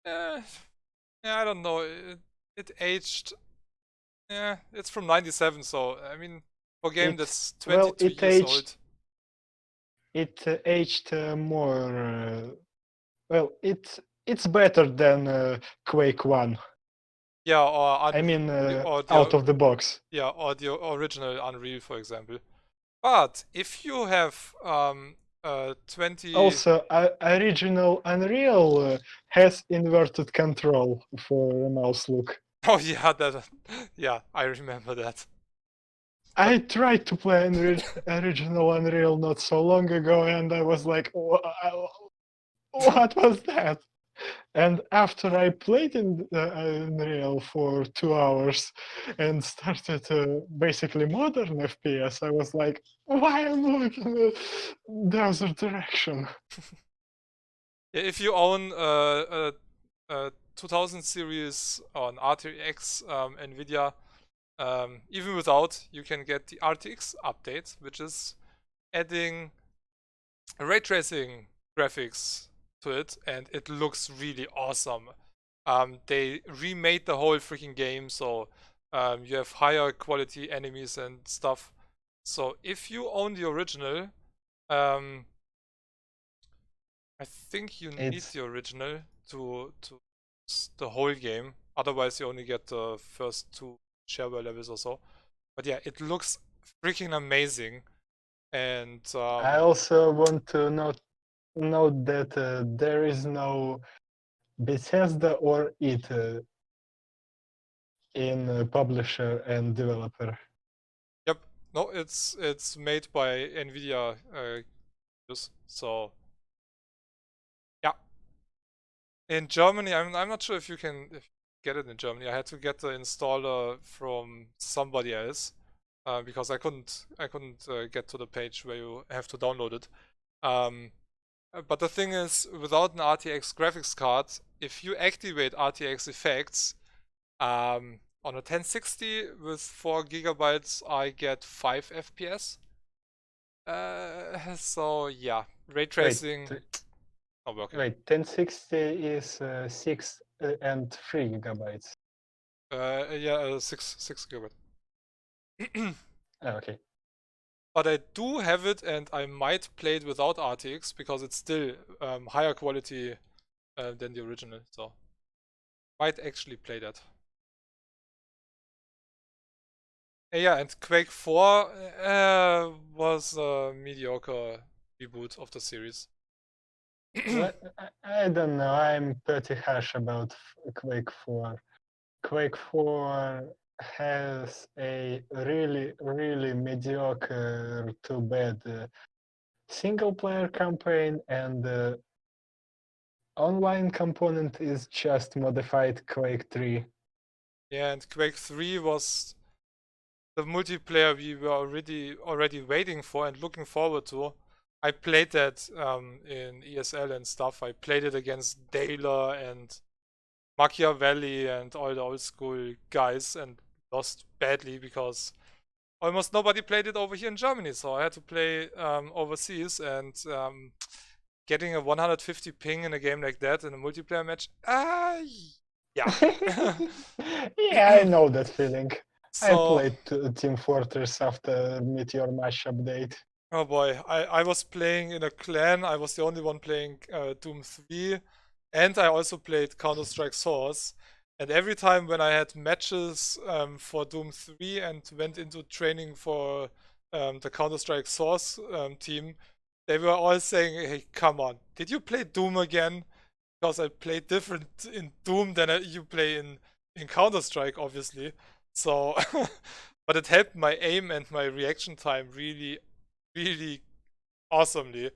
[SPEAKER 1] Yeah, I don't know. It aged. Yeah, it's from '97, so I mean, for a game that's 22 years old.
[SPEAKER 2] It aged more. Well, it's better than Quake 1.
[SPEAKER 1] Yeah, or
[SPEAKER 2] I mean,
[SPEAKER 1] or
[SPEAKER 2] out of the box.
[SPEAKER 1] yeah, or the original Unreal, for example. But if you have 20.
[SPEAKER 2] Also, original Unreal has inverted control for a mouse look.
[SPEAKER 1] Oh yeah, yeah, I remember that.
[SPEAKER 2] I tried to play original Unreal not so long ago, and I was like, what was that? And after I played in Unreal for 2 hours and started basically modern FPS, I was like, why am I looking the other direction?
[SPEAKER 1] Yeah, if you own a 2000 series on RTX NVIDIA, even without, you can get the RTX update, which is adding ray tracing graphics to it, and it looks really awesome. They remade the whole freaking game, so you have higher quality enemies and stuff. So if you own the original, I think you need the original to the whole game. Otherwise, you only get the first 2 shareware levels or so. But yeah, it looks freaking amazing. And
[SPEAKER 2] I also want to note that there is no Bethesda or it in publisher and developer.
[SPEAKER 1] yep, no, it's made by NVIDIA. So yeah, in Germany, I'm not sure if you can get it in Germany. I had to get the installer from somebody else. Because I couldn't get to the page where you have to download it. But the thing is, without an RTX graphics card, if you activate RTX effects on a 1060 with 4 gigabytes, I get 5 FPS. So yeah, ray tracing not working.
[SPEAKER 2] Wait, 1060 is 6 and 3 gigabytes.
[SPEAKER 1] Yeah, 6 gigabyte.
[SPEAKER 2] Okay.
[SPEAKER 1] But I do have it, and I might play it without RTX because it's still higher quality than the original. So might actually play that. Yeah, and Quake 4 was a mediocre reboot of the series.
[SPEAKER 2] I don't know. I'm pretty harsh about Quake 4. Quake 4 has a really, really mediocre to bad single player campaign, and the online component is just modified Quake 3.
[SPEAKER 1] Yeah, and Quake 3 was the multiplayer we were already waiting for and looking forward to. I played that in ESL and stuff. I played it against Dayler and Machiavelli and all the old school guys and lost badly because almost nobody played it over here in Germany, so I had to play overseas, and getting a 150 ping in a game like that in a multiplayer match, yeah.
[SPEAKER 2] Yeah, I know that feeling. I
[SPEAKER 1] So,
[SPEAKER 2] played Team Fortress after Meteor Mash update.
[SPEAKER 1] oh boy, I was playing in a clan. I was the only one playing Doom 3, and I also played Counter-Strike Source. And every time when I had matches for Doom 3 and went into training for the Counter-Strike Source team, they were all saying, "Hey, come on, did you play Doom again?" Because I played different in Doom than you play in Counter-Strike, obviously. So, but it helped my aim and my reaction time really, really awesomely.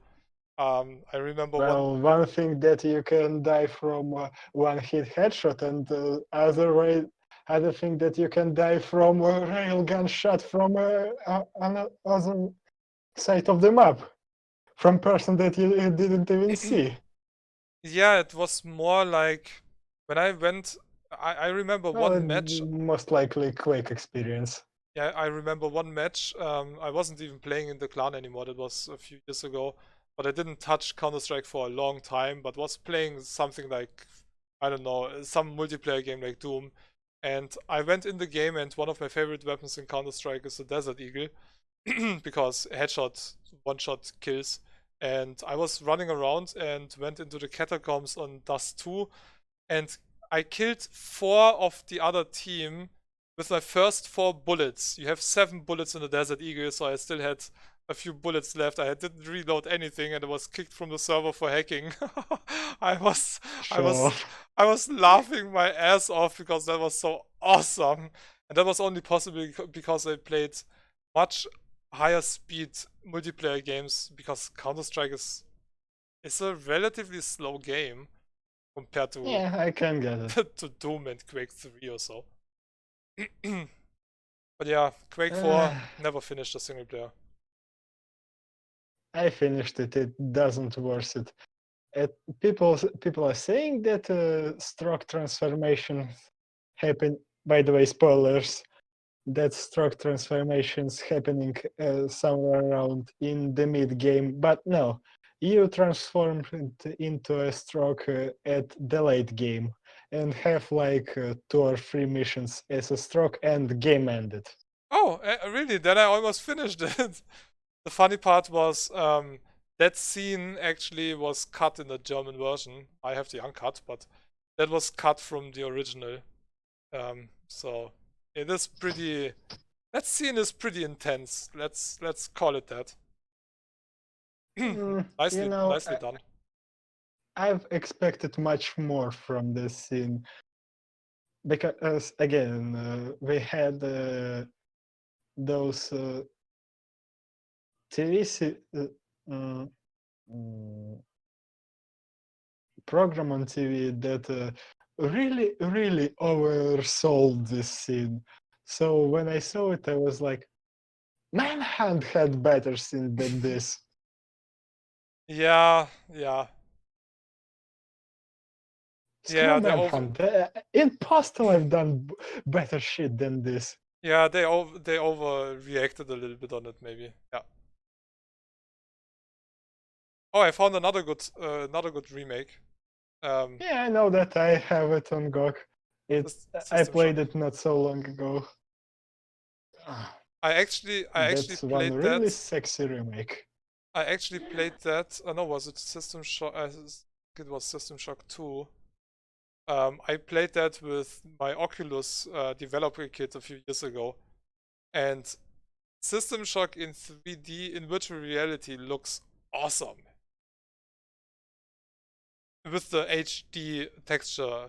[SPEAKER 1] I remember
[SPEAKER 2] Well, one thing that you can die from one hit headshot, and other thing that you can die from a railgun shot from another side of the map, from person that you didn't even see.
[SPEAKER 1] yeah, it was more like when I went. I remember
[SPEAKER 2] Well,
[SPEAKER 1] one match.
[SPEAKER 2] most likely Quake experience.
[SPEAKER 1] Yeah, I remember one match. I wasn't even playing in the clan anymore. That was a few years ago. But I didn't touch Counter-Strike for a long time, but was playing something like, I don't know, some multiplayer game like Doom. And I went in the game, and one of my favorite weapons in Counter-Strike is the Desert Eagle, because headshot, one-shot kills. And I was running around and went into the catacombs on Dust 2, and I killed 4 of the other team with my first 4 bullets. You have 7 bullets in the Desert Eagle, so I still had a few bullets left. I didn't reload anything, and I was kicked from the server for hacking. I was, I
[SPEAKER 2] Sure.
[SPEAKER 1] was, I was laughing my ass off because that was so awesome, and that was only possible because I played much higher speed multiplayer games, because Counter Strike is a relatively slow game compared to
[SPEAKER 2] Yeah, I can get it.
[SPEAKER 1] to Doom and Quake 3 or so. But yeah, Quake 4
[SPEAKER 2] Uh,
[SPEAKER 1] never finished a single player.
[SPEAKER 2] I finished it. It doesn't worth it. People are saying that stroke transformations happen. By the way, spoilers. That stroke transformations happening somewhere around in the mid game, but no, you transform it into a stroke at the late game and have like 2 or 3 missions as a stroke, and game ended.
[SPEAKER 1] Oh, really? Then I almost finished it. The funny part was that scene actually was cut in the German version. I have the uncut, but that was cut from the original. So it is pretty. That scene is pretty intense. Let's call it that.
[SPEAKER 2] You
[SPEAKER 1] nicely,
[SPEAKER 2] know,
[SPEAKER 1] nicely done.
[SPEAKER 2] I've expected much more from this scene because again we had those TV mm, mm, program on TV that really oversold this scene. So when I saw it, I was like, Manhunt had better scene than this.
[SPEAKER 1] Yeah, yeah,
[SPEAKER 2] Screw
[SPEAKER 1] yeah. They over.
[SPEAKER 2] Manhunt. In Postal, I've done better shit than this.
[SPEAKER 1] Yeah, they overreacted a little bit on it, maybe. Yeah. Oh, I found another good remake.
[SPEAKER 2] Yeah, I know that. I have it on GOG. I
[SPEAKER 1] System Shock.
[SPEAKER 2] played it not so long ago. Ah,
[SPEAKER 1] I actually
[SPEAKER 2] that's one
[SPEAKER 1] played
[SPEAKER 2] really
[SPEAKER 1] that.
[SPEAKER 2] sexy remake.
[SPEAKER 1] I actually played that. Oh no, was it System Shock? It was System Shock 2. I played that with my Oculus developer kit a few years ago, and System Shock in 3D in virtual reality looks awesome with the HD texture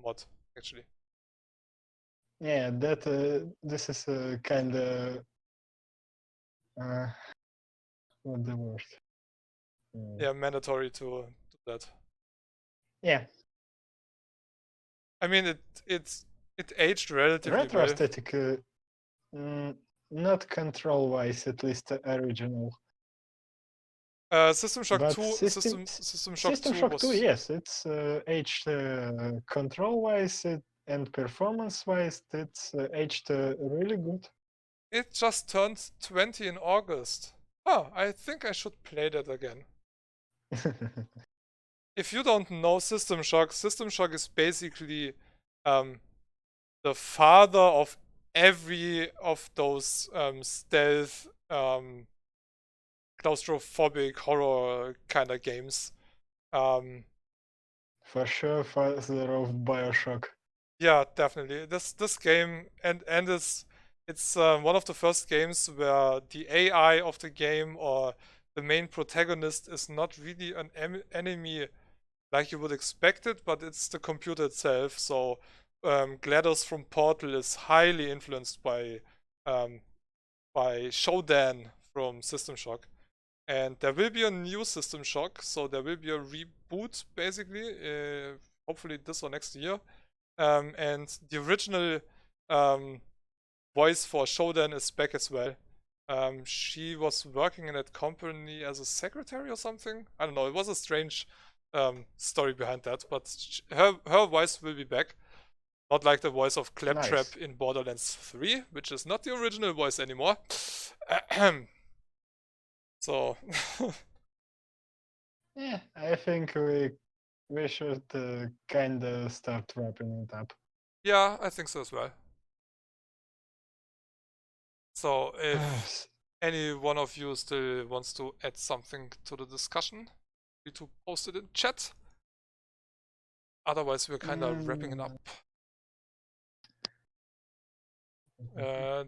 [SPEAKER 1] mod, actually.
[SPEAKER 2] Yeah, that this is kind of uh, what the word?
[SPEAKER 1] Yeah, mandatory to do that.
[SPEAKER 2] Yeah,
[SPEAKER 1] I mean, it aged relatively
[SPEAKER 2] retro
[SPEAKER 1] well.
[SPEAKER 2] aesthetic, mm, not control wise, at least original.
[SPEAKER 1] System Shock
[SPEAKER 2] But
[SPEAKER 1] 2, System Shock
[SPEAKER 2] System
[SPEAKER 1] 2
[SPEAKER 2] Shock 2,
[SPEAKER 1] was.
[SPEAKER 2] yes, it's aged control wise and performance wise. It's aged really good.
[SPEAKER 1] It just turned 20 in August. Oh, I think I should play that again. If you don't know System Shock is basically the father of every of those stealth claustrophobic horror kind of games.
[SPEAKER 2] For sure, father of Bioshock.
[SPEAKER 1] Yeah, definitely. This game and it's one of the first games where the AI of the game or the main protagonist is not really an enemy like you would expect it, but it's the computer itself. So GLaDOS from Portal is highly influenced by Shodan from System Shock. And there will be a new System Shock, so there will be a reboot basically, hopefully this or next year. And the original voice for Shodan is back as well. She was working in that company as a secretary or something. I don't know. It was a strange story behind that, but her voice will be back. Not like the voice of Claptrap
[SPEAKER 2] Nice.
[SPEAKER 1] in Borderlands 3, which is not the original voice anymore. So,
[SPEAKER 2] Yeah, I think we should kind of start wrapping it up.
[SPEAKER 1] yeah, I think so as well. So, if any one of you still wants to add something to the discussion, feel to post it in chat. Otherwise, we're kind of wrapping it up.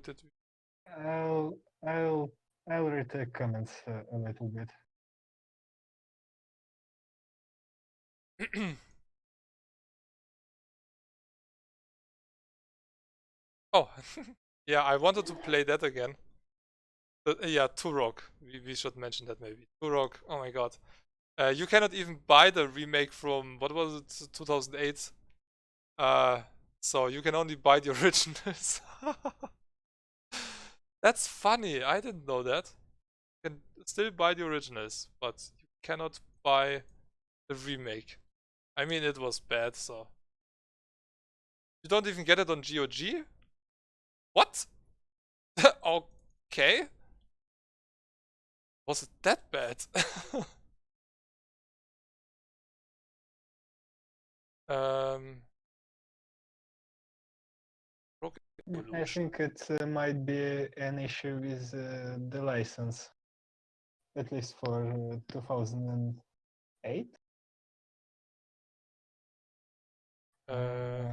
[SPEAKER 1] Did we?
[SPEAKER 2] I'll I'll I'll read the comments a little bit.
[SPEAKER 1] Oh, yeah, I wanted to play that again. But, yeah, Turok. We should mention that maybe. Turok, oh my god. You cannot even buy the remake from, what was it, 2008? So you can only buy the originals. That's funny, I didn't know that. You can still buy the originals, but you cannot buy the remake. I mean, it was bad, so. You don't even get it on GOG? What? Okay. Was it that bad? um, Rocket
[SPEAKER 2] I
[SPEAKER 1] Evolution.
[SPEAKER 2] think it might be an issue with the license, at least for 2008.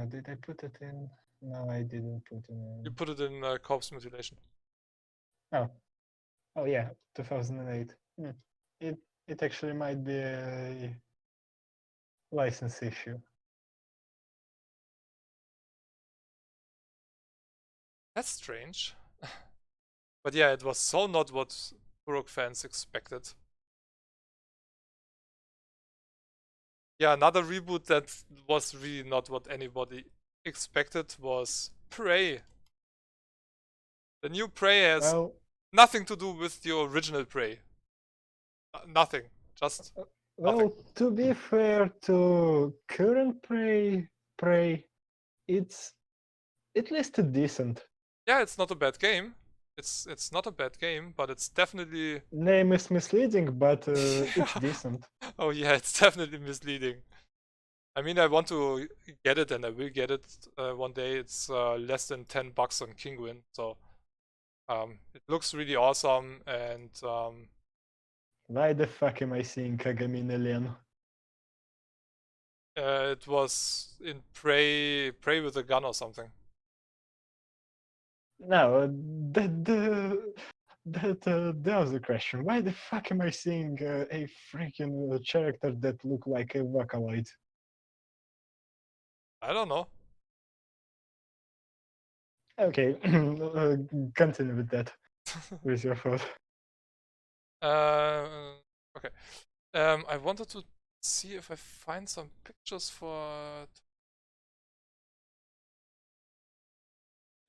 [SPEAKER 2] Did I put it in? No, I didn't put it in.
[SPEAKER 1] You put it in Corpse Mutilation.
[SPEAKER 2] Oh, oh yeah, 2008. It actually might be a license issue.
[SPEAKER 1] That's strange. But yeah, it was so not what Turok fans expected. Yeah, another reboot that was really not what anybody expected was Prey. The new Prey has nothing to do with the original Prey. Nothing. Just
[SPEAKER 2] well,
[SPEAKER 1] nothing.
[SPEAKER 2] to be fair to current Prey, it's at least decent.
[SPEAKER 1] Yeah, it's not a bad game. It's not a bad game, but it's definitely
[SPEAKER 2] Name is misleading, but it's decent.
[SPEAKER 1] Oh yeah, it's definitely misleading. I mean, I want to get it, and I will get it one day. It's less than $10 on Kinguin, so it looks really awesome. And
[SPEAKER 2] why the fuck am I seeing Kagami Len?
[SPEAKER 1] It was in Prey with a gun or something.
[SPEAKER 2] No, that was the question. Why the fuck am I seeing a freaking character that look like a Vocaloid?
[SPEAKER 1] I don't know.
[SPEAKER 2] Okay, continue with that. With your thought.
[SPEAKER 1] Okay. I wanted to see if I find some pictures for.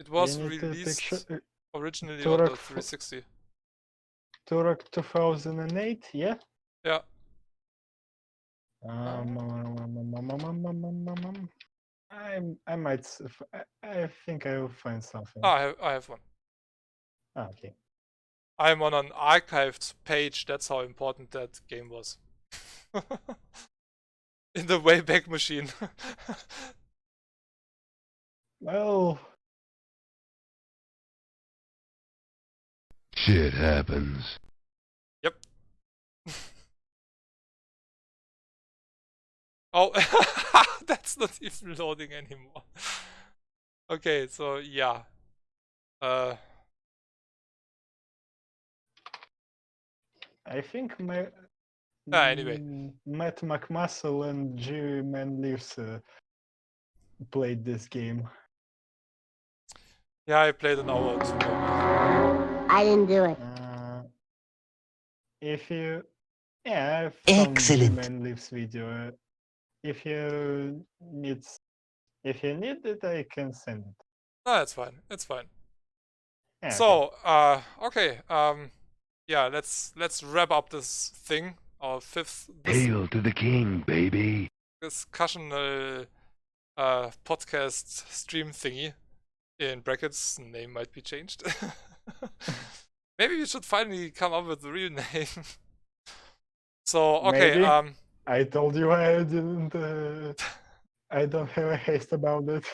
[SPEAKER 1] It was released originally on the 360.
[SPEAKER 2] Turok 2008, yeah?
[SPEAKER 1] Yeah.
[SPEAKER 2] I might. I think I will find something.
[SPEAKER 1] I have one.
[SPEAKER 2] Okay.
[SPEAKER 1] I'm on an archived page. That's how important that game was. In the Wayback Machine.
[SPEAKER 2] Well,
[SPEAKER 4] Shit happens.
[SPEAKER 1] Yep. Oh, that's not even loading anymore. Okay, so yeah.
[SPEAKER 2] I think
[SPEAKER 1] Anyway.
[SPEAKER 2] Matt McMuscle and G Man Leaves played this game.
[SPEAKER 1] Yeah, I played an hour or two maybe.
[SPEAKER 5] I didn't do it.
[SPEAKER 2] If you, yeah, I've found G
[SPEAKER 5] Excellent.
[SPEAKER 2] Man Leaves video. If you need it, I can send it.
[SPEAKER 1] No, it's fine. It's fine.
[SPEAKER 2] Yeah,
[SPEAKER 1] So, okay. Yeah, let's wrap up this thing. Our fifth
[SPEAKER 4] Hail to the king, baby.
[SPEAKER 1] discussional podcast stream thingy. In brackets, name might be changed. Maybe we should finally come up with a real name. So, okay,
[SPEAKER 2] Maybe. I told you I didn't. I don't have a haste about it.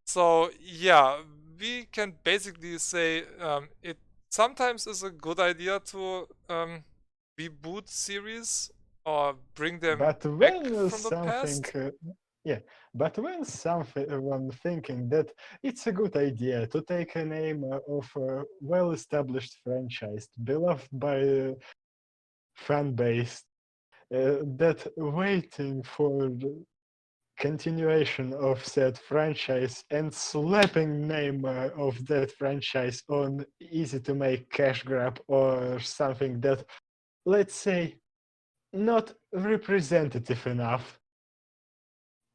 [SPEAKER 1] so yeah, we can basically say it sometimes is a good idea to reboot series or bring them
[SPEAKER 2] But
[SPEAKER 1] back
[SPEAKER 2] when
[SPEAKER 1] from the
[SPEAKER 2] something,
[SPEAKER 1] past.
[SPEAKER 2] yeah, but when someone thinking that it's a good idea to take a name of a well-established franchise, beloved by fan base, that waiting for the continuation of said franchise and slapping name of that franchise on easy to make cash grab or something that, let's say, not representative enough,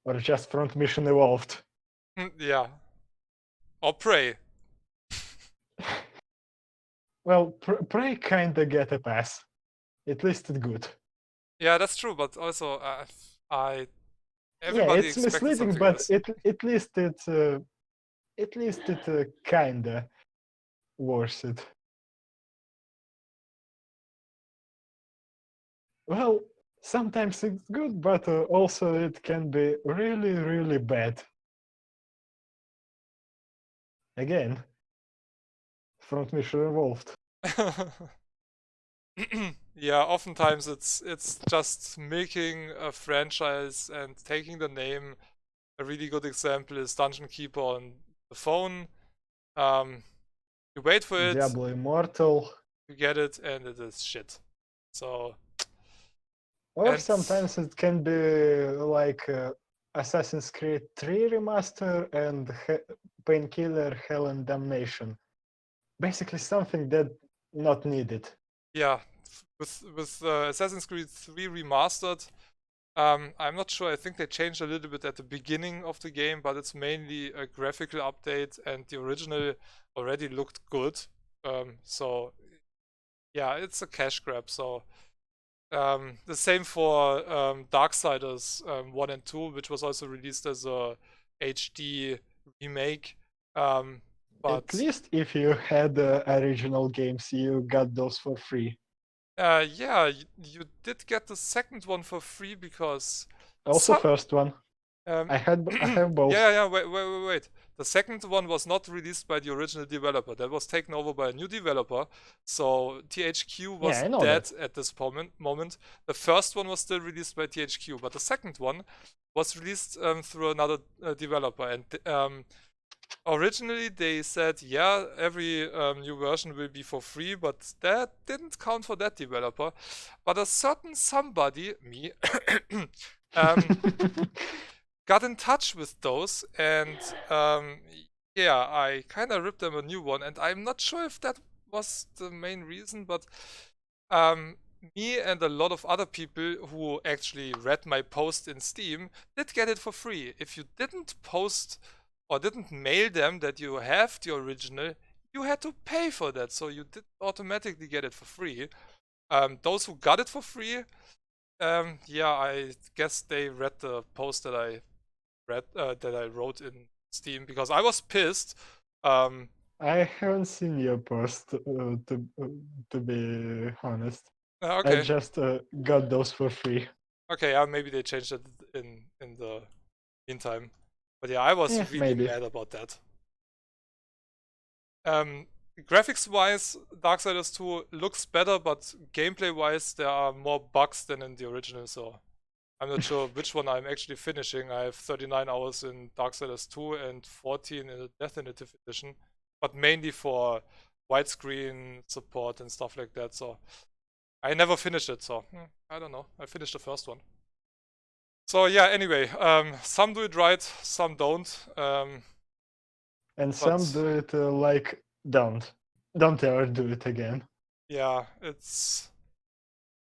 [SPEAKER 2] or just Front Mission Evolved.
[SPEAKER 1] Yeah. Or Prey.
[SPEAKER 2] Well, Prey kinda get a pass. At least it's good.
[SPEAKER 1] Yeah, that's true, but also
[SPEAKER 2] Yeah,
[SPEAKER 1] everybody
[SPEAKER 2] it's
[SPEAKER 1] expected
[SPEAKER 2] misleading,
[SPEAKER 1] something
[SPEAKER 2] but
[SPEAKER 1] else.
[SPEAKER 2] at least it kinda worth it. Well, sometimes it's good, but also it can be really, really bad. Again, Front Mission Evolved.
[SPEAKER 1] Yeah, oftentimes it's just milking a franchise and taking the name. A really good example is Dungeon Keeper on the phone. You wait for it,
[SPEAKER 2] Diablo Immortal.
[SPEAKER 1] you get it, and it is shit. So,
[SPEAKER 2] Or
[SPEAKER 1] and
[SPEAKER 2] sometimes it can be like Assassin's Creed 3 Remaster and Painkiller Hell and Damnation. Basically something that not needed.
[SPEAKER 1] yeah, with Assassin's Creed 3 Remastered, I'm not sure. I think they changed a little bit at the beginning of the game, but it's mainly a graphical update, and the original already looked good. So yeah, it's a cash grab. So the same for Darksiders 1 and 2, which was also released as a HD remake. But
[SPEAKER 2] At least if you had the original games, you got those for free.
[SPEAKER 1] yeah, you did get the second one for free because
[SPEAKER 2] Also first one. I have both.
[SPEAKER 1] Yeah, wait. The second one was not released by the original developer. That was taken over by a new developer. So THQ was
[SPEAKER 2] Yeah, I know
[SPEAKER 1] dead
[SPEAKER 2] that.
[SPEAKER 1] at this moment. The first one was still released by THQ, but the second one was released through another developer. And originally they said, yeah, every new version will be for free, but that didn't count for that developer. But a certain somebody, me, got in touch with those, and yeah, I kind of ripped them a new one, and I'm not sure if that was the main reason, but me and a lot of other people who actually read my post in Steam did get it for free. If you didn't post or didn't mail them that you have the original, you had to pay for that, so you didn't automatically get it for free. Those who got it for free, yeah, I guess they read the post that I wrote in Steam, because I was pissed.
[SPEAKER 2] I haven't seen your post, to be honest. I
[SPEAKER 1] Okay.
[SPEAKER 2] just got those for free.
[SPEAKER 1] Okay, yeah, maybe they changed it in the meantime. But yeah, I was
[SPEAKER 2] Yeah,
[SPEAKER 1] really
[SPEAKER 2] maybe.
[SPEAKER 1] mad about that. Graphics-wise, Darksiders 2 looks better, but gameplay-wise, there are more bugs than in the original, so I'm not sure which one I'm actually finishing. I have 39 hours in Darksiders 2 and 14 in the Definitive Edition, but mainly for widescreen support and stuff like that, so I never finished it, so I don't know. I finished the first one. So yeah, anyway, some do it right, some don't.
[SPEAKER 2] And some do it like, don't ever do it again.
[SPEAKER 1] Yeah, it's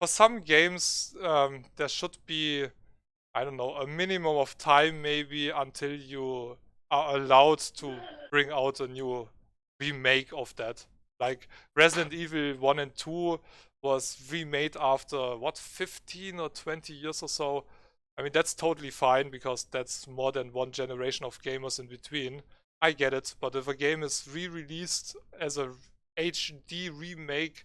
[SPEAKER 1] for some games there should be, I don't know, a minimum of time maybe until you are allowed to bring out a new remake of that. Like Resident Evil 1 and 2 was remade after what, 15 or 20 years or so. I mean, that's totally fine because that's more than one generation of gamers in between. I get it, but if a game is re-released as a HD remake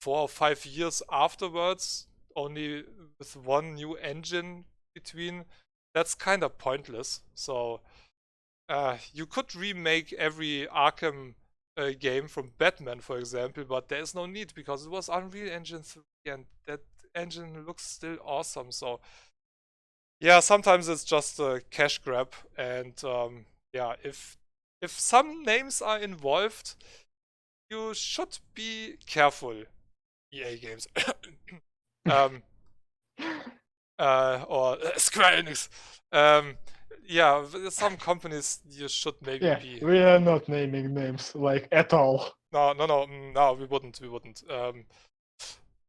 [SPEAKER 1] 4 or 5 years afterwards, only with one new engine between, that's kind of pointless. So you could remake every Arkham game from Batman, for example, but there is no need because it was Unreal Engine 3 and that engine looks still awesome. So yeah, sometimes it's just a cash grab, and yeah, if some names are involved, you should be careful. EA games. Or Square Enix. Yeah, some companies you should maybe
[SPEAKER 2] Yeah,
[SPEAKER 1] be.
[SPEAKER 2] we are not naming names, like, at all.
[SPEAKER 1] No, we wouldn't.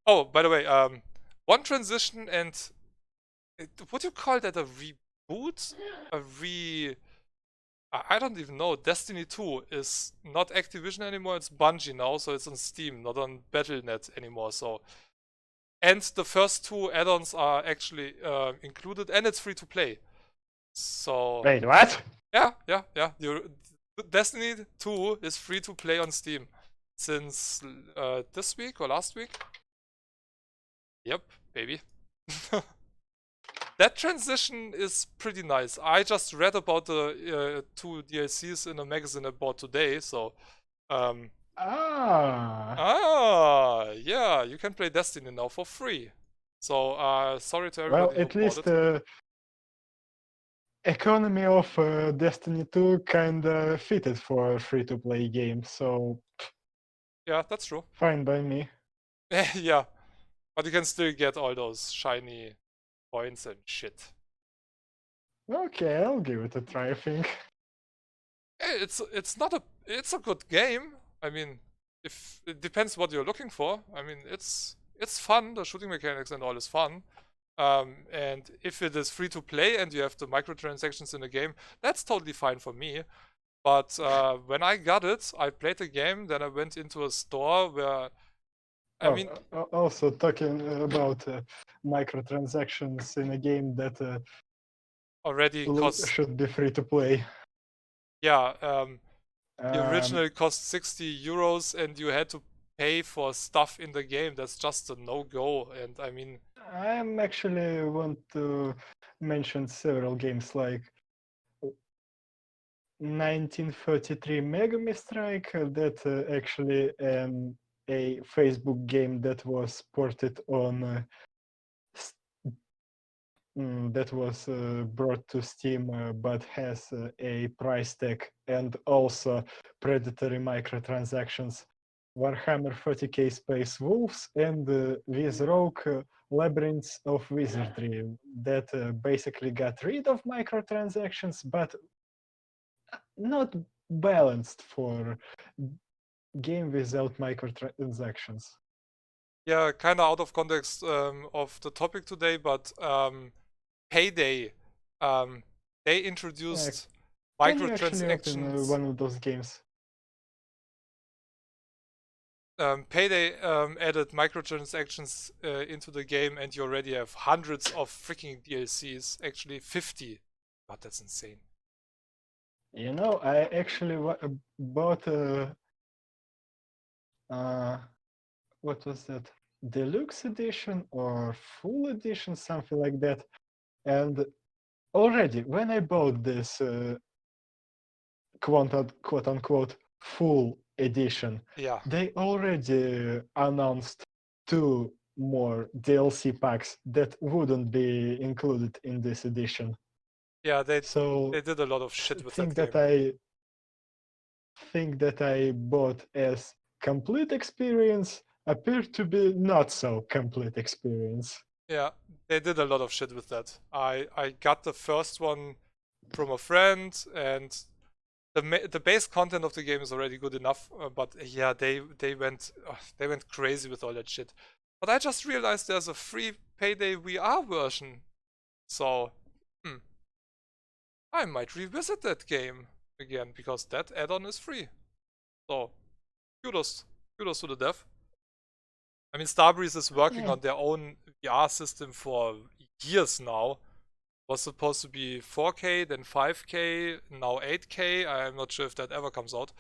[SPEAKER 1] Oh, by the way, one transition and would you call that a reboot? I don't even know. Destiny 2 is not Activision anymore, it's Bungie now, so it's on Steam, not on Battle.net anymore, so. And the first two add-ons are actually included, and it's free to play. So.
[SPEAKER 2] Wait, what?
[SPEAKER 1] Yeah. Destiny 2 is free to play on Steam since this week or last week. Yep, baby. That transition is pretty nice. I just read about the 2 DLCs in a magazine I bought today, so. Yeah, you can play Destiny now for free. So, sorry to everybody
[SPEAKER 2] Well, at
[SPEAKER 1] who
[SPEAKER 2] least
[SPEAKER 1] bought it.
[SPEAKER 2] economy of Destiny 2 kinda fitted for a free-to-play game, so
[SPEAKER 1] Yeah, that's true.
[SPEAKER 2] fine by me.
[SPEAKER 1] Yeah, but you can still get all those shiny points and shit.
[SPEAKER 2] Okay, I'll give it a try, I think.
[SPEAKER 1] It's a good game. I mean, if it depends what you're looking for. I mean, it's fun. The shooting mechanics and all is fun. And if it is free to play and you have the microtransactions in the game, that's totally fine for me. But when I got it, I played the game. Then I went into a store where, I mean,
[SPEAKER 2] also talking about microtransactions in a game that
[SPEAKER 1] already costs.
[SPEAKER 2] should be free to play.
[SPEAKER 1] Yeah, the original cost 60 euros, and you had to pay for stuff in the game. That's just a no-go. And I mean,
[SPEAKER 2] I actually want to mention several games like 1933 Megami Strike, that actually a Facebook game that was ported on that was brought to Steam, but has a price tag and also predatory microtransactions. Warhammer 40k Space Wolves and Viz Rogue Labyrinths of Wizardry that basically got rid of microtransactions, but not balanced for game without microtransactions.
[SPEAKER 1] yeah, kind of out of context of the topic today, but Payday, they introduced
[SPEAKER 2] Can you actually open
[SPEAKER 1] microtransactions.
[SPEAKER 2] one of those games?
[SPEAKER 1] Payday added microtransactions into the game, and you already have hundreds of freaking DLCs. Actually, 50. God, that's insane.
[SPEAKER 2] You know, I actually bought what was that? Deluxe edition or full edition, something like that. And already, when I bought this quote unquote full edition,
[SPEAKER 1] Yeah,
[SPEAKER 2] they already announced 2 more DLC packs that wouldn't be included in this edition.
[SPEAKER 1] yeah, they
[SPEAKER 2] So
[SPEAKER 1] did a lot of shit with that
[SPEAKER 2] think
[SPEAKER 1] game.
[SPEAKER 2] that I bought as complete experience appeared to be not so complete experience.
[SPEAKER 1] Yeah, they did a lot of shit with that. I got the first one from a friend, and the base content of the game is already good enough. But yeah, they went crazy with all that shit. But I just realized there's a free Payday VR version, so I might revisit that game again because that add-on is free. So kudos to the dev. I mean, Starbreeze is working
[SPEAKER 2] Yeah.
[SPEAKER 1] on their own VR system for years now. Was supposed to be 4K, then 5K, now 8K. I'm not sure if that ever comes out.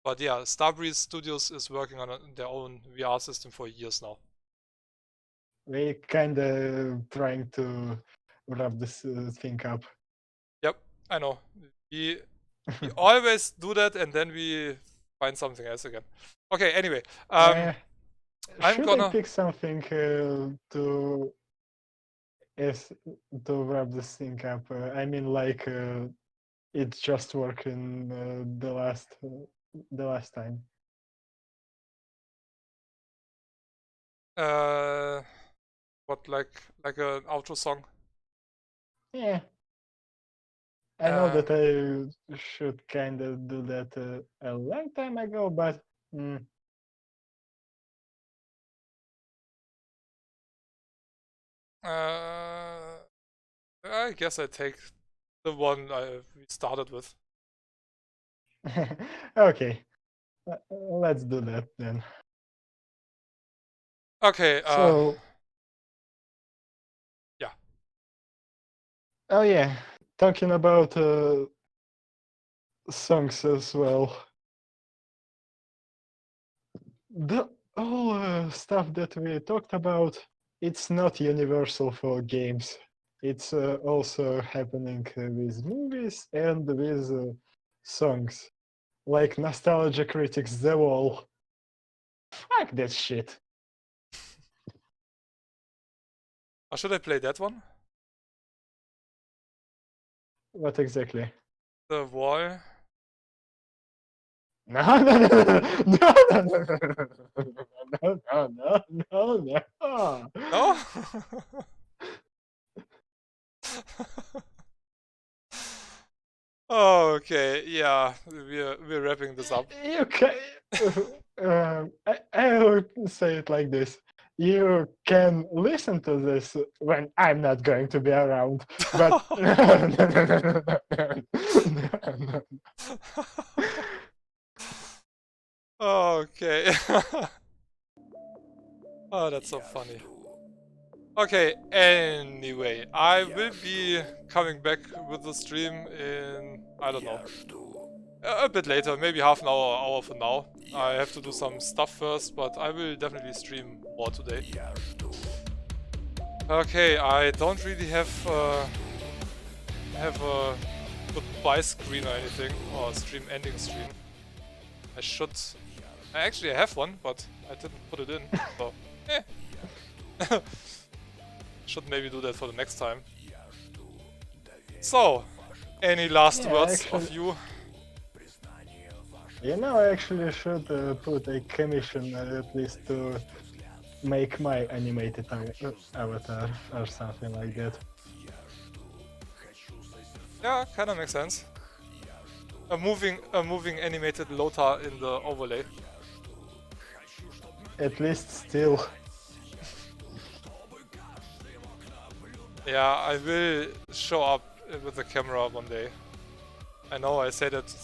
[SPEAKER 1] But yeah, Starbreeze Studios is working on their own VR system for years now.
[SPEAKER 2] We kind of trying to wrap this thing up.
[SPEAKER 1] Yep, I know. We always do that and then we find something else again. Okay, anyway. I'm
[SPEAKER 2] Should I
[SPEAKER 1] gonna...
[SPEAKER 2] pick something to wrap this thing up? I mean, like it just worked in the last time.
[SPEAKER 1] What, like an outro song?
[SPEAKER 2] Yeah, I know that I should kind of do that a long time ago, but
[SPEAKER 1] I guess I take the one we started with.
[SPEAKER 2] okay, let's do that then.
[SPEAKER 1] Okay,
[SPEAKER 2] So,
[SPEAKER 1] yeah.
[SPEAKER 2] oh yeah, talking about songs as well. The all stuff that we talked about, it's not universal for games. It's also happening with movies and with songs. Like Nostalgia Critics The Wall. Fuck that shit.
[SPEAKER 1] Or should I play that one?
[SPEAKER 2] What exactly?
[SPEAKER 1] The Wall?
[SPEAKER 2] No, no, no, no, no, no, no, no, no, no.
[SPEAKER 1] No? Okay, yeah, we're wrapping this up.
[SPEAKER 2] You can. I would say it like this. You can listen to this when I'm not going to be around, but no, no, no, no, no, no, no.
[SPEAKER 1] Okay. Oh, that's so funny. Okay, anyway, I will be coming back with the stream in, I don't know, a bit later, maybe half an hour or hour from now. I have to do some stuff first, but I will definitely stream more today. Okay, I don't really have a goodbye screen or anything, or stream ending screen. I should... Actually, I have one, but I didn't put it in, so... Should maybe do that for the next time. So, any last words of you?
[SPEAKER 2] You know, I actually should put a commission at least to make my animated avatar or something like that.
[SPEAKER 1] Yeah, kinda makes sense. A moving animated Lothar in the overlay.
[SPEAKER 2] At least still.
[SPEAKER 1] Yeah, I will show up with the camera one day. I know I say that